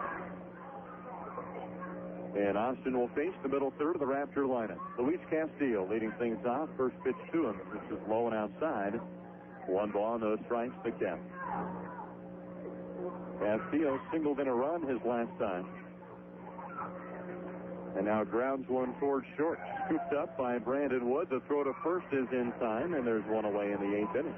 And Austin will face the middle third of the Raptor lineup. Luis Castillo leading things off. First pitch to him. This is low and outside. 1 ball, no strikes, the count. Castillo singled in a run his last time. And now grounds one towards short. Scooped up by Brandon Wood. The throw to first is in time, and there's one away in the 8th inning.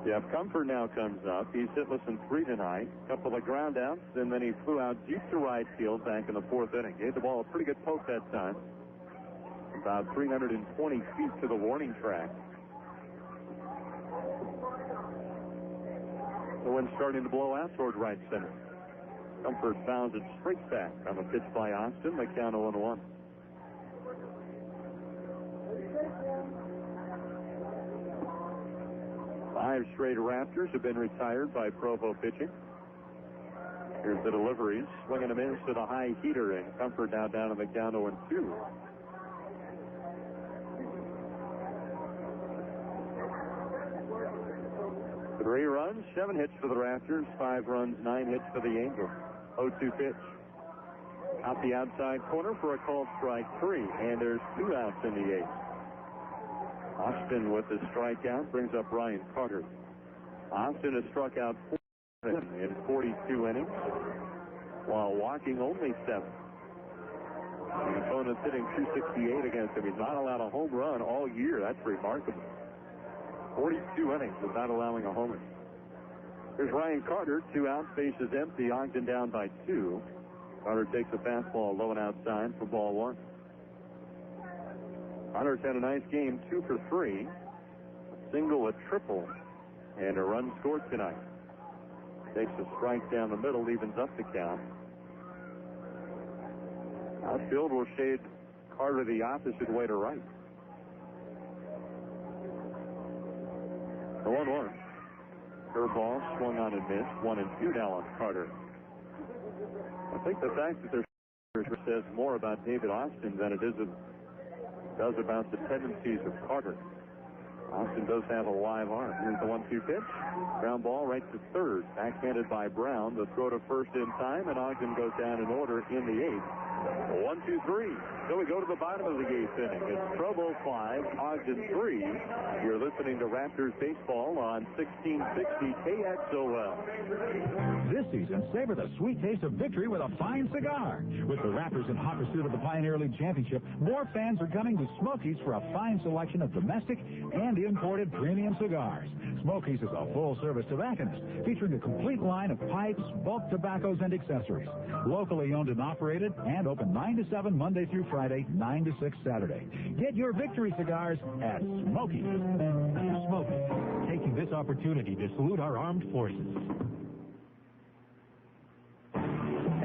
Jeff Comfort now comes up. He's hitless in 3 tonight. Couple of ground outs, and then he flew out deep to right field back in the 4th inning. Gave the ball a pretty good poke that time. About 320 feet to the warning track. The wind's starting to blow out toward right center. Comfort bounds it straight back on a pitch by Austin. The count 0-1. Five straight Raptors have been retired by Provo pitching. Here's the deliveries. Swinging them in to the high heater, and Comfort now down on the count 0-2. Three runs, 7 hits for the Raptors, 5 runs, 9 hits for the Angels. 0-2 pitch. Out the outside corner for a called strike 3, and there's 2 outs in the 8th. Austin with the strikeout brings up Ryan Carter. Austin has struck out 4 in 42 innings, while walking only 7. The opponent's hitting .268 against him. He's not allowed a home run all year. That's remarkable. 42 innings without allowing a homer. Here's Ryan Carter, 2 outs, bases empty. Ogden down by 2. Carter takes a fastball low and outside for ball 1. Carter's had a nice game, 2 for 3. A single, a triple, and a run scored tonight. Takes a strike down the middle, evens up the count. Outfield will shade Carter the opposite way to right. The 1-1. Curveball swung on and missed. 1-2 now on Carter. I think the fact that there's says more about David Austin than it does about the tendencies of Carter. Austin does have a live arm. Here's the 1-2 pitch. Ground ball right to third. Backhanded by Brown. The throw to first in time, and Ogden goes down in order in the 8th. 1, 2, 3. So we go to the bottom of the 8th inning. It's Provo 5, Ogden 3. You're listening to Raptors baseball on 1660 KXOL. This season, savor the sweet taste of victory with a fine cigar. With the Raptors in hot pursuit of the Pioneer League Championship, more fans are coming to Smokies for a fine selection of domestic and imported premium cigars. Smokies is a full-service tobacconist featuring a complete line of pipes, bulk tobaccos, and accessories. Locally owned and operated and open 9 to 7 Monday through Friday, 9 to 6 Saturday. Get your victory cigars at Smokies. Smokies, taking this opportunity to salute our armed forces.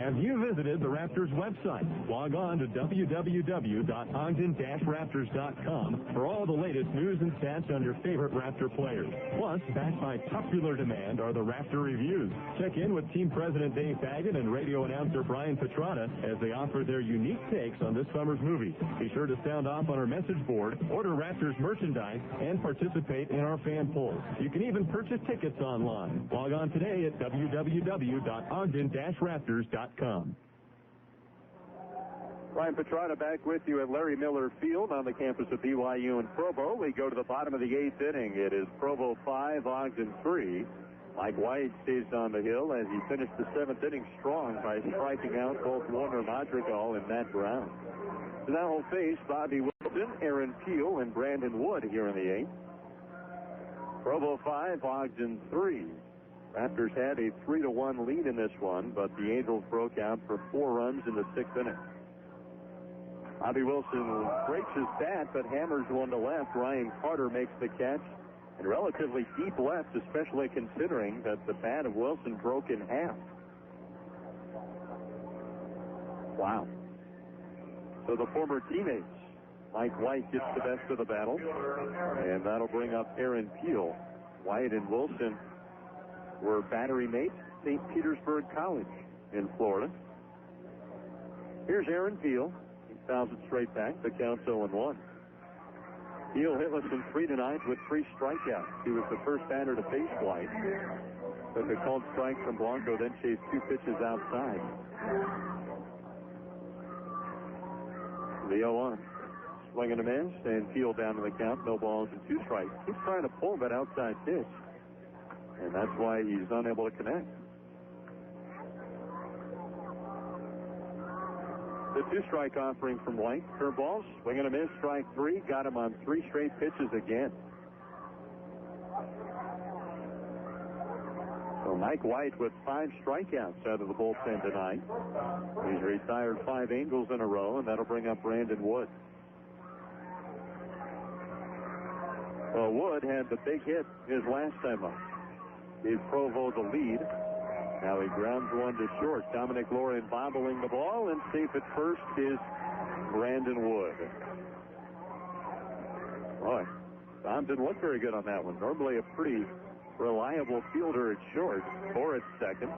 Have you visited the Raptors website? Log on to www.ogden-raptors.com for all the latest news and stats on your favorite Raptor players. Plus, backed by popular demand are the Raptor Reviews. Check in with Team President Dave Faggett and radio announcer Brian Petrata as they offer their unique takes on this summer's movie. Be sure to sound off on our message board, order Raptors merchandise, and participate in our fan polls. You can even purchase tickets online. Log on today at www.ogden-raptors.com. Brian Petrata back with you at Larry Miller Field on the campus of BYU in Provo. We go to the bottom of the 8th inning. It is Provo 5, Ogden 3. Mike White stays on the hill as he finished the 7th inning strong by striking out both Warner Madrigal and Matt Brown. So now will face Bobby Wilson, Aaron Peel, and Brandon Wood here in the 8th. Provo 5, Ogden 3. Raptors had a 3-1 lead in this one, but the Angels broke out for 4 runs in the 6th inning. Bobby Wilson breaks his bat, but hammers one to left. Ryan Carter makes the catch, and relatively deep left, especially considering that the bat of Wilson broke in half. Wow. So the former teammates, Mike White gets the best of the battle, and that'll bring up Aaron Peel. White and Wilson were battery mates at St. Petersburg College in Florida. Here's Aaron Peel. He fouls it straight back. The count's 0-1. Peel hitless in 3 tonight with 3 strikeouts. He was the first batter to face White. Took a called strike from Blanco, then chased 2 pitches outside. The 0-1. Swing and a miss, and Peel down to the count. No balls and 2 strikes. He's trying to pull that outside pitch, and that's why he's unable to connect. The 2-strike offering from White. Curveballs, swing and a miss, strike 3. Got him on 3 straight pitches again. So Mike White with 5 strikeouts out of the bullpen tonight. He's retired 5 Angels in a row, and that'll bring up Brandon Wood. Well, Wood had the big hit his last time up. Gave Provo the lead. Now he grounds one to short. Dominic Lorian bobbling the ball, and safe at first is Brandon Wood. Boy, Tom didn't look very good on that one. Normally a pretty reliable fielder at short, or at second.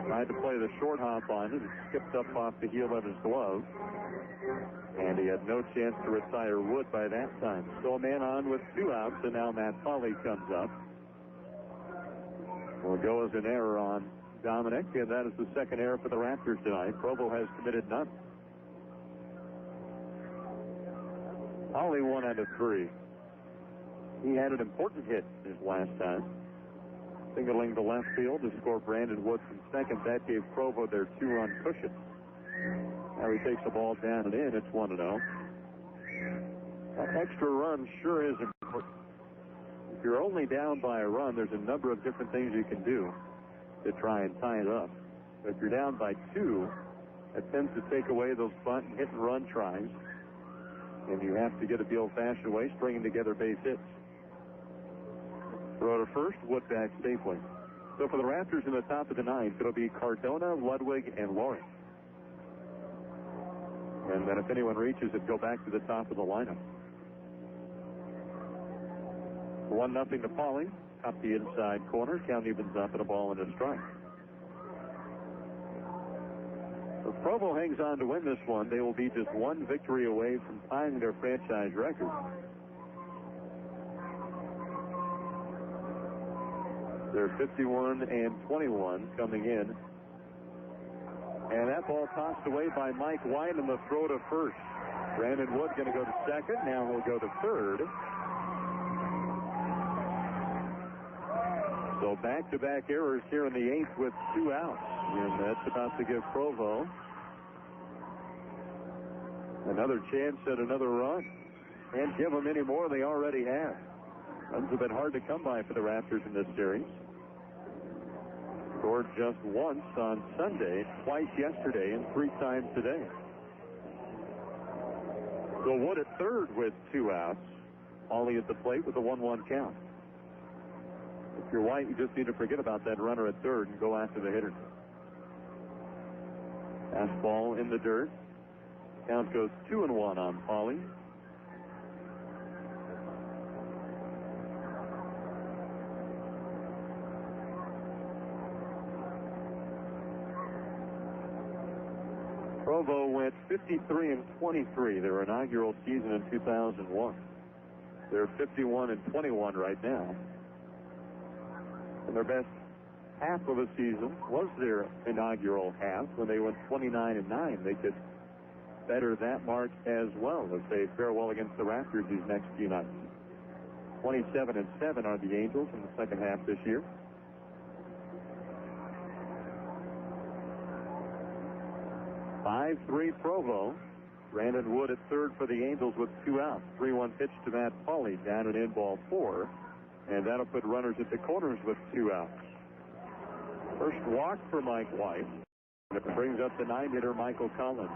Tried to play the short hop on it. It skipped up off the heel of his glove, and he had no chance to retire Wood by that time. So a man on with 2 outs, and now Matt Foley comes up. Will go as an error on Dominic, and that is the second error for the Raptors tonight. Provo has committed none. Only 1 out of 3. He had an important hit his last time. Singling to left field to score Brandon Wood from second. That gave Provo their 2-run cushion. Now he takes the ball down and in. It's 1-0. That extra run sure is important. If you're only down by a run, there's a number of different things you can do to try and tie it up. But if you're down by 2, it tends to take away those bunt and hit and run tries. And you have to get it the old-fashioned way, stringing together base hits. Throw to first, Wood back safely. So for the Raptors in the top of the ninth, it'll be Cardona, Ludwig, and Loring. And then if anyone reaches it, go back to the top of the lineup. 1-0 to Pauley. Up the inside corner. Count evens up and a ball and a strike. If Provo hangs on to win this one, they will be just one victory away from tying their franchise record. They're 51-21 coming in. And that ball tossed away by Mike White on the throw to first. Brandon Wood going to go to second. Now he'll go to third. So back-to-back errors here in the 8th with 2 outs. And that's about to give Provo another chance at another run. Can't give them any more they already have. Runs have been hard to come by for the Raptors in this series. Scored just once on Sunday, twice yesterday, and 3 times today. So Wood at third with 2 outs. Pauley at the plate with a 1-1 count. If you're White, you just need to forget about that runner at third and go after the hitter. Fastball in the dirt. Count goes 2-1 on Pauley. Provo went 53-23 their inaugural season in 2001. They're 51-21 right now. And their best half of a season was their inaugural half when they went 29-9. They could better that mark as well as they fare well against the Raptors these next few nights. 27-7 are the Angels in the second half this year. 5-3 Provo. Brandon Wood at third for the Angels with 2 outs. 3-1 pitch to Matt Pauley down and in ball 4. And that'll put runners at the corners with 2 outs. First walk for Mike White. It brings up the 9-hitter Michael Collins.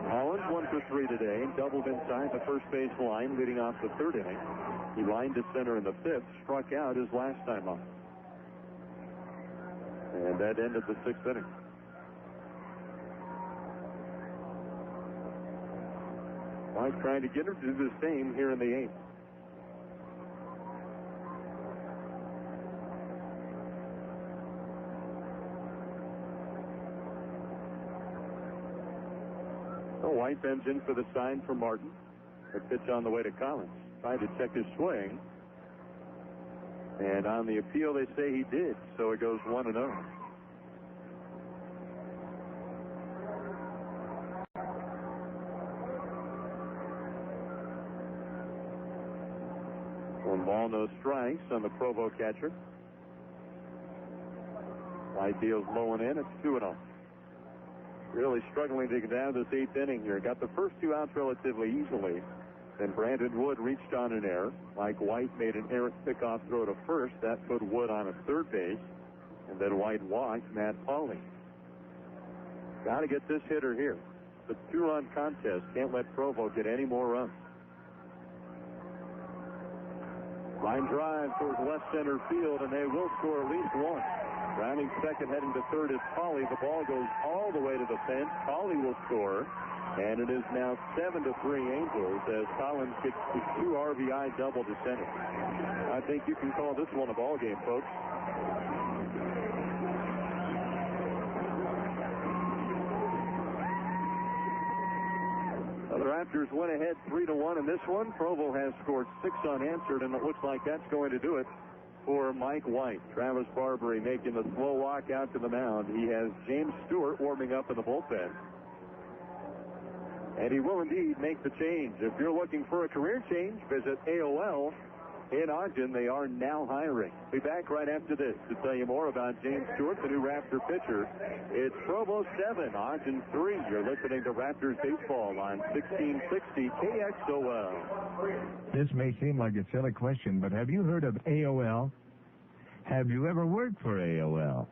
Collins 1 for 3 today. Doubled inside the first base line leading off the 3rd inning. He lined to center in the 5th, struck out his last time up. And that ended the 6th inning. White trying to get him to do the same here in the 8th. So White bends in for the sign for Martin. A pitch on the way to Collins. Tried to check his swing. And on the appeal, they say he did. So it goes 1-0. One ball, no strikes on the Provo catcher. White deals low and in. It's 2-0. Really struggling to get down to this 8th inning here. Got the first 2 outs relatively easily. Then Brandon Wood reached on an error. Mike White made an errant pickoff throw to first. That put Wood on a third base. And then White walked Matt Pauley. Got to get this hitter here. It's a 2-run contest. Can't let Provo get any more runs. Line drive towards left center field, and they will score at least 1. Rounding second, heading to third is Pauley. The ball goes all the way to the fence. Pauley will score. And it is now 7-3 Angels as Collins gets the 2 RBI double to center. I think you can call this one a ball game, folks. The Raptors went ahead 3-1 in this one. Provo has scored 6 unanswered, and it looks like that's going to do it for Mike White. Travis Barbary making the slow walk out to the mound. He has James Stewart warming up in the bullpen. And he will indeed make the change. If you're looking for a career change, visit AOL in Ogden. They are now hiring. Be back right after this to tell you more about James Stewart, the new Raptor pitcher. It's Provo 7, Ogden 3. You're listening to Raptors baseball on 1660 KXOL. This may seem like a silly question, but have you heard of AOL? Have you ever worked for AOL?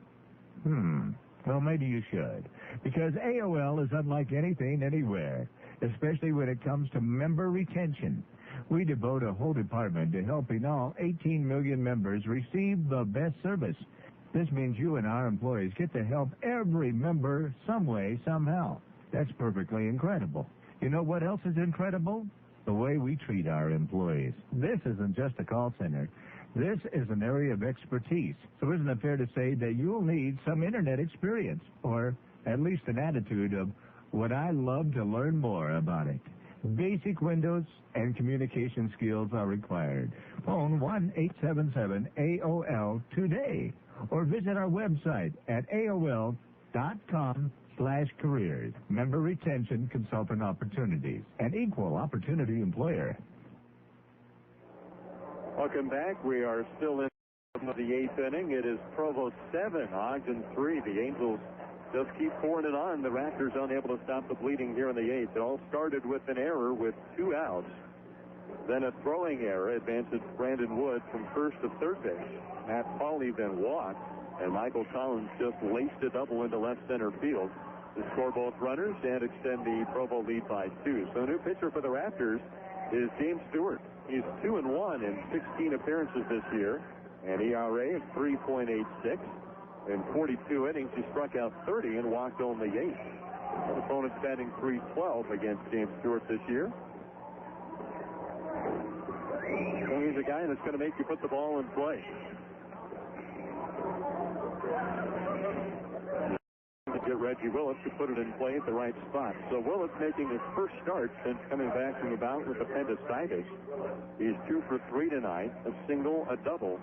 Well, maybe you should, because AOL is unlike anything anywhere, especially when it comes to member retention. We devote a whole department to helping all 18 million members receive the best service. This means you and our employees get to help every member some way, somehow. That's perfectly incredible. You know what else is incredible? The way we treat our employees. This isn't just a call center. This is an area of expertise. So isn't it fair to say that you'll need some internet experience, or at least an attitude of, would I love to learn more about it? Basic Windows and communication skills are required. Phone 1-877-AOL today, or visit our website at AOL.com/careers. Member retention, consultant opportunities, an equal opportunity employer. Welcome back. We are still in the eighth inning. It is Provo 7, Ogden 3. The Angels just keep pouring it on. The Raptors unable to stop the bleeding here in the eighth. It all started with an error with 2 outs. Then a throwing error advances Brandon Wood from first to third base. Matt Pauley then walked, and Michael Collins just laced a double into left center field to score both runners and extend the Provo lead by 2. So the new pitcher for the Raptors is James Stewart. He's 2-1 in 16 appearances this year, an ERA of 3.86. In 42 innings, he struck out 30 and walked only 8. His opponent's batting .312 against James Stewart this year. So he's a guy that's going to make you put the ball in play. To get Reggie Willits to put it in play at the right spot. So Willits making his first start since coming back from the bout with appendicitis. He's 2 for 3 tonight, a single, a double,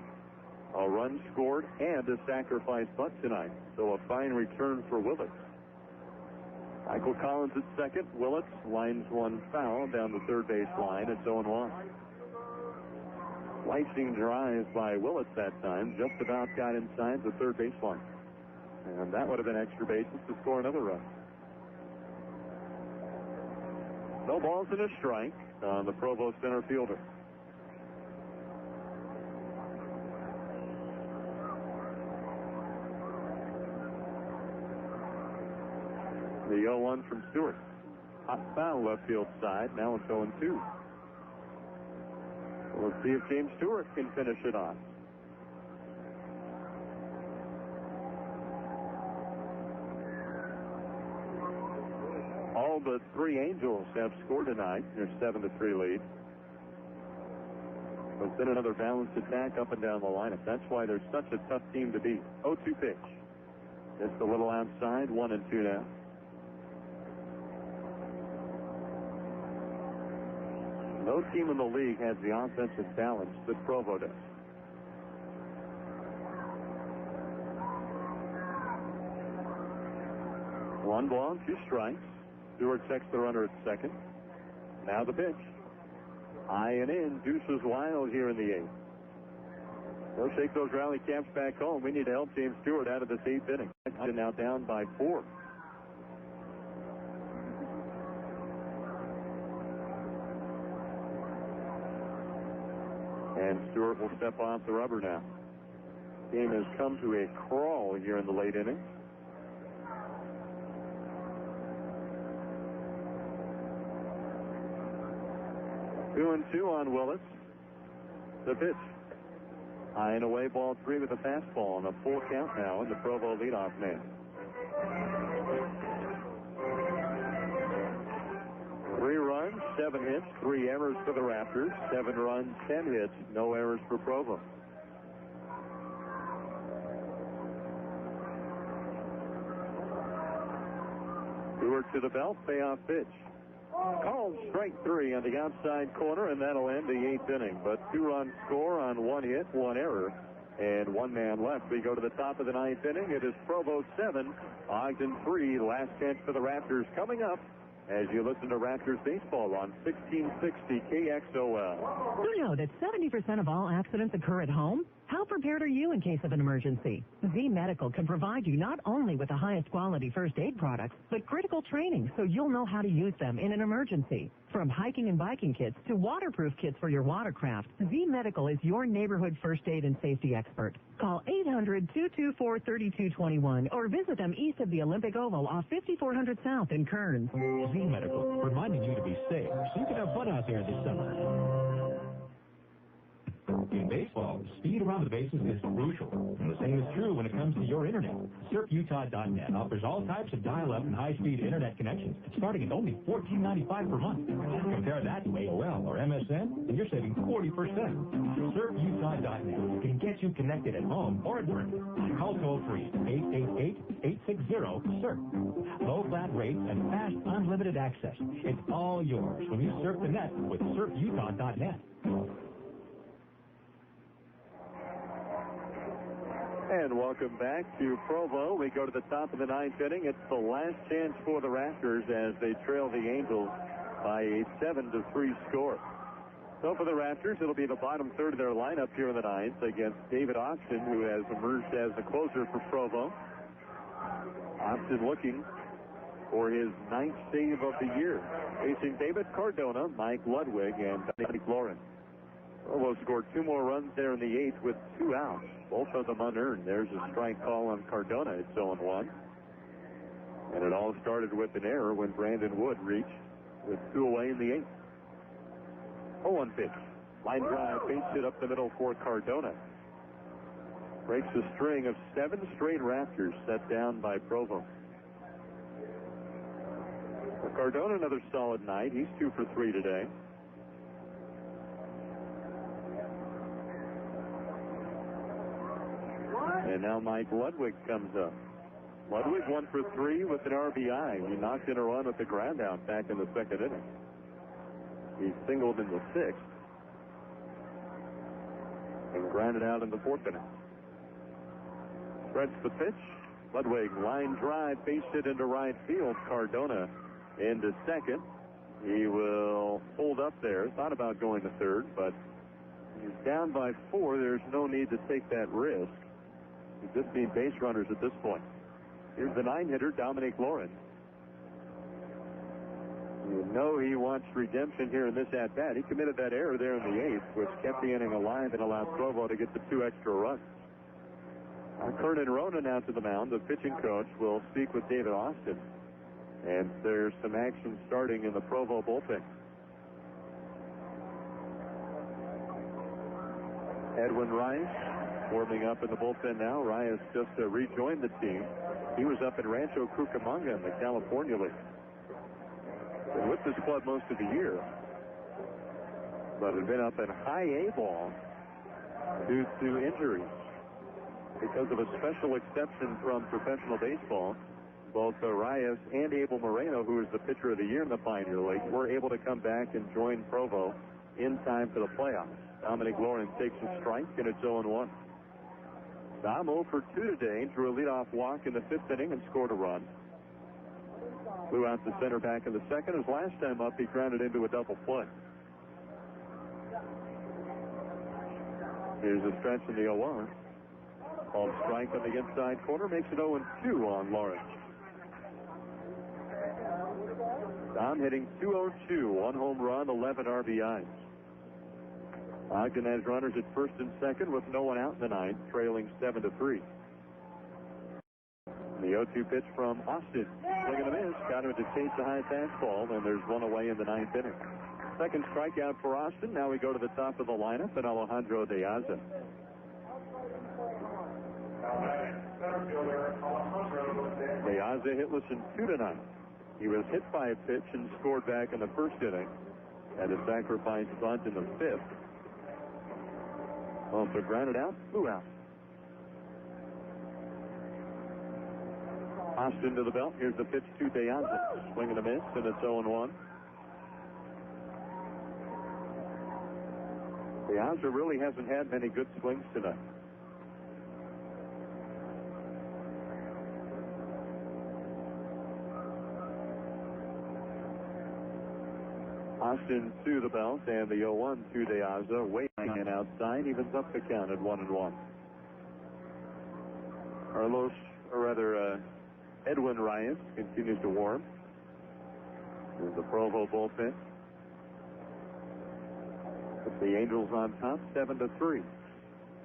a run scored, and a sacrifice bunt tonight. So a fine return for Willits. Michael Collins at second. Willits lines one foul down the third base line. It's 0-1. Slicing drive by Willits that time just about got inside the third base line. And that would have been extra bases to score another run. No balls and a strike on the Provo center fielder. The 0-1 from Stewart. Hot foul left field side. Now it's 0-2. Let's see if James Stewart can finish it off. All but 3 Angels have scored tonight. Their 7-3 lead. But then another balanced attack up and down the lineup. That's why they're such a tough team to beat. 0-2 pitch. Just a little outside. 1-2 now. No team in the league has the offensive balance that Provo does. One ball, 2 strikes. Stewart checks the runner at second. Now the pitch. High and in. Deuces wild here in the 8th. They'll shake those rally caps back home. We need to help James Stewart out of this 8th inning. Now down by 4. And Stewart will step off the rubber now. Game has come to a crawl here in the late innings. Two and 2 on Willits. The pitch. High and away, ball 3 with a fastball on a full count now, and the Provo leadoff man. 3 runs, 7 hits, 3 errors for the Raptors. 7 runs, 10 hits, no errors for Provo. Stewart to the belt, payoff pitch. Called strike 3 on the outside corner, and that'll end the 8th inning. But 2-run score on 1 hit, 1 error, and 1 man left. We go to the top of the 9th inning. It is Provo 7, Ogden 3. Last chance for the Raptors coming up as you listen to Raptors baseball on 1660 KXOL. You know that 70% of all accidents occur at home? How prepared are you in case of an emergency? Z Medical can provide you not only with the highest quality first aid products, but critical training so you'll know how to use them in an emergency. From hiking and biking kits to waterproof kits for your watercraft, Z Medical is your neighborhood first aid and safety expert. Call 800-224-3221 or visit them east of the Olympic Oval off 5400 South in Kearns. Z Medical, reminding you to be safe so you can have fun out there this summer. In baseball, speed around the bases is crucial. And the same is true when it comes to your internet. SurfUtah.net offers all types of dial-up and high-speed internet connections starting at only $14.95 per month. Compare that to AOL or MSN, and you're saving 40%. SurfUtah.net can get you connected at home or at work. Call toll-free 888-860-SURF. Low flat rates and fast, unlimited access. It's all yours when you surf the net with SurfUtah.net. And welcome back to Provo. We go to the top of the ninth inning. It's the last chance for the Raptors as they trail the Angels by a 7-3 score. So for the Raptors, it'll be the bottom third of their lineup here in the ninth against David Ogden, who has emerged as the closer for Provo. Ogden looking for his 9th save of the year. Facing David Cardona, Mike Ludwig, and Dominic Lawrence. Provo scored 2 more runs there in the 8th with 2 outs. Both of them unearned. There's a strike call on Cardona. It's 0-1. And it all started with an error when Brandon Wood reached with 2 away in the 8th. 0-1 pitch. Line drive, base hit up the middle for Cardona. Breaks a string of 7 straight Raptors set down by Provo. For Cardona, another solid night. He's 2 for 3 today. And now Mike Ludwig comes up. Ludwig 1 for 3 with an RBI. He knocked in a run with the ground out back in the 2nd inning. He singled in the 6th and grounded out in the 4th inning. Spreads the pitch. Ludwig line drive, base hit into right field. Cardona into second. He will hold up there. Thought about going to third, but he's down by 4. There's no need to take that risk. You just need base runners at this point. Here's the 9-hitter, Dominic Lawrence. You know he wants redemption here in this at-bat. He committed that error there in the 8th, which kept the inning alive and allowed Provo to get the 2 extra runs. Kernan Ronan out to the mound. The pitching coach will speak with David Austin. And there's some action starting in the Provo bullpen. Edwin Rice warming up in the bullpen now. Rice just rejoined the team. He was up in Rancho Cucamonga in the California League. Been with this club most of the year, but had been up in high A ball due to injuries. Because of a special exception from professional baseball, both Arias and Abel Moreno, who is the pitcher of the year in the Pioneer League, were able to come back and join Provo in time for the playoffs. Dominic Lawrence takes a strike, and it's 0-1. Dom 0 for 2 today, drew a leadoff walk in the 5th inning and scored a run. Flew out to center back in the 2nd. His last time up, he grounded into a double play. Here's a stretch in the 0-1. Called strike on the inside corner, makes it 0-2 on Lawrence. Dom hitting .202, 1 home run, 11 RBIs. Ogden has runners at first and second with no one out in the 9th, trailing 7-3. The 0-2 pitch from Austin. Swing and a miss. Got him to chase the high fastball, and there's 1 away in the 9th inning. Second strikeout for Austin. Now we go to the top of the lineup, and Alejandro De Aza. De Aza hitless in 2 tonight. He was hit by a pitch and scored back in the 1st inning. Had a sacrifice bunt in the 5th. Also grounded out, flew out. Austin to the belt. Here's the pitch to De Aza. Swing and a miss, and it's 0-1. De Aza really hasn't had many good swings tonight. Austin to the belt, and the 0-1 to De Aza. Waiting and outside, evens up the count at 1-1. Edwin Ryan continues to warm. There's the Provo bullpen. With the Angels on top, 7-3.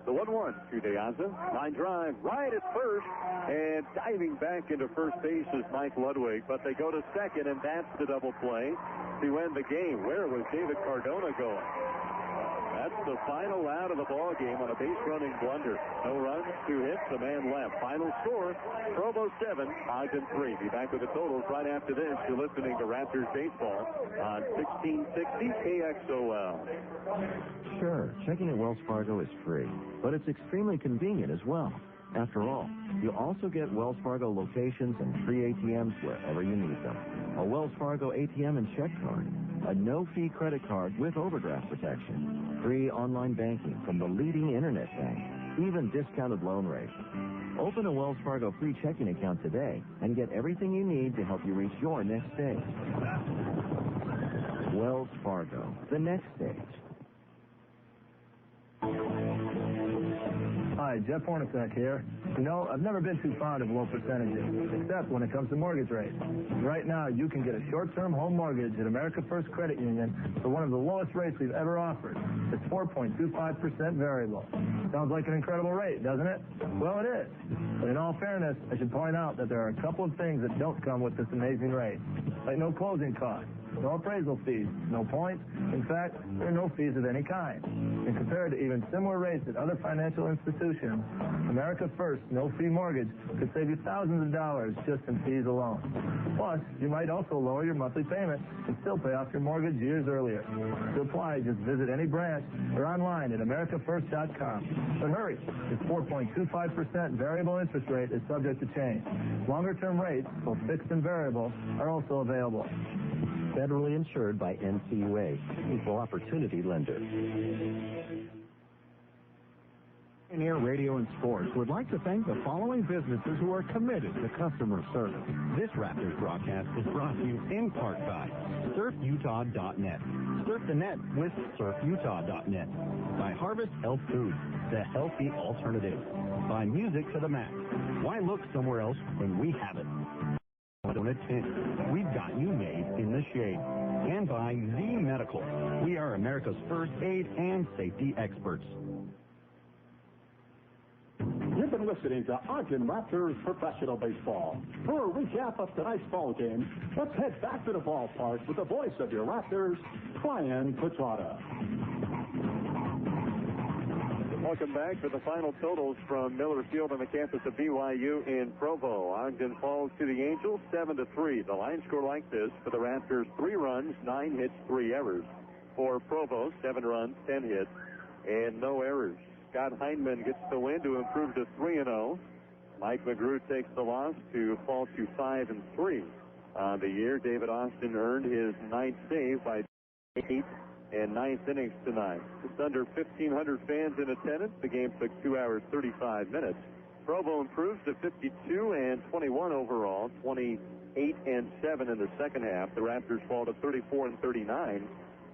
The 1-1 to De Aza. Line drive right at first, and diving back into first base is Mike Ludwig, but they go to second, and that's the double play to end the game. Where was David Cardona going? That's the final out of the ball game on a base-running blunder. No runs, 2 hits, a man left. Final score, Provo 7, Ogden 3. Be back with the totals right after this. You're listening to Raptors Baseball on 1660 KXOL. Sure, checking at Wells Fargo is free, but it's extremely convenient as well. After all, you also get Wells Fargo locations and free ATMs wherever you need them. A Wells Fargo ATM and check card, a no-fee credit card with overdraft protection, free online banking from the leading internet bank, even discounted loan rates. Open a Wells Fargo free checking account today and get everything you need to help you reach your next stage. Wells Fargo, the next stage. Hi, Jeff Hornacek here. You know, I've never been too fond of low percentages, except when it comes to mortgage rates. Right now, you can get a short-term home mortgage at America First Credit Union for one of the lowest rates we've ever offered. It's 4.25% variable. Sounds like an incredible rate, doesn't it? Well, it is. But in all fairness, I should point out that there are a couple of things that don't come with this amazing rate, like no closing costs, no appraisal fees, no points. In fact, there are no fees of any kind. And compared to even similar rates at other financial institutions, America First no-fee mortgage could save you thousands of dollars just in fees alone. Plus, you might also lower your monthly payment and still pay off your mortgage years earlier. To apply, just visit any branch or online at americafirst.com. But hurry, this 4.25% variable interest rate is subject to change. Longer-term rates, both fixed and variable, are also available. Federally insured by NCUA, Equal Opportunity Lender. Pioneer Radio and Sports would like to thank the following businesses who are committed to customer service. This Raptors broadcast is brought to you in part by SurfUtah.net. Surf the net with SurfUtah.net. By Harvest Health Foods, the healthy alternative. By Music to the Max. Why look somewhere else when we have it? We've got you made in the shade. And by Z Medical. We are America's first aid and safety experts. You've been listening to Ogden Raptors Professional Baseball. For a recap of tonight's ball game, let's head back to the ballpark with the voice of your Raptors, Brian Petrata. Welcome back to the final totals from Miller Field on the campus of BYU in Provo. Ogden falls to the Angels 7-3. The line score like this for the Raptors: 3 runs, 9 hits, 3 errors. For Provo, 7 runs, 10 hits, and no errors. Scott Heinman gets the win to improve to 3-0. Mike McGrew takes the loss to fall to 5-3 on the year. David Austin earned his 9th save by 8 and 9th innings tonight. Just under 1,500 fans in attendance. The game took 2 hours, 35 minutes. Provo improves to 52-21 overall, 28-7 in the second half. The Raptors fall to 34-39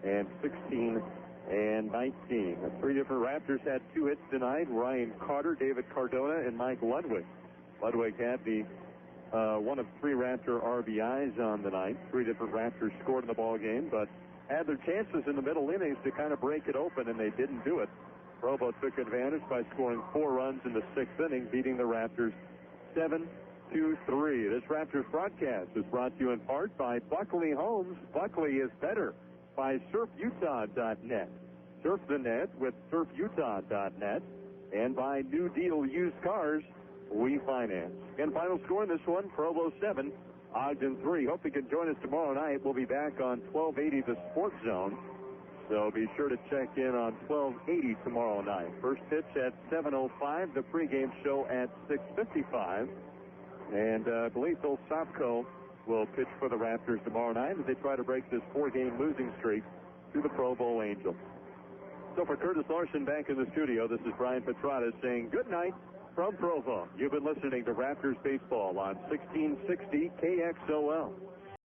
and 16-19. The 3 different Raptors had 2 hits tonight: Ryan Carter, David Cardona, and Mike Ludwig. Ludwig had the one of 3 Raptor RBIs on the night. 3 different Raptors scored in the ball game, but had their chances in the middle innings to kind of break it open, and they didn't do it. Provo took advantage by scoring 4 runs in the 6th inning, beating the Raptors 7-3. This Raptors broadcast is brought to you in part by Buckley Homes. Buckley is better. By SurfUtah.net. Surf the net with SurfUtah.net. And by New Deal Used Cars, we finance. And final score in this one: Provo 7, Ogden 3. Hope you can join us tomorrow night. We'll be back on 1280 The Sports Zone. So be sure to check in on 1280 tomorrow night. First pitch at 7:05. The pregame show at 6:55. And I believe Phil Sopko will pitch for the Raptors tomorrow night as they try to break this 4-game losing streak to the Provo Angels. So for Curtis Larson back in the studio, this is Brian Petrata saying good night from Provo. You've been listening to Raptors Baseball on 1660 KXOL.